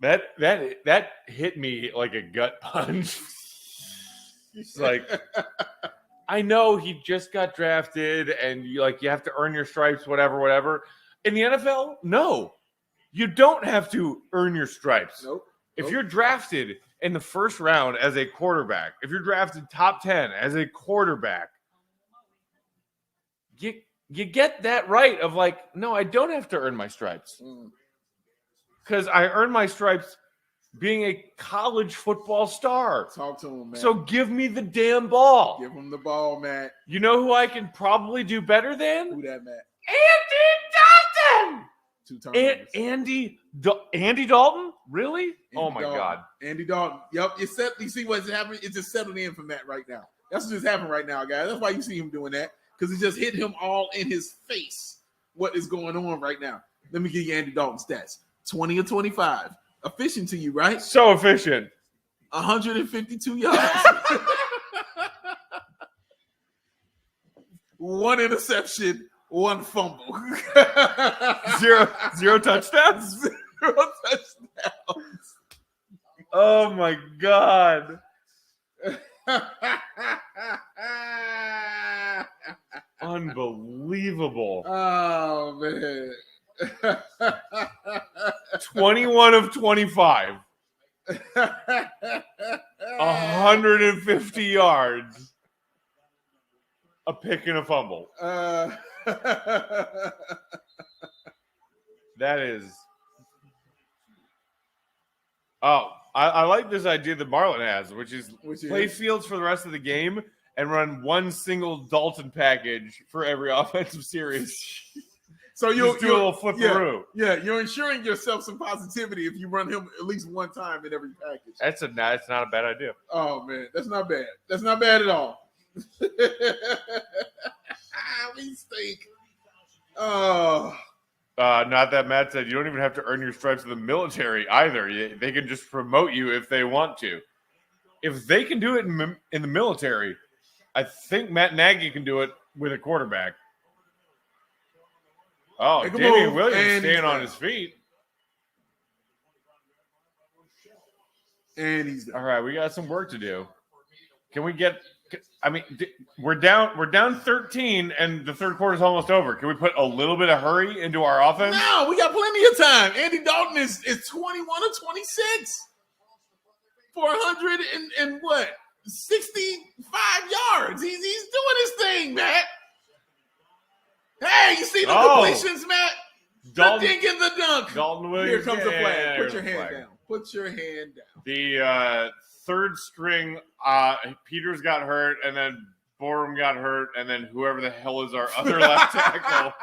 that hit me like a gut punch. It's like, I know he just got drafted and you have to earn your stripes, whatever. In the NFL, no. You don't have to earn your stripes. Nope. If you're drafted in the first round as a quarterback, if you're drafted top 10 as a quarterback, you get that right of no, I don't have to earn my stripes. Because I earned my stripes being a college football star. Talk to him, man. So give me the damn ball. Give him the ball, Matt. You know who I can probably do better than? Who that, Matt? Andy Dalton! 2 turnovers. Andy Dalton? Really? Andy my Dalton. God. Andy Dalton. Yep. You see what's happening? It's just settled in for Matt right now. That's what just happened right now, guys. That's why you see him doing that. Because it just hit him all in his face what is going on right now. Let me give you Andy Dalton stats. 20 or 25. Efficient to you, right? So efficient. 152 yards. 1 interception, 1 fumble. Zero touchdowns? 0 touchdowns. Oh my God. Unbelievable. Oh, man. 21 of 25. 150 yards. A pick and a fumble. That is. Oh, I like this idea that Marlon has, which is play Fields for the rest of the game and run one single Dalton package for every offensive series. So you'll do a little flip-a-roo. Yeah, you're ensuring yourself some positivity if you run him at least one time in every package. That's not a bad idea. Oh, man, that's not bad. That's not bad at all. We stink. Oh. Not that Matt said you don't even have to earn your stripes in the military either. They can just promote you if they want to. If they can do it in the military, I think Matt Nagy can do it with a quarterback. Oh, Damian Williams staying on his feet. And he's all right. We got some work to do. Can we get? I mean, we're down 13, and the third quarter is almost over. Can we put a little bit of hurry into our offense? No, we got plenty of time. Andy Dalton is 21 or 26 for 100 and what? 65 yards. He's doing his thing, Matt. Hey, you see the completions, Matt? Dalton, the dink and the dunk. Dalton Williams. Here comes the flag. Yeah, Put your hand down. Put your hand down. The third string, Peters got hurt, and then Borum got hurt, and then whoever the hell is our other left tackle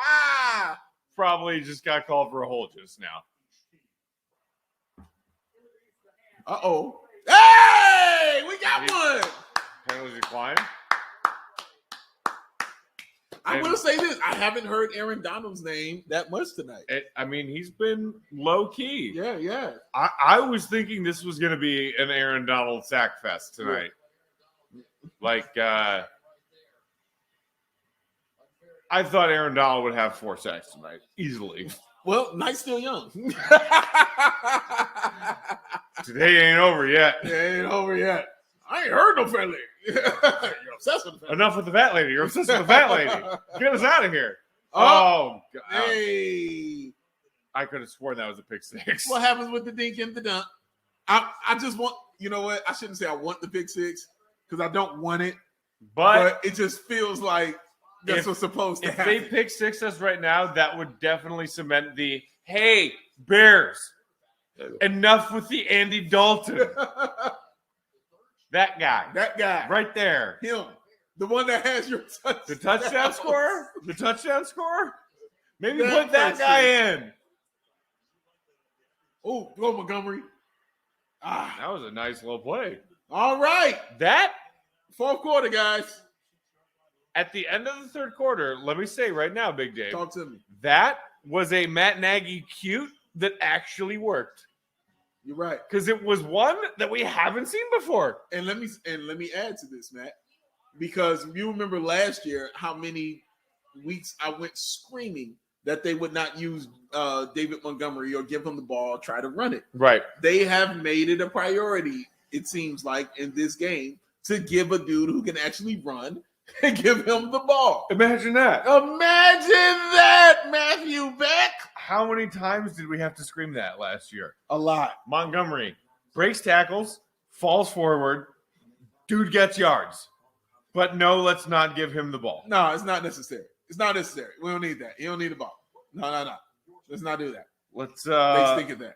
probably just got called for a hold just now. Uh-oh. Hey, we got one. Penalties declined. I will say this. I haven't heard Aaron Donald's name that much tonight. He's been low-key. Yeah. I was thinking this was going to be an Aaron Donald sack fest tonight. Yeah. I thought Aaron Donald would have 4 sacks tonight, easily. Well, night's still young. Today ain't over yet. It ain't over yet. I ain't heard no fat lady. You're obsessed with the fat lady. Enough with the fat lady. You're obsessed with the fat lady. Get us out of here. Oh, God. Hey. I could have sworn that was a pick six. What happens with the dink and the dunk? I just want, you know what? I shouldn't say I want the pick six because I don't want it. But it just feels like that's what's supposed to happen. If they pick six us right now, that would definitely cement the, hey, Bears, enough with the Andy Dalton. That guy. Right there. Him. The one that has your touchdown. The touchdown scorer? The touchdown scorer? Maybe put that guy in. Oh, go Montgomery. That was a nice little play. All right. That fourth quarter, guys. At the end of the third quarter, let me say right now, Big Dave. Talk to me. That was a Matt Nagy cute that actually worked. You're right. Because it was one that we haven't seen before. And let me add to this, Matt. because you remember last year how many weeks I went screaming that they would not use David Montgomery or give him the ball, try to run it. Right. They have made it a priority, it seems like, in this game to give a dude who can actually run and give him the ball. Imagine that. Imagine that, Matthew Beck. How many times did we have to scream that last year? A lot. Montgomery breaks tackles, falls forward, dude gets yards. But no, let's not give him the ball. No, it's not necessary. It's not necessary. We don't need that. You don't need the ball. No. Let's not do that. Let's Think of that.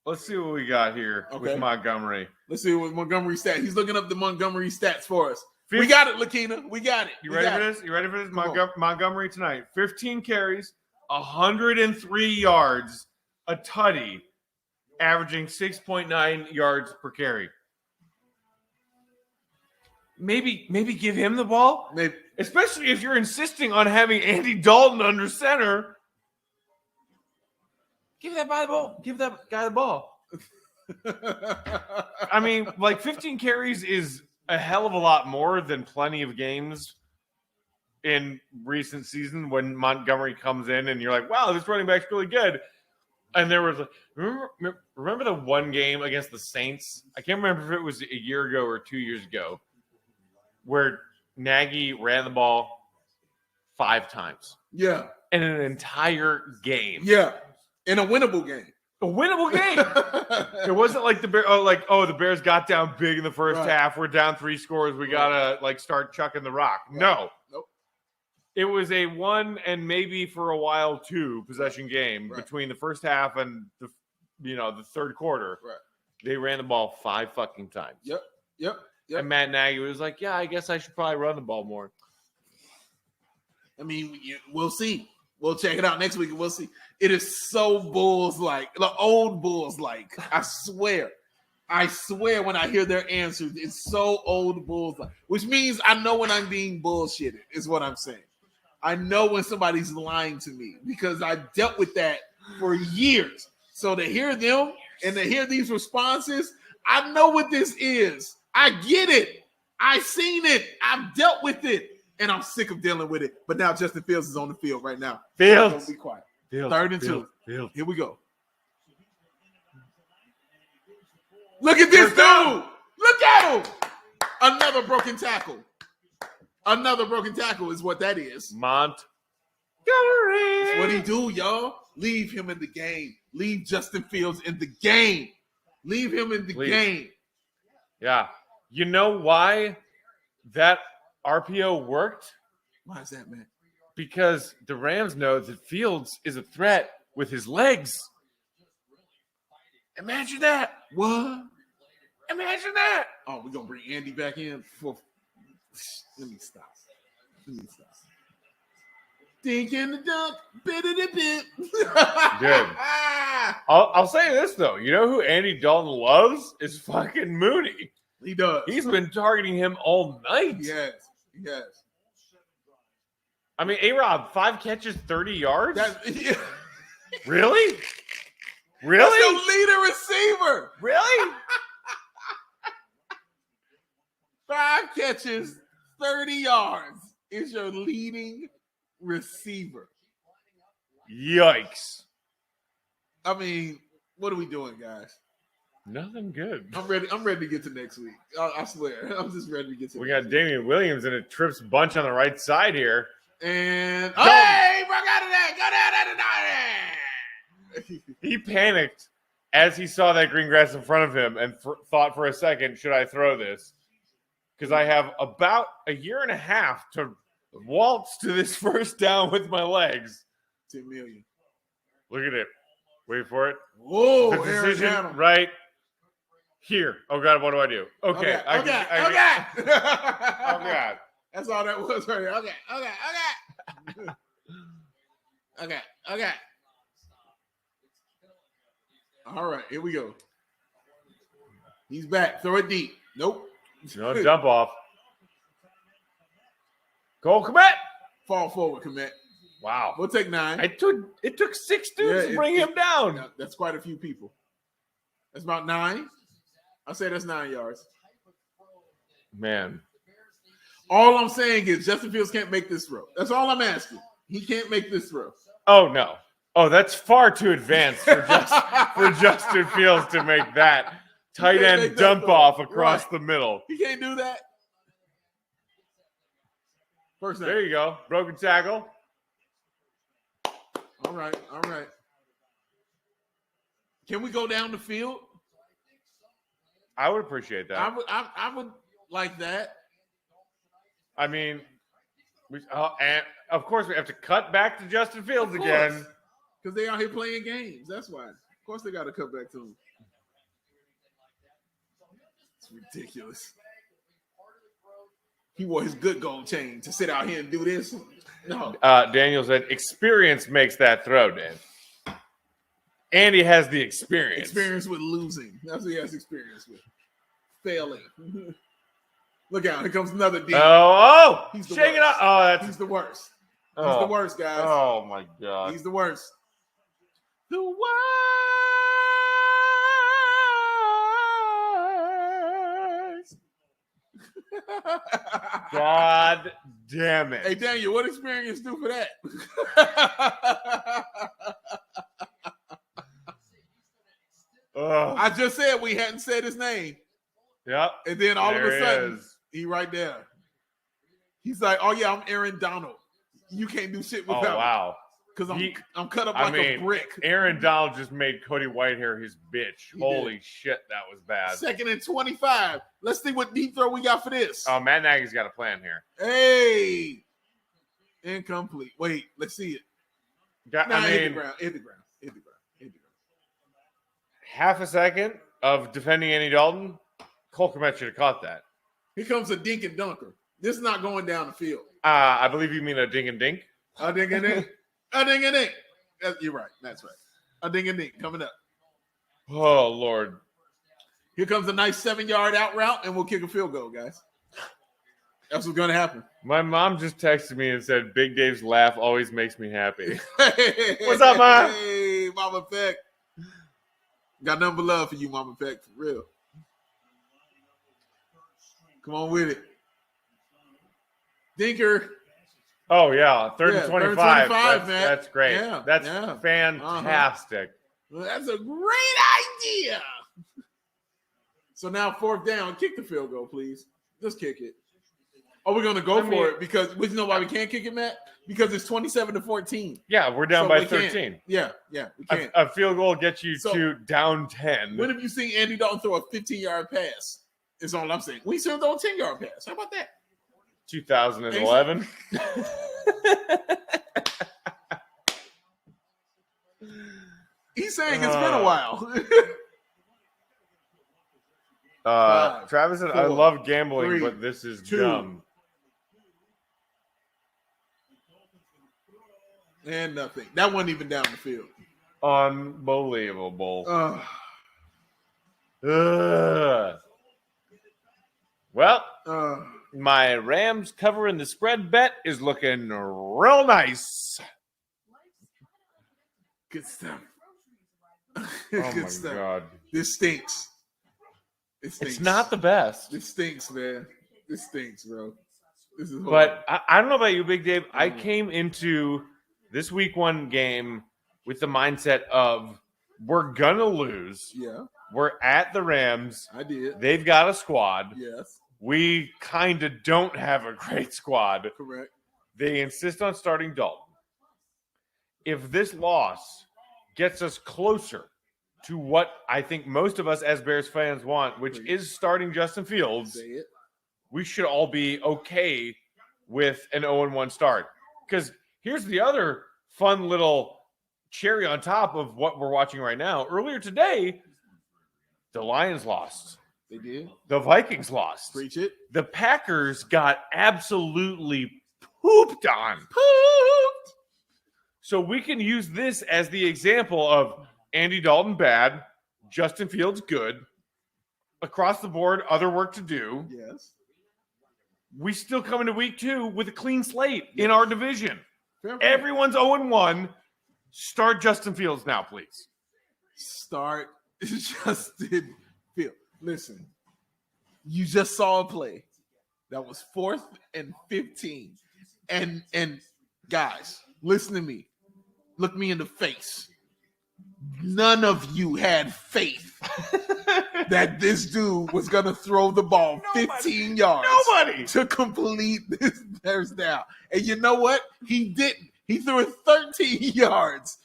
Let's see what we got here with Montgomery. Let's see what Montgomery stats. He's looking up the Montgomery stats for us. We got it, Lakina. We got it. You ready for this? You ready for this? Montgomery tonight. 15 carries, 103 yards, a tutty, averaging 6.9 yards per carry. Maybe give him the ball. Maybe. Especially if you're insisting on having Andy Dalton under center. Give that guy the ball. Give that guy the ball. I mean, like 15 carries is a hell of a lot more than plenty of games in recent season when Montgomery comes in and you're like, wow, this running back's really good. And there was remember the one game against the Saints? I can't remember if it was a year ago or 2 years ago, where Nagy ran the ball 5 times. Yeah. In an entire game. Yeah. In a winnable game. A winnable game. It wasn't like the Bears got down big in the first half. We're down 3 scores. We gotta start chucking the rock. Right. No. Nope. It was a 1 and maybe for a while 2 possession game between the first half and the third quarter. Right. They ran the ball 5 fucking times. Yep. And Matt Nagy was like, yeah, I guess I should probably run the ball more. I mean, we'll see. We'll check it out next week and we'll see. It is so Bulls-like, the old Bulls-like. I swear when I hear their answers, it's so old Bulls-like, which means I know when I'm being bullshitted, is what I'm saying. I know when somebody's lying to me because I dealt with that for years. So to hear them and to hear these responses, I know what this is. I get it. I've seen it. I've dealt with it. And I'm sick of dealing with it. But now Justin Fields is on the field right now. Fields. Don't be quiet. Fields. 3rd and 2. Fields. Here we go. Look at this dude. Look at him. Another broken tackle. Another broken tackle is what that is. Montgomery. That's what he do, y'all. Leave him in the game. Leave Justin Fields in the game. Leave him in the game. Yeah. You know why that RPO worked? Why is that, man? Because the Rams know that Fields is a threat with his legs. Imagine that. What? Imagine that. Oh, we're going to bring Andy back in for... Let me stop. Dink in the dunk, bit of the bit. Good. I'll say this, though. You know who Andy Dalton loves? Is fucking Mooney. He does. He's been targeting him all night. Yes. I mean, A-Rob, 5 catches, 30 yards? Yeah. Really? That's the leader receiver. Really? 5 catches, 30 yards is your leading receiver. Yikes. I mean, what are we doing, guys? Nothing good. I'm ready to get to next week. I swear. I'm just ready to get to We got Damian Williams and a trips bunch on the right side here. And hey, bro, got it there. Go down. He panicked as he saw that green grass in front of him and thought for a second, should I throw this? Because I have about a year and a half to waltz to this first down with my legs. 10 million. Look at it. Wait for it. Whoa, The decision right here. Oh, God, what do I do? Okay. Okay. Oh, God. That's all that was right here. Okay. All right, here we go. He's back. Throw it deep. Nope. No dump off. Go, Komet. Fall forward, Komet. Wow. We'll take 9. It took 6 dudes to bring him down. Yeah, that's quite a few people. That's about 9. I'll say that's 9 yards. Man. All I'm saying is Justin Fields can't make this throw. That's all I'm asking. He can't make this throw. Oh, no. Oh, that's far too advanced for Justin Fields to make that tight end dump off across the middle. He can't do that. First down. There you go. Broken tackle. All right. Can we go down the field? I would appreciate that. I would like that. I mean, and of course we have to cut back to Justin Fields again. Because they out here playing games. That's why. Of course they got to cut back to him. It's ridiculous. He wore his good gold chain to sit out here and do this. No. Daniel said, experience makes that throw, Dan. And he has the experience. Experience with losing. That's what he has experience with. Failing. Look out. Here comes another D. He's shaking up. He's the worst. He's the worst, guys. Oh, my God. He's the worst. The worst. God damn it. Hey, Daniel, what experience do for that? I just said we hadn't said his name. Yep. And then all of a sudden, he he right there. He's like, oh, yeah, I'm Aaron Donald. You can't do shit without me. Wow. Because I'm cut up like a brick. Aaron Donald just made Cody Whitehair his bitch. Holy shit, that was bad. 2nd and 25. Let's see what deep throw we got for this. Oh, Matt Nagy's got a plan here. Hey. Incomplete. Wait, let's see it. Hit the ground. Half a second of defending Andy Dalton. Cole Kmet should have caught that. Here comes a dink and dunker. This is not going down the field. I believe you mean a dink and dink. A dink and dink. A dink and dink. You're right. That's right. A dink and dink coming up. Oh, Lord. Here comes a nice 7-yard out route, and we'll kick a field goal, guys. That's what's going to happen. My mom just texted me and said, Big Dave's laugh always makes me happy. Hey, what's up, Mom? Hey, Mama Peck. Got nothing but love for you, Mama Peck, for real. Come on with it. Dinker. Oh, yeah. 3rd and 25. Man. That's great. Yeah, that's fantastic. Well, that's a great idea. So now 4th down. Kick the field goal, please. Just kick it. Oh, we're going to go for it because you know why we can't kick it, Matt? Because it's 27-14. Yeah, we're down by 13. Yeah, we can't. A field goal gets you to down 10. When have you seen Andy Dalton throw a 15-yard pass? Is all I'm saying. We seen him throw a 10-yard pass. How about that? 2011. He's saying it's been a while. Travis said, I love gambling, but this is dumb. And nothing. That wasn't even down the field. Unbelievable. Well, my Rams covering the spread bet is looking real nice. Good stuff. Oh, my God. This stinks. It stinks. It's not the best. It stinks, man. It stinks, bro. This is horrible. But I don't know about you, Big Dave. I came into this week 1 game with the mindset of we're going to lose. Yeah. We're at the Rams. I did. They've got a squad. Yes. We kind of don't have a great squad. Correct. They insist on starting Dalton. If this loss gets us closer to what I think most of us as Bears fans want, which is starting Justin Fields, we should all be okay with an 0-1 start. Because here's the other fun little cherry on top of what we're watching right now. Earlier today, the Lions lost. They did. The Vikings lost. Preach it. The Packers got absolutely pooped on. Pooped. So we can use this as the example of Andy Dalton bad, Justin Fields good, across the board, other work to do. Yes. We still come into week 2 with a clean slate in our division. Fair Everyone's 0-1. Start Justin Fields now, please. Start Justin Fields. Listen, you just saw a play That was 4th and 15. And guys, listen to me. Look me in the face. None of you had faith that this dude was going to throw the ball 15 yards Nobody. to complete this first down. And you know what? He didn't. He threw it 13 yards.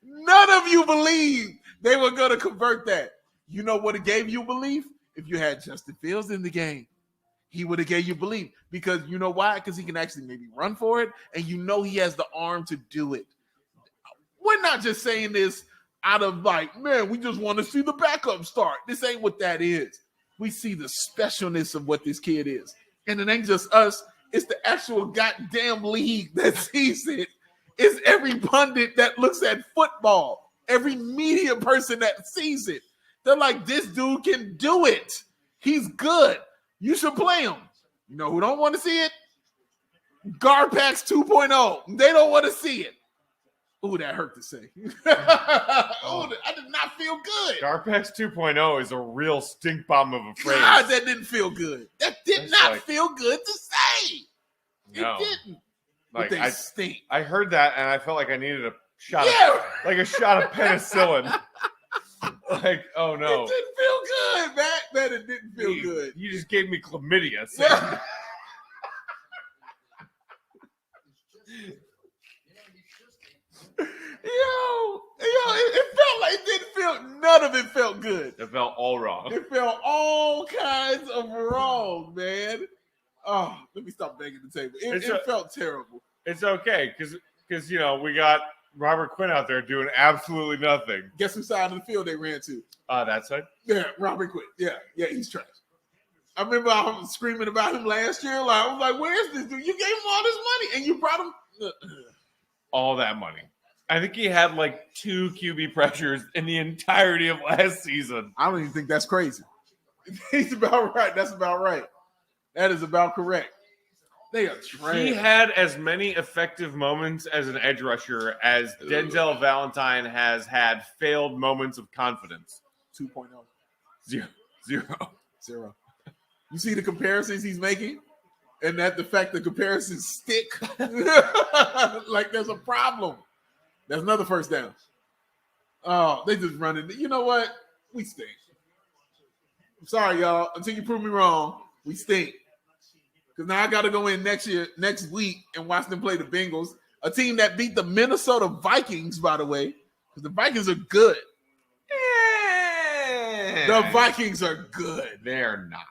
None of you believed they were going to convert that. You know what it gave you belief? If you had Justin Fields in the game, he would have gave you belief. Because you know why? Because he can actually maybe run for it, and you know he has the arm to do it. We're not just saying this out of like, man, we just want to see the backup start. This ain't what that is. We see the specialness of what this kid is. And it ain't just us. It's the actual goddamn league that sees it. It's every pundit that looks at football. Every media person that sees it. They're like, this dude can do it. He's good. You should play him. You know who don't want to see it? Garpax 2.0. They don't want to see it. Ooh, that hurt to say. I did not feel good. Garpax 2.0 is a real stink bomb of a phrase. God, that didn't feel good. That did not feel good to say. No. It didn't. Like, But they stink. I heard that and I felt like I needed a shot Yeah. of penicillin. Like, oh no. It didn't feel good, Matt. Man, it didn't feel good. You just gave me chlamydia. So. Yeah. Yo, it felt like it didn't feel, none of it felt good. It felt all wrong. It felt all kinds of wrong, man. Oh, let me stop banging the table. It felt terrible. It's okay, because you know, we got Robert Quinn out there doing absolutely nothing. Guess whose side of the field they ran to? That side? Yeah, Robert Quinn. Yeah, he's trash. I remember I was screaming about him last year. Like, I was like, where's this dude? You gave him all this money and you brought him all that money. I think he had like 2 QB pressures in the entirety of last season. I don't even think that's crazy. He's about right. That's about right. That is about correct. They are trash. He had as many effective moments as an edge rusher as Denzel Valentine has had failed moments of confidence. 2.0. Zero. You see the comparisons he's making? And that the fact the comparisons stick? Like there's a problem. That's another first down. Oh, they just running. You know what? We stink. I'm sorry, y'all. Until you prove me wrong, we stink. Because now I got to go in next week, and watch them play the Bengals, a team that beat the Minnesota Vikings, by the way, because the Vikings are good. The Vikings are good. They're not.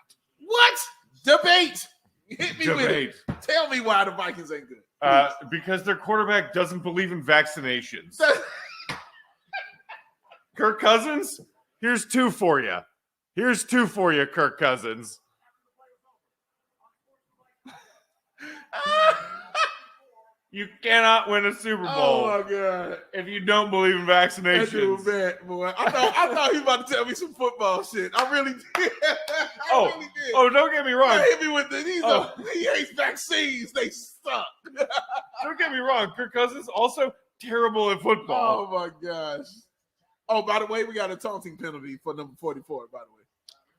What? Debate. Hit me with Debate. it. Tell me why the Vikings ain't good. Because their quarterback doesn't believe in vaccinations. Kirk Cousins, here's 2 for you. Here's 2 for you, Kirk Cousins. You cannot win a Super Bowl. Oh my God! If you don't believe in vaccinations. That dude bad, boy. I thought he was about to tell me some football shit. I really did. I really did. Oh, don't get me wrong. Hit me with he hates vaccines. They suck. Don't get me wrong. Kirk Cousins also terrible at football. Oh my gosh. Oh, by the way, we got a taunting penalty for number 44. By the way,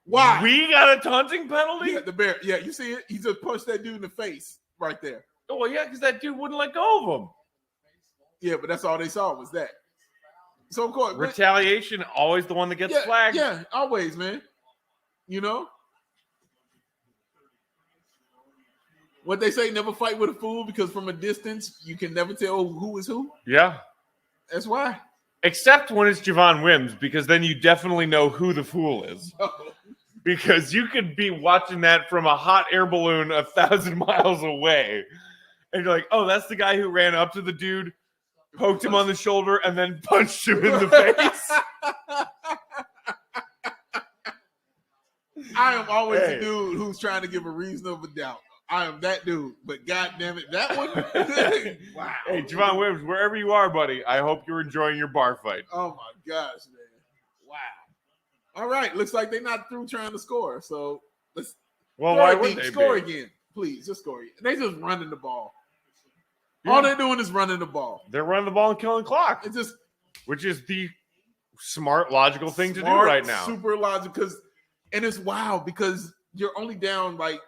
why? We got a taunting penalty? Yeah, the bear. Yeah, you see it? He just punched that dude in the face right there. Oh, well, yeah, because that dude wouldn't let go of him. Yeah, but that's all they saw was that. So, of course. Retaliation, always the one that gets flagged. Yeah, always, man. You know? What they say, never fight with a fool because from a distance, you can never tell who is who. Yeah. That's why. Except when it's Javon Wims, because then you definitely know who the fool is. Because you could be watching that from a hot air balloon 1,000 miles away. And you're like, oh, that's the guy who ran up to the dude, poked him on the shoulder, and then punched him in the face. I am always the dude who's trying to give a reasonable doubt. I am that dude. But God damn it, that one? Wow. Hey, Javon Wims, wherever you are, buddy, I hope you're enjoying your bar fight. Oh, my gosh, man. Wow. All right. Looks like they're not through trying to score. So let's why would they score be? again. Please, just score again. They just running the ball. Yeah. All they're doing is running the ball. They're running the ball and killing clock. It's just, which is the smart, logical thing to do Smart, right now. Super logical, and it's wild because you're only down like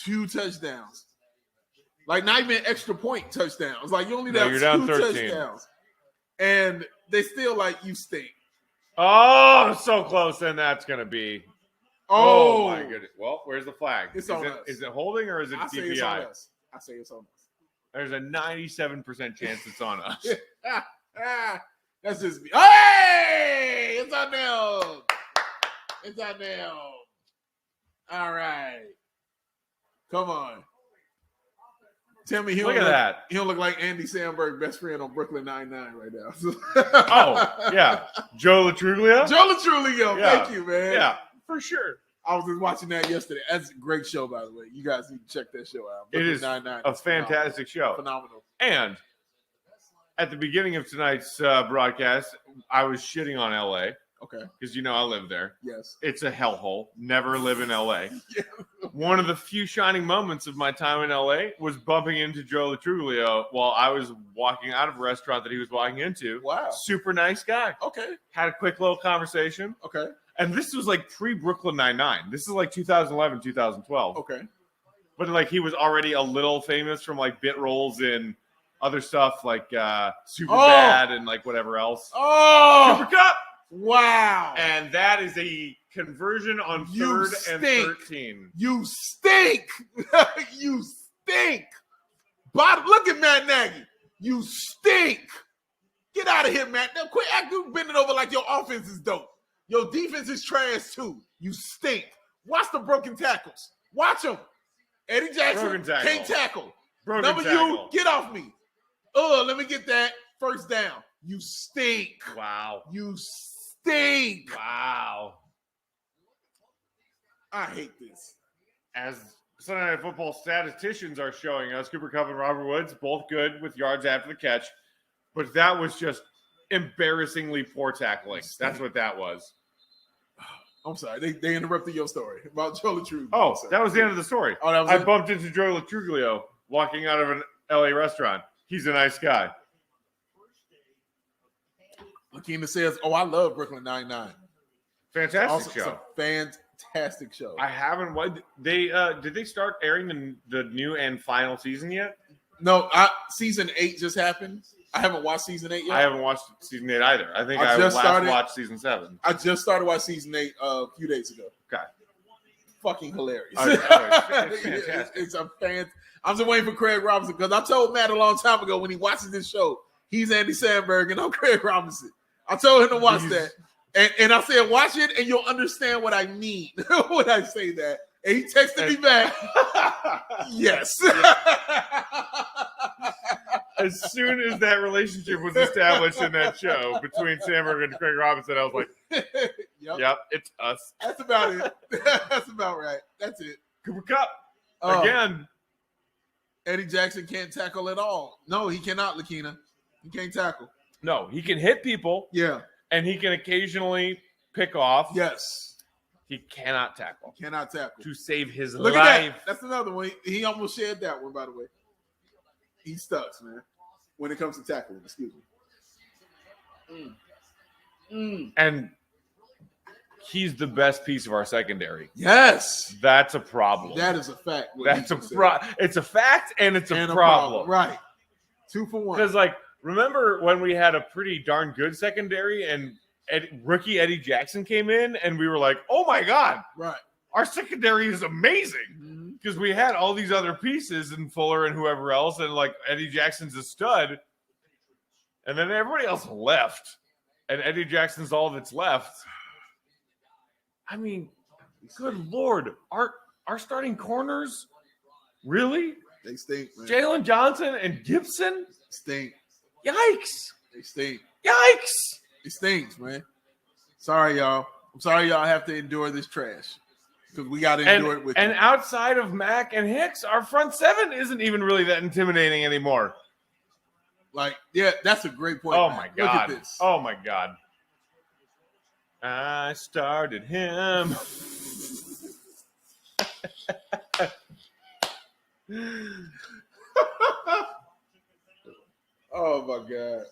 2 touchdowns. Like not even extra point touchdowns. Like you're only down, you're down 2 13. touchdowns. And they still like, you stink. Oh, so close, and that's going to be. Oh, my goodness. Well, where's the flag? It's on us. Is it holding or is it I say DPI? it's on us. I say it's on us. There's a 97% chance it's on us. That's just me. Hey! It's on them. It's on them. All right. Come on. Tell me he Look don't at look, that. He don't look like Andy Samberg, best friend on Brooklyn Nine-Nine right now. Oh, yeah. Joe Latruglia? Joe Latruglia. Yeah. Thank you, man. Yeah, for sure. I was just watching that yesterday. That's a great show, by the way. You guys need to check that show out. It is Nine-Nine. a fantastic show. Phenomenal. And at the beginning of tonight's broadcast, I was shitting on LA Okay. because I live there. Yes. It's a hellhole. Never live in LA. One of the few shining moments of my time in LA was bumping into Joe Latruglia while I was walking out of a restaurant that he was walking into. Wow. Super nice guy. Okay. Had a quick little conversation. Okay. And this was like pre-Brooklyn Nine-Nine. This is like 2011, 2012. Okay. But like he was already a little famous from like bit roles in other stuff like Super Bad and like whatever else. Oh! Cooper Cup! Wow. And that is a conversion on You 3rd and stink. 13. You stink. You stink. Look at Matt Nagy. You stink. Get out of here, Matt. Now quit acting bending over like your offense is dope. Your defense is trash too. You stink. Watch the broken tackles. Watch them. Eddie Jackson can't tackle. Number you, get off me. Let me get that first down. You stink. Wow. You stink. Wow. I hate this. As Sunday Night Football statisticians are showing us, Cooper Kupp and Robert Woods, both good with yards after the catch. But that was just embarrassingly poor tackling. That's what that was. I'm sorry. They interrupted your story about Joe Latruglia. Oh, that was the end of the story. Oh, that was I it? bumped into Joe Latruglia walking out of an LA restaurant. He's a nice guy. Lakina says, I love Brooklyn Nine-Nine. Fantastic It's show. a fantastic show. I haven't. Did they start airing the new and final season yet? No, season 8 just happened. I haven't watched season 8 yet. I haven't watched season 8 either. I think I just last watched season 7. I just started watching season 8 a few days ago. Okay. Fucking hilarious. It's fantastic. It's a I'm just waiting for Craig Robinson because I told Matt a long time ago when he watches this show, he's Andy Samberg and I'm Craig Robinson. I told him to watch that. And I said, watch it and you'll understand what I mean when I say that. And he texted me back, yes. As soon as that relationship was established in that show between Samberg and Craig Robinson, I was like, yep, it's us. That's about it. That's about right. That's it. Cooper Kupp, again. Eddie Jackson can't tackle at all. No, he cannot, Lakina. He can't tackle. No, he can hit people. Yeah. And he can occasionally pick off. Yes. He cannot tackle. Cannot tackle. To save his Look life. at that. That's another one. He almost shared that one, by the way. He sucks, man. When it comes to tackling, excuse me. And he's the best piece of our secondary. Yes. That's a problem. That is a fact. That's it's a fact and it's a problem. Right. 2 for 1. Because, remember when we had a pretty darn good secondary and rookie Eddie Jackson came in and we were like, oh, my God. Right. Our secondary is amazing because we had all these other pieces and Fuller and whoever else. And, Eddie Jackson's a stud. And then everybody else left. And Eddie Jackson's all that's left. I mean, good Lord. Our starting corners? Really? They stink, man. Jalen Johnson and Gibson? Stink. Yikes. They stink. Yikes. It stinks, man. Sorry, y'all. I'm sorry y'all have to endure this trash. Because we got to endure it with you. And outside of Mack and Hicks, our front seven isn't even really that intimidating anymore. That's a great point. Oh, man. my God. Look at this. Oh, my God. I started him. Oh, my God.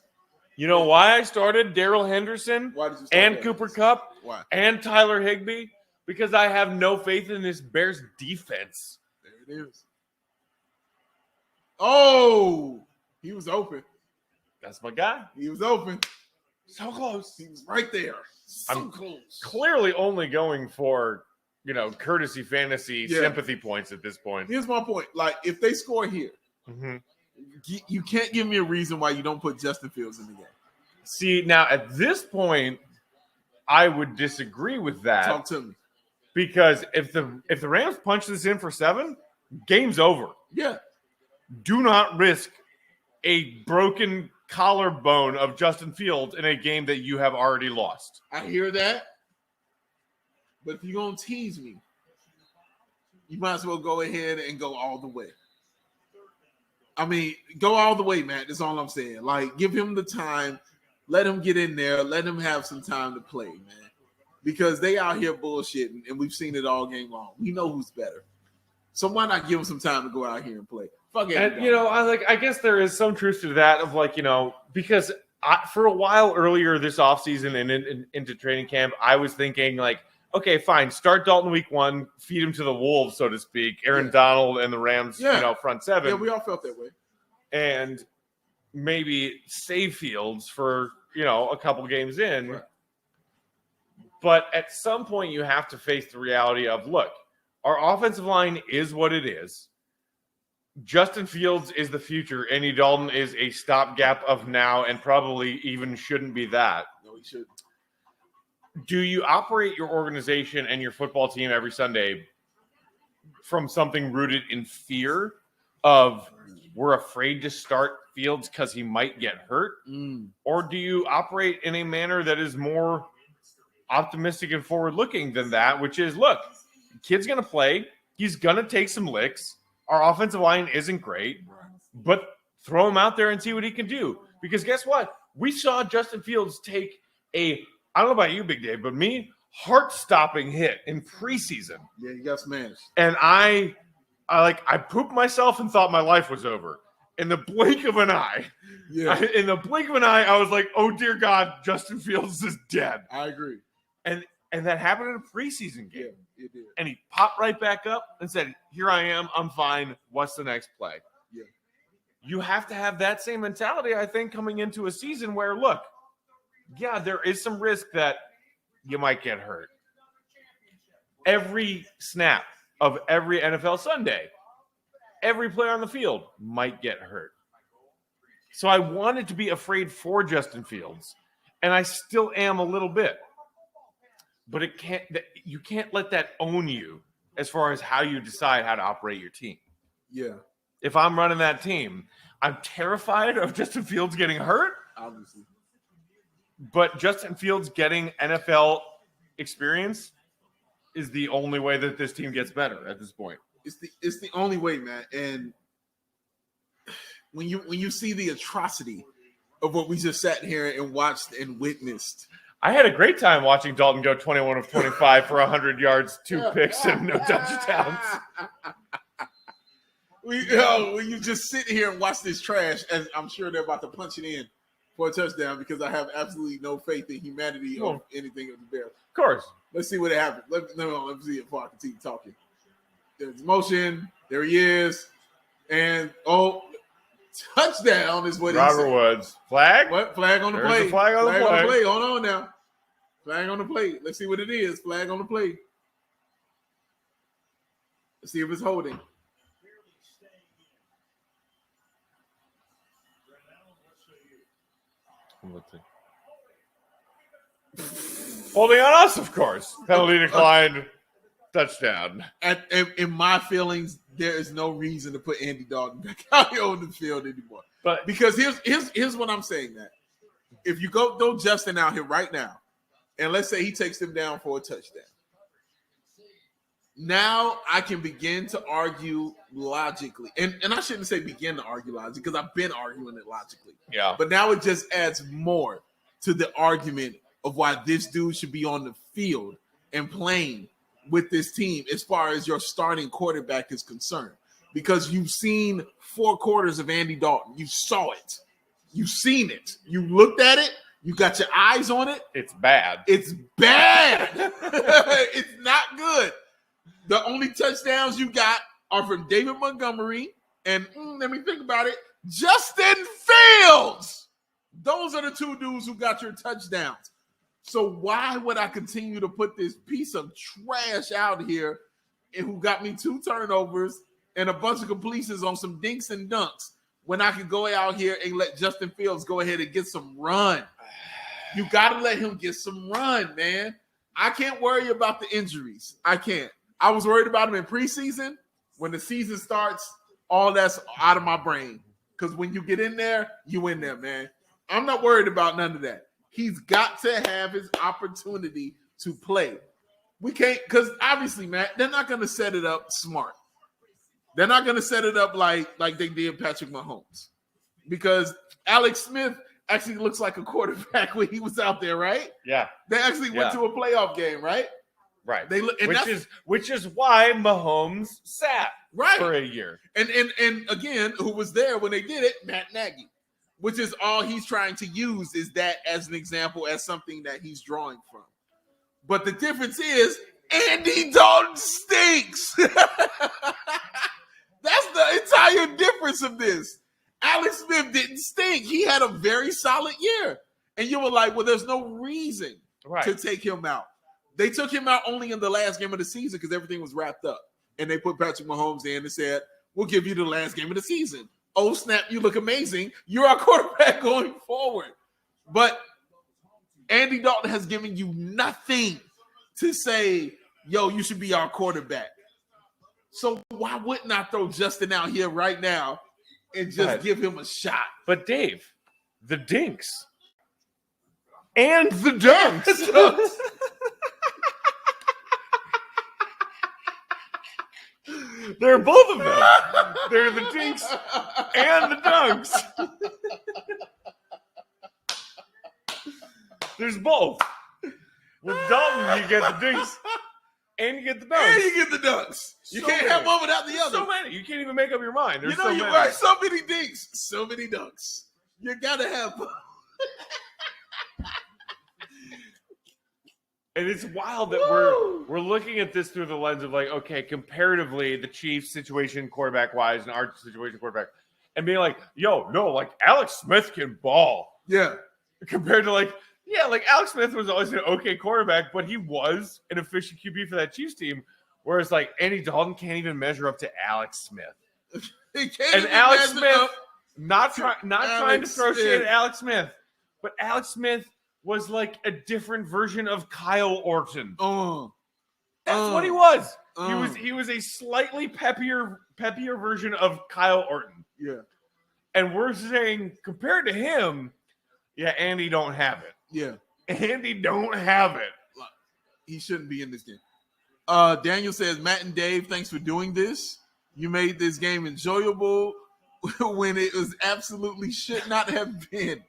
You know why I started Darrell Henderson Why did you start and that? Cooper Kupp Why? and Tyler Higbee? Because I have no faith in this Bears defense. There it is. Oh, he was open. That's my guy. He was open. So close. He was right there. So I'm close. Clearly only going for, courtesy fantasy Yeah. sympathy points at this point. Here's my point. Like, if they score here, Mm-hmm. you can't give me a reason why you don't put Justin Fields in the game. See, now at this point, I would disagree with that. Talk to me. Because if the Rams punch this in for 7, game's over. Yeah. Do not risk a broken collarbone of Justin Fields in a game that you have already lost. I hear that. But if you're going to tease me, you might as well go ahead and go all the way. I mean, go all the way, Matt. That's all I'm saying. Like, give him the time. Let him get in there. Let him have some time to play, man. Because they out here bullshitting, and we've seen it all game long. We know who's better. So why not give him some time to go out here and play? Fuck it. And, I guess there is some truth to that of, because for a while earlier this offseason and into training camp, I was thinking, okay, fine, start Dalton week 1, feed him to the wolves, so to speak. Aaron Donald and the Rams, front 7. Yeah, we all felt that way. And maybe save Fields for, a couple games in. Right. But at some point, you have to face the reality of, look, our offensive line is what it is. Justin Fields is the future. Andy Dalton is a stopgap of now and probably even shouldn't be that. No, he shouldn't. Do you operate your organization and your football team every Sunday from something rooted in fear of we're afraid to start Fields because he might get hurt? Or do you operate in a manner that is more optimistic and forward-looking than that, which is, look, kid's going to play. He's going to take some licks. Our offensive line isn't great, but throw him out there and see what he can do. Because guess what? We saw Justin Fields take I don't know about you, Big Dave, but me, heart-stopping hit in preseason. Yeah, you got smashed. And I pooped myself and thought my life was over. In the blink of an eye. Yeah. I was like, oh, dear God, Justin Fields is dead. I agree. And that happened in a preseason game. Yeah, it did. And he popped right back up and said, here I am. I'm fine. What's the next play? Yeah. You have to have that same mentality, I think, coming into a season where, look, yeah, there is some risk that you might get hurt. Every snap of every NFL Sunday, every player on the field might get hurt. So I wanted to be afraid for Justin Fields, and I still am a little bit. But you can't let that own you as far as how you decide how to operate your team. Yeah. If I'm running that team, I'm terrified of Justin Fields getting hurt. Obviously. But Justin Fields getting NFL experience is the only way that this team gets better at this point. It's the only way, man. And when you see the atrocity of what we just sat here and watched and witnessed. I had a great time watching Dalton go 21 of 25 for 100 yards, 2 picks, and no touchdowns. When you just sit here and watch this trash, and I'm sure they're about to punch it in for a touchdown because I have absolutely no faith in humanity or anything of the Bears. Of course. Let's see what happens. Let me see if I continue talking. There's motion. There he is. And, touchdown is what he said. Robert Woods. Flag? What? Flag on the There's play. a flag on the play. Hold on now. Flag on the play. Let's see what it is. Flag on the play. Let's see if it's holding. Holding on us, of course. Penalty declined. Touchdown. In my feelings, there is no reason to put Andy Dalton back out here on the field anymore. But because here's what I'm saying, that if you go throw Justin out here right now, and let's say he takes them down for a touchdown, now I can begin to argue logically. And I shouldn't say begin to argue logically because I've been arguing it logically. Yeah. But now it just adds more to the argument of why this dude should be on the field and playing with this team as far as your starting quarterback is concerned. Because you've seen 4 quarters of Andy Dalton. You saw it. You've seen it. You looked at it. You got your eyes on it. It's bad. It's bad. It's not good. The only touchdowns you got are from David Montgomery and let me think about it. Justin Fields. Those are the two dudes who got your touchdowns. So why would I continue to put this piece of trash out here and who got me 2 turnovers and a bunch of completions on some dinks and dunks when I could go out here and let Justin Fields go ahead and get some run? You got to let him get some run, man. I can't worry about the injuries. I can't. I was worried about him in preseason. When the season starts, all that's out of my brain. Because when you get in there, you in there, man. I'm not worried about none of that. He's got to have his opportunity to play. We can't, because obviously, Matt, they're not going to set it up smart. They're not going to set it up like they did Patrick Mahomes. Because Alex Smith actually looks like a quarterback when he was out there, right? Yeah. They actually went to a playoff game, right? Right. They look, which is why Mahomes sat for a year. And again, who was there when they did it? Matt Nagy. Which is all he's trying to use is that as an example, as something that he's drawing from. But the difference is Andy Dalton stinks. That's the entire difference of this. Alex Smith didn't stink. He had a very solid year. And you were like, well, there's no reason to take him out. They took him out only in the last game of the season because everything was wrapped up. And they put Patrick Mahomes in and said, we'll give you the last game of the season. Oh, snap, you look amazing. You're our quarterback going forward. But Andy Dalton has given you nothing to say, yo, you should be our quarterback. So why wouldn't I throw Justin out here right now and just give him a shot? But Dave, the dinks and the dunks. They're both of them. They're the dinks and the dunks. There's both. With Dalton, you get the dinks and you get the dunks. And you get the dunks. You can't have one without the other. So many. You can't even make up your mind. There's you're right. So many dinks, so many dunks. You gotta have. And it's wild that we're looking at this through the lens of like, okay, comparatively, the Chiefs situation quarterback-wise and our situation quarterback, and being like, yo, no, like Alex Smith can ball. Yeah. Compared to like Alex Smith was always an okay quarterback, but he was an efficient QB for that Chiefs team. Whereas like Andy Dalton can't even measure up to Alex Smith. And Alex Smith, not trying to throw shade at Alex Smith, but Alex Smith was like a different version of Kyle Orton. That's what he was. He was a slightly peppier version of Kyle Orton. Yeah. And we're saying compared to him, yeah, Andy don't have it. Yeah. Andy don't have it. He shouldn't be in this game. Daniel says, Matt and Dave, thanks for doing this. You made this game enjoyable when it was absolutely should not have been.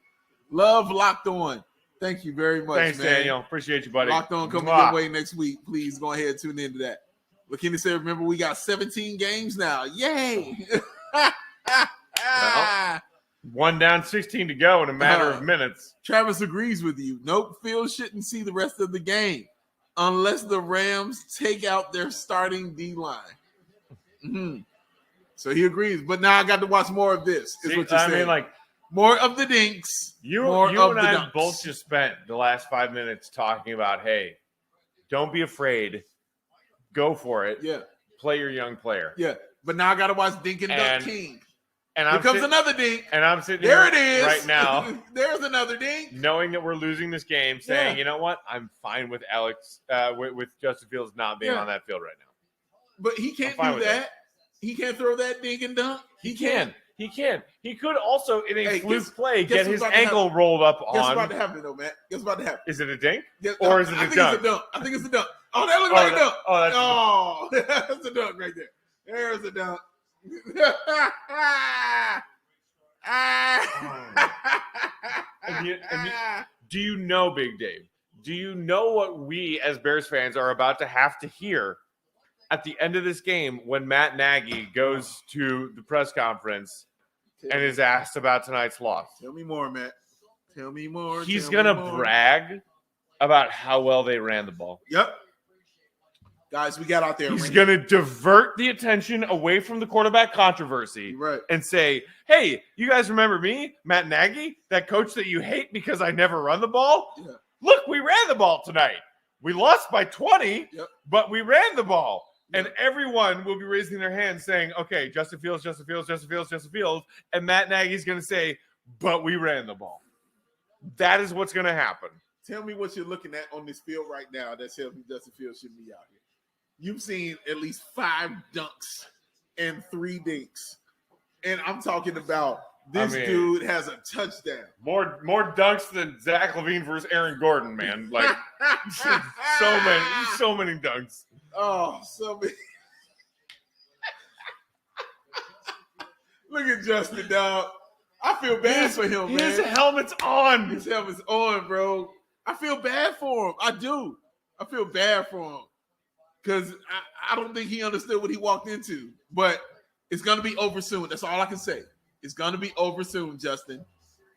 Love Locked On. Thank you very much, Thanks, man. Daniel. Appreciate you, buddy. Locked On coming your way next week. Please go ahead and tune into that. McKinney said, remember, we got 17 games now. Yay! Well, 1 down, 16 to go in a matter of minutes. Travis agrees with you. Nope, Phil shouldn't see the rest of the game unless the Rams take out their starting D-line. Mm-hmm. So he agrees. But now I got to watch more of this, is what you're saying. I mean, like, more of the dinks. You and I both just spent the last 5 minutes talking about, hey, don't be afraid. Go for it. Yeah. Play your young player. Yeah. But now I got to watch Dink and Dunk King. And here comes another dink. And I'm sitting there here it is. right now. There's another dink. Knowing that we're losing this game, saying, you know what? I'm fine with with Justin Fields not being on that field right now. But he can't do that. He can't throw that dink and dunk. He can. He could also, in a fluke play, get his ankle rolled up on. Guess what's about to happen, though, Matt? Guess what's about to happen? Is it a dink? Or is it a dunk? It's a dunk. I think it's a dunk. Oh, that looks like a dunk. That's a dunk right there. There's a dunk. Do you know, Big Dave? Do you know what we as Bears fans are about to have to hear at the end of this game when Matt Nagy goes to the press conference and is asked about tonight's loss. Tell me more, Matt. Tell me more. He's tell going to me more. brag about how well they ran the ball. Yep. Guys, we got out there. He's going to divert the attention away from the quarterback controversy Right. and say, hey, you guys remember me, Matt Nagy, that coach that you hate because I never run the ball? Yeah. Look, we ran the ball tonight. We lost by 20, but we ran the ball. Yep. And everyone will be raising their hands saying, okay, Justin Fields. And Matt Nagy's going to say, but we ran the ball. That is what's going to happen. Tell me what you're looking at on this field right now that tells me Justin Fields should be out here. You've seen at least 5 dunks and 3 dinks. And I'm talking about this dude has a touchdown. More dunks than Zach LaVine versus Aaron Gordon, man. Like so many dunks. Oh, so many. Look at Justin, dog. I feel bad for him, man. His helmet's on. His helmet's on, bro. I feel bad for him. I do. I feel bad for him. Because I don't think he understood what he walked into. But it's going to be over soon. That's all I can say. It's going to be over soon, Justin.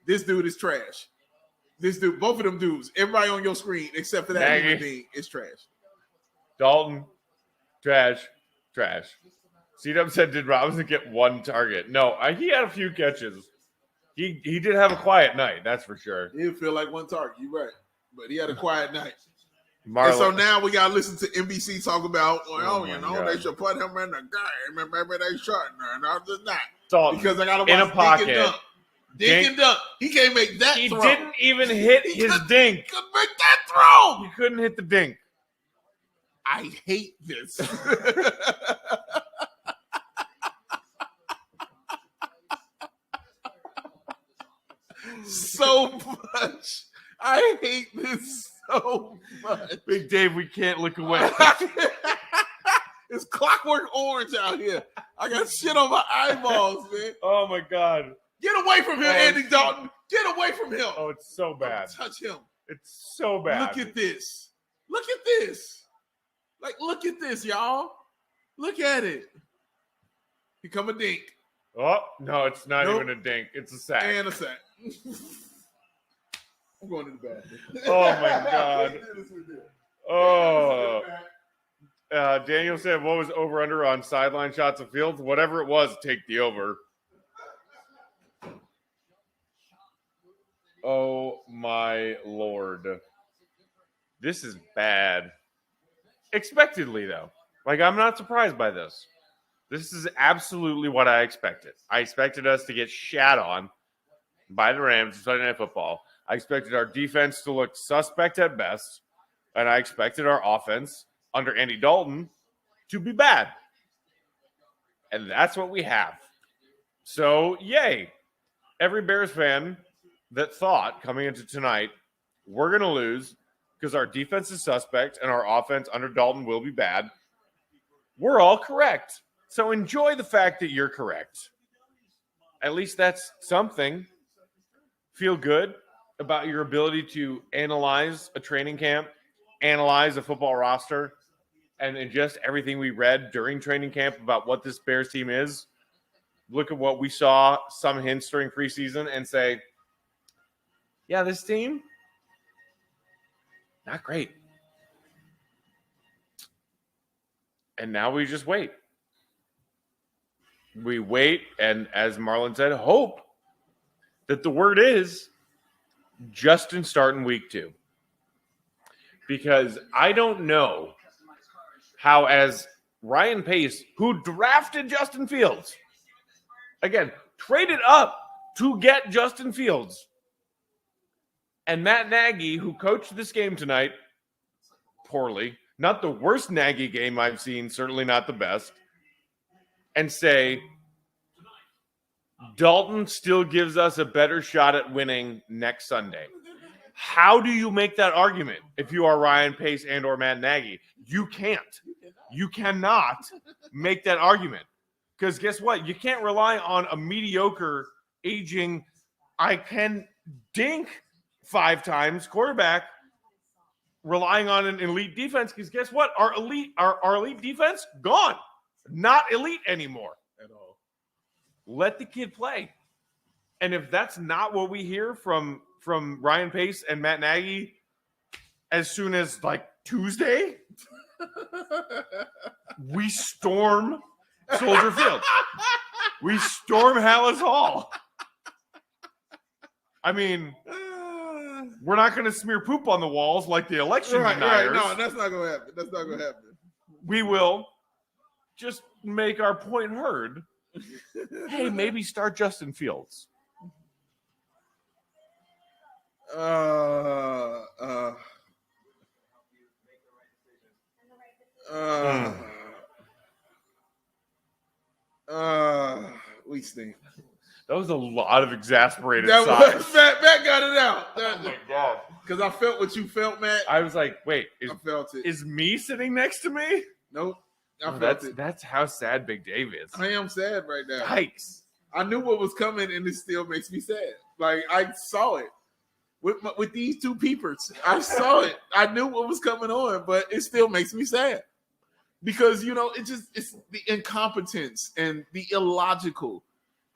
This dude is trash. This dude, both of them dudes, everybody on your screen except for that human being is trash. Dalton, trash. C-Dub said, did Robinson get 1 target? No, he had a few catches. He did have a quiet night, that's for sure. He didn't feel like 1 target. You're right. But he had a quiet night. Marlon. And so now we got to listen to NBC talk about, God. they should put him in the game and maybe they shouldn't. And I'm just not. Dalton, because I got to watch in a pocket. Dink and dunk. He can't make that he throw. He didn't even hit his dink. He couldn't make that throw. He couldn't hit the dink. I hate this. So much. I hate this so much. Big Dave, we can't look away. It's clockwork orange out here. I got shit on my eyeballs, man. Oh, my God. Get away from him, Andy Dalton. Get away from him. Oh, it's so bad. Don't touch him. It's so bad. Look at this. Look at this. Like, look at this, y'all. Look at it. Become a dink. Oh, no, it's not even a dink. It's a sack. And a sack. I'm going to the bathroom. Oh, my God. Oh. Daniel said, what was over-under on sideline shots of Fields? Whatever it was, take the over. Oh, my Lord. This is bad. Expectedly, though. Like, I'm not surprised by this. This is absolutely what I expected. I expected us to get shat on by the Rams in Sunday Night Football. I expected our defense to look suspect at best. And I expected our offense under Andy Dalton to be bad. And that's what we have. So, yay. Every Bears fan that thought coming into tonight, we're going to lose because our defense is suspect and our offense under Dalton will be bad. We're all correct. So enjoy the fact that you're correct. At least that's something. Feel good about your ability to analyze a training camp, analyze a football roster, and just everything we read during training camp about what this Bears team is. Look at what we saw, some hints during preseason, and say, yeah, this team, not great. And now we just wait. We wait, and as Marlon said, hope that the word is Justin starting week 2. Because I don't know how, as Ryan Pace, who drafted Justin Fields, again, traded up to get Justin Fields, and Matt Nagy, who coached this game tonight poorly, not the worst Nagy game I've seen, certainly not the best, and say, Dalton still gives us a better shot at winning next Sunday. How do you make that argument if you are Ryan Pace and or Matt Nagy? You can't. You cannot make that argument. Because guess what? You can't rely on a mediocre, aging, I can dink 5 times quarterback relying on an elite defense. Because guess what? Our elite defense, gone. Not elite anymore. At all. Let the kid play. And if that's not what we hear from Ryan Pace and Matt Nagy as soon as like Tuesday, we storm Soldier Field. We storm Hallis Hall. I mean, we're not going to smear poop on the walls like the election deniers. Right. No, that's not going to happen. That's not going to happen. We will just make our point heard. Hey, maybe start Justin Fields. We stink. That was a lot of exasperated That sighs. was, Matt got it out. Oh my God. Because I felt what you felt, Matt. I was like, wait, I felt it. is me sitting next to me? Nope. I felt it. That's how sad Big Dave is. I am sad right now. Yikes. I knew what was coming, and it still makes me sad. Like, I saw it. With these two peepers, I saw it. I knew what was coming on, but it still makes me sad. Because, it's the incompetence and the illogical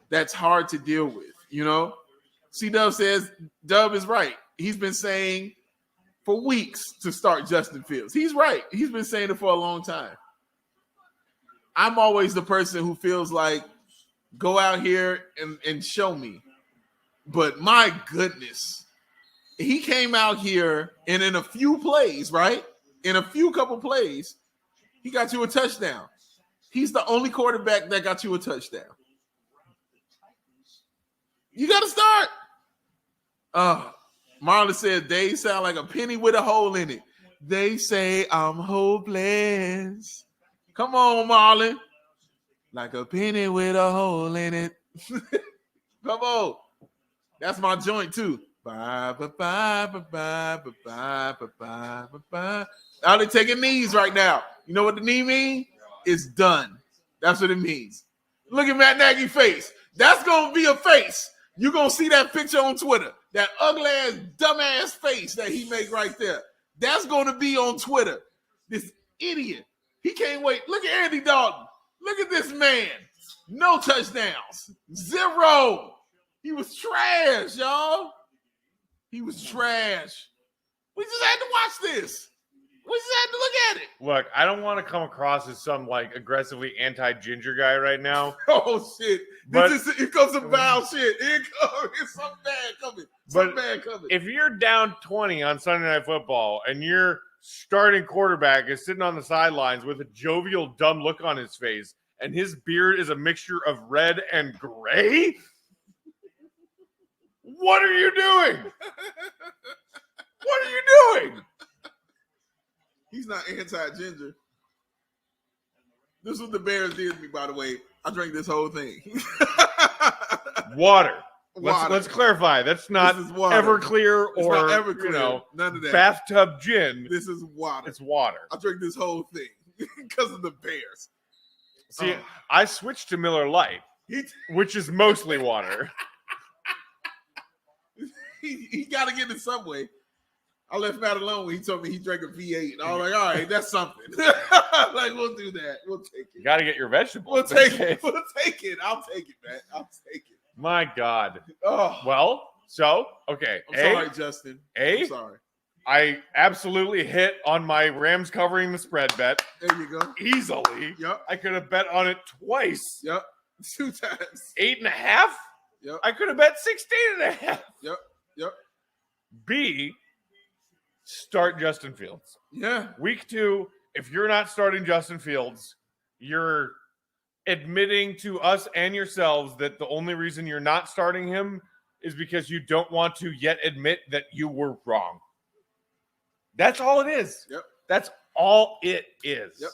that's hard to deal with, C-Dub says, Dub is right. He's been saying for weeks to start Justin Fields. He's right. He's been saying it for a long time. I'm always the person who feels like, go out here and show me. But my goodness, he came out here and in a few plays, right? In a couple plays, he got you a touchdown. He's the only quarterback that got you a touchdown. You got to start. Marlon said, they sound like a penny with a hole in it. They say I'm hopeless. Come on, Marlon. Like a penny with a hole in it. Come on. That's my joint, too. Are they taking knees right now? You know what the knee means? It's done. That's what it means. Look at Matt Nagy's face. That's going to be a face. You're going to see that picture on Twitter. That ugly-ass, dumb-ass face that he made right there. That's going to be on Twitter. This idiot. He can't wait. Look at Andy Dalton. Look at this man. No touchdowns. 0. He was trash, y'all. He was trash. We just had to watch this. We just had to look at it. Look, I don't want to come across as some aggressively anti-ginger guy right now. Oh shit! Here comes some foul shit. Here's something bad coming. Something bad coming. If you're down 20 on Sunday Night Football and your starting quarterback is sitting on the sidelines with a jovial, dumb look on his face, and his beard is a mixture of red and gray, what are you doing? What are you doing? He's not anti-ginger. This is what the Bears did to me, by the way. I drank this whole thing. Water. Let's clarify. That's not Everclear or Everclear. None of that. Bathtub gin. This is water. It's water. I drank this whole thing because of the Bears. See, I switched to Miller Lite, which is mostly water. He got to get it some way. I left Matt alone when he told me he drank a V8. And I was like, all right, that's something. Like, we'll do that. We'll take it. You got to get your vegetables. We'll take it. We'll take it. I'll take it, man. I'll take it. My God. Oh. Well, so, okay. I'm sorry, Justin. I'm sorry. I absolutely hit on my Rams covering the spread bet. There you go. Easily. Yep. I could have bet on it twice. Yep. 2 times. 8.5? Yep. I could have bet 16.5. Yep. B, start Justin Fields. Yeah. Week 2, if you're not starting Justin Fields, you're admitting to us and yourselves that the only reason you're not starting him is because you don't want to yet admit that you were wrong. That's all it is. Yep. That's all it is. Yep.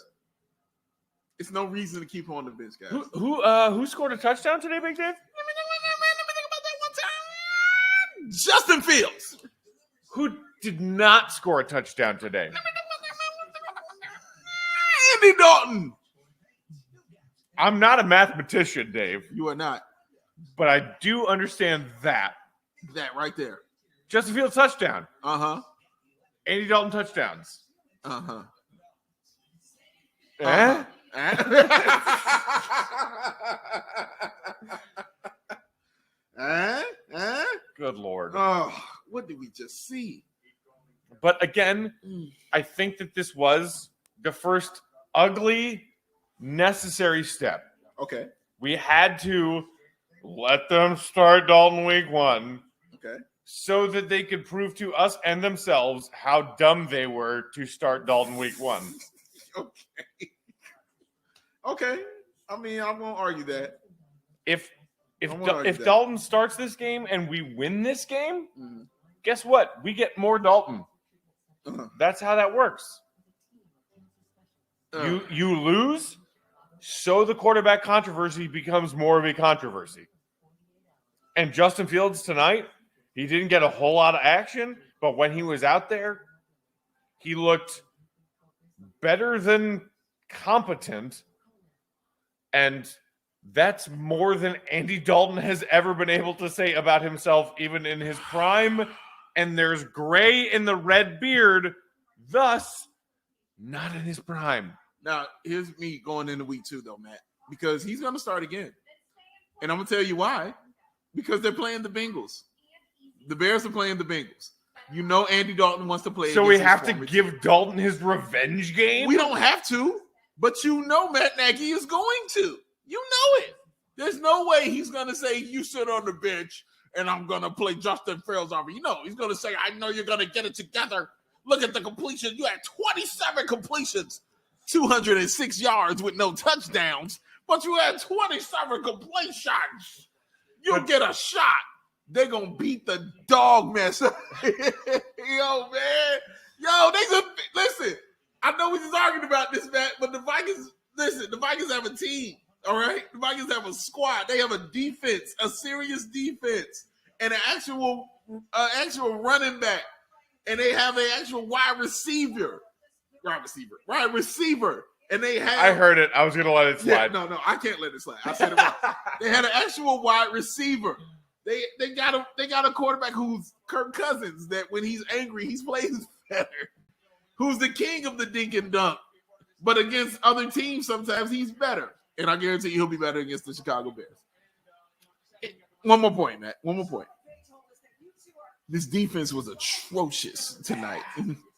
It's no reason to keep on the bench, guys. Who scored a touchdown today, Big Dave? Let me think about that one time. Justin Fields. Who did not score a touchdown today? Andy Dalton. I'm not a mathematician, Dave. You are not. But I do understand that. That right there. Justin Fields touchdown. Uh-huh. Andy Dalton touchdowns. Uh-huh. Eh? Good Lord. Oh, what did we just see? But again, I think that this was the first ugly, necessary step. Okay. We had to let them start Dalton week 1 Okay. so that they could prove to us and themselves how dumb they were to start Dalton week 1. Okay. Okay. I mean, I won't argue that. If I won't argue that. Dalton starts this game and we win this game, Mhm. guess what? We get more Dalton. Uh-huh. That's how that works. You lose, so the quarterback controversy becomes more of a controversy. And Justin Fields tonight, he didn't get a whole lot of action, but when he was out there, he looked better than competent. And that's more than Andy Dalton has ever been able to say about himself, even in his prime. And there's gray in the red beard, thus not in his prime. Now, here's me going into week 2, though, Matt, because he's going to start again. And I'm going to tell you why. Because they're playing the Bengals. The Bears are playing the Bengals. You know Andy Dalton wants to play. So we have to give Dalton his revenge game? We don't have to, but you know Matt Nagy is going to. You know it. There's no way he's going to say, you sit on the bench and I'm going to play Justin Fields over. You know, he's going to say, I know you're going to get it together. Look at the completion. You had 27 completions, 206 yards with no touchdowns, but you had 27 completions. You'll get a shot. They're going to beat the dog mess up. Yo, man. Yo, listen, I know we just arguing about this, Matt, but the Vikings have a team, all right? The Vikings have a squad. They have a defense, a serious defense, and an actual running back. And they have an actual wide receiver. And they have. I heard it. I was going to let it slide. Yeah, no, I can't let it slide. I said it wrong. They had an actual wide receiver. They got a quarterback who's Kirk Cousins, that when he's angry, he plays better. Who's the king of the dink and dunk. But against other teams, sometimes he's better. And I guarantee he'll be better against the Chicago Bears. One more point, Matt. One more point. This defense was atrocious tonight.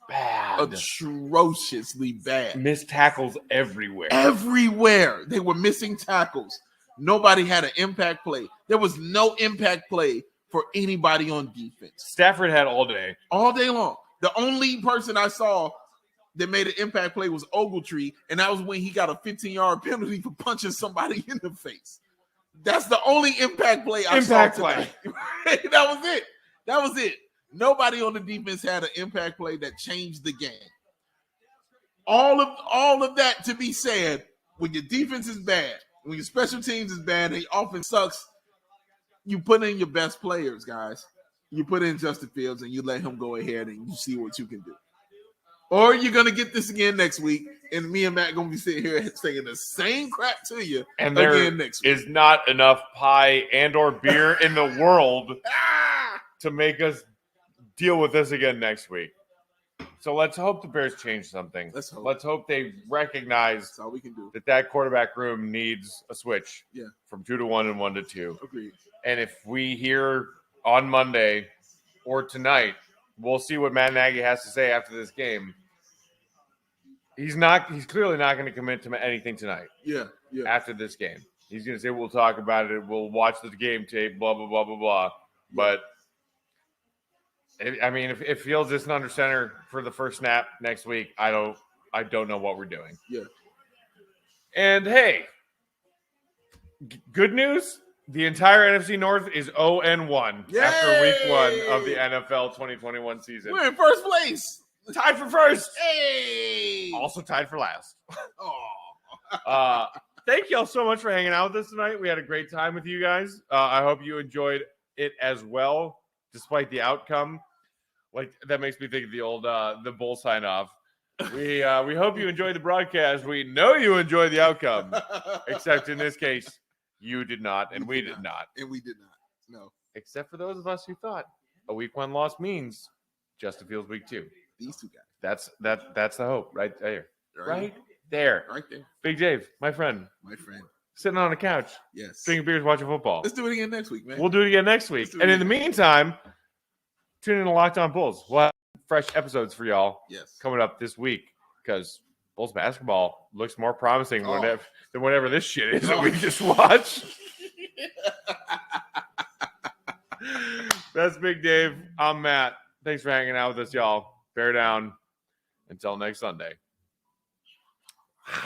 Bad. Atrociously bad. Missed tackles everywhere. Everywhere. They were missing tackles. Nobody had an impact play. There was no impact play for anybody on defense. Stafford had all day. All day long. The only person I saw that made an impact play was Ogletree, and that was when he got a 15-yard penalty for punching somebody in the face. That's the only impact play I saw tonight. That was it. Nobody on the defense had an impact play that changed the game. All of that to be said, when your defense is bad, when your special teams is bad, and your offense sucks, you put in your best players, guys. You put in Justin Fields and you let him go ahead and you see what you can do. Or you're going to get this again next week, and me and Matt are going to be sitting here saying the same crap to you and there again next week. Is not enough pie and or beer in the world to make us deal with this again next week. So let's hope the Bears change something. Let's hope they recognize That's all we can do. that quarterback room needs a switch. Yeah. From 2 to 1 and 1 to 2. Agreed. And if we hear on Monday or tonight, we'll see what Matt Nagy has to say after this game. He's clearly not going to commit to anything tonight. Yeah. After this game. He's going to say, we'll talk about it. We'll watch the game tape, blah, blah, blah, blah, blah. But if Fields isn't under center for the first snap next week, I don't know what we're doing. Yeah. And hey, good news. The entire NFC North is 0-1 after week 1 of the NFL 2021 season. We're in first place. Tied for first. Hey. Also tied for last. Oh. Thank you all so much for hanging out with us tonight. We had a great time with you guys. I hope you enjoyed it as well, despite the outcome. Like, that makes me think of the old the bull sign off. We hope you enjoyed the broadcast. We know you enjoyed the outcome, except in this case, you did not, and we did not. And we did not. No. Except for those of us who thought a week 1 loss means Justin Fields week 2. These two guys. That's the hope right there. Right Right there. Right there. Big Dave, my friend. My friend. sitting on a couch, Yes. drinking beers, watching football. Let's do it again next week, man. We'll do it again next week. do it And in the again. meantime, tune in to Locked On Bulls. We'll have fresh episodes for y'all Yes. coming up this week because Bulls basketball looks more promising Oh. than whatever this shit is that we just watched. That's Big Dave. I'm Matt. Thanks for hanging out with us, y'all. Bear down. Until next Sunday.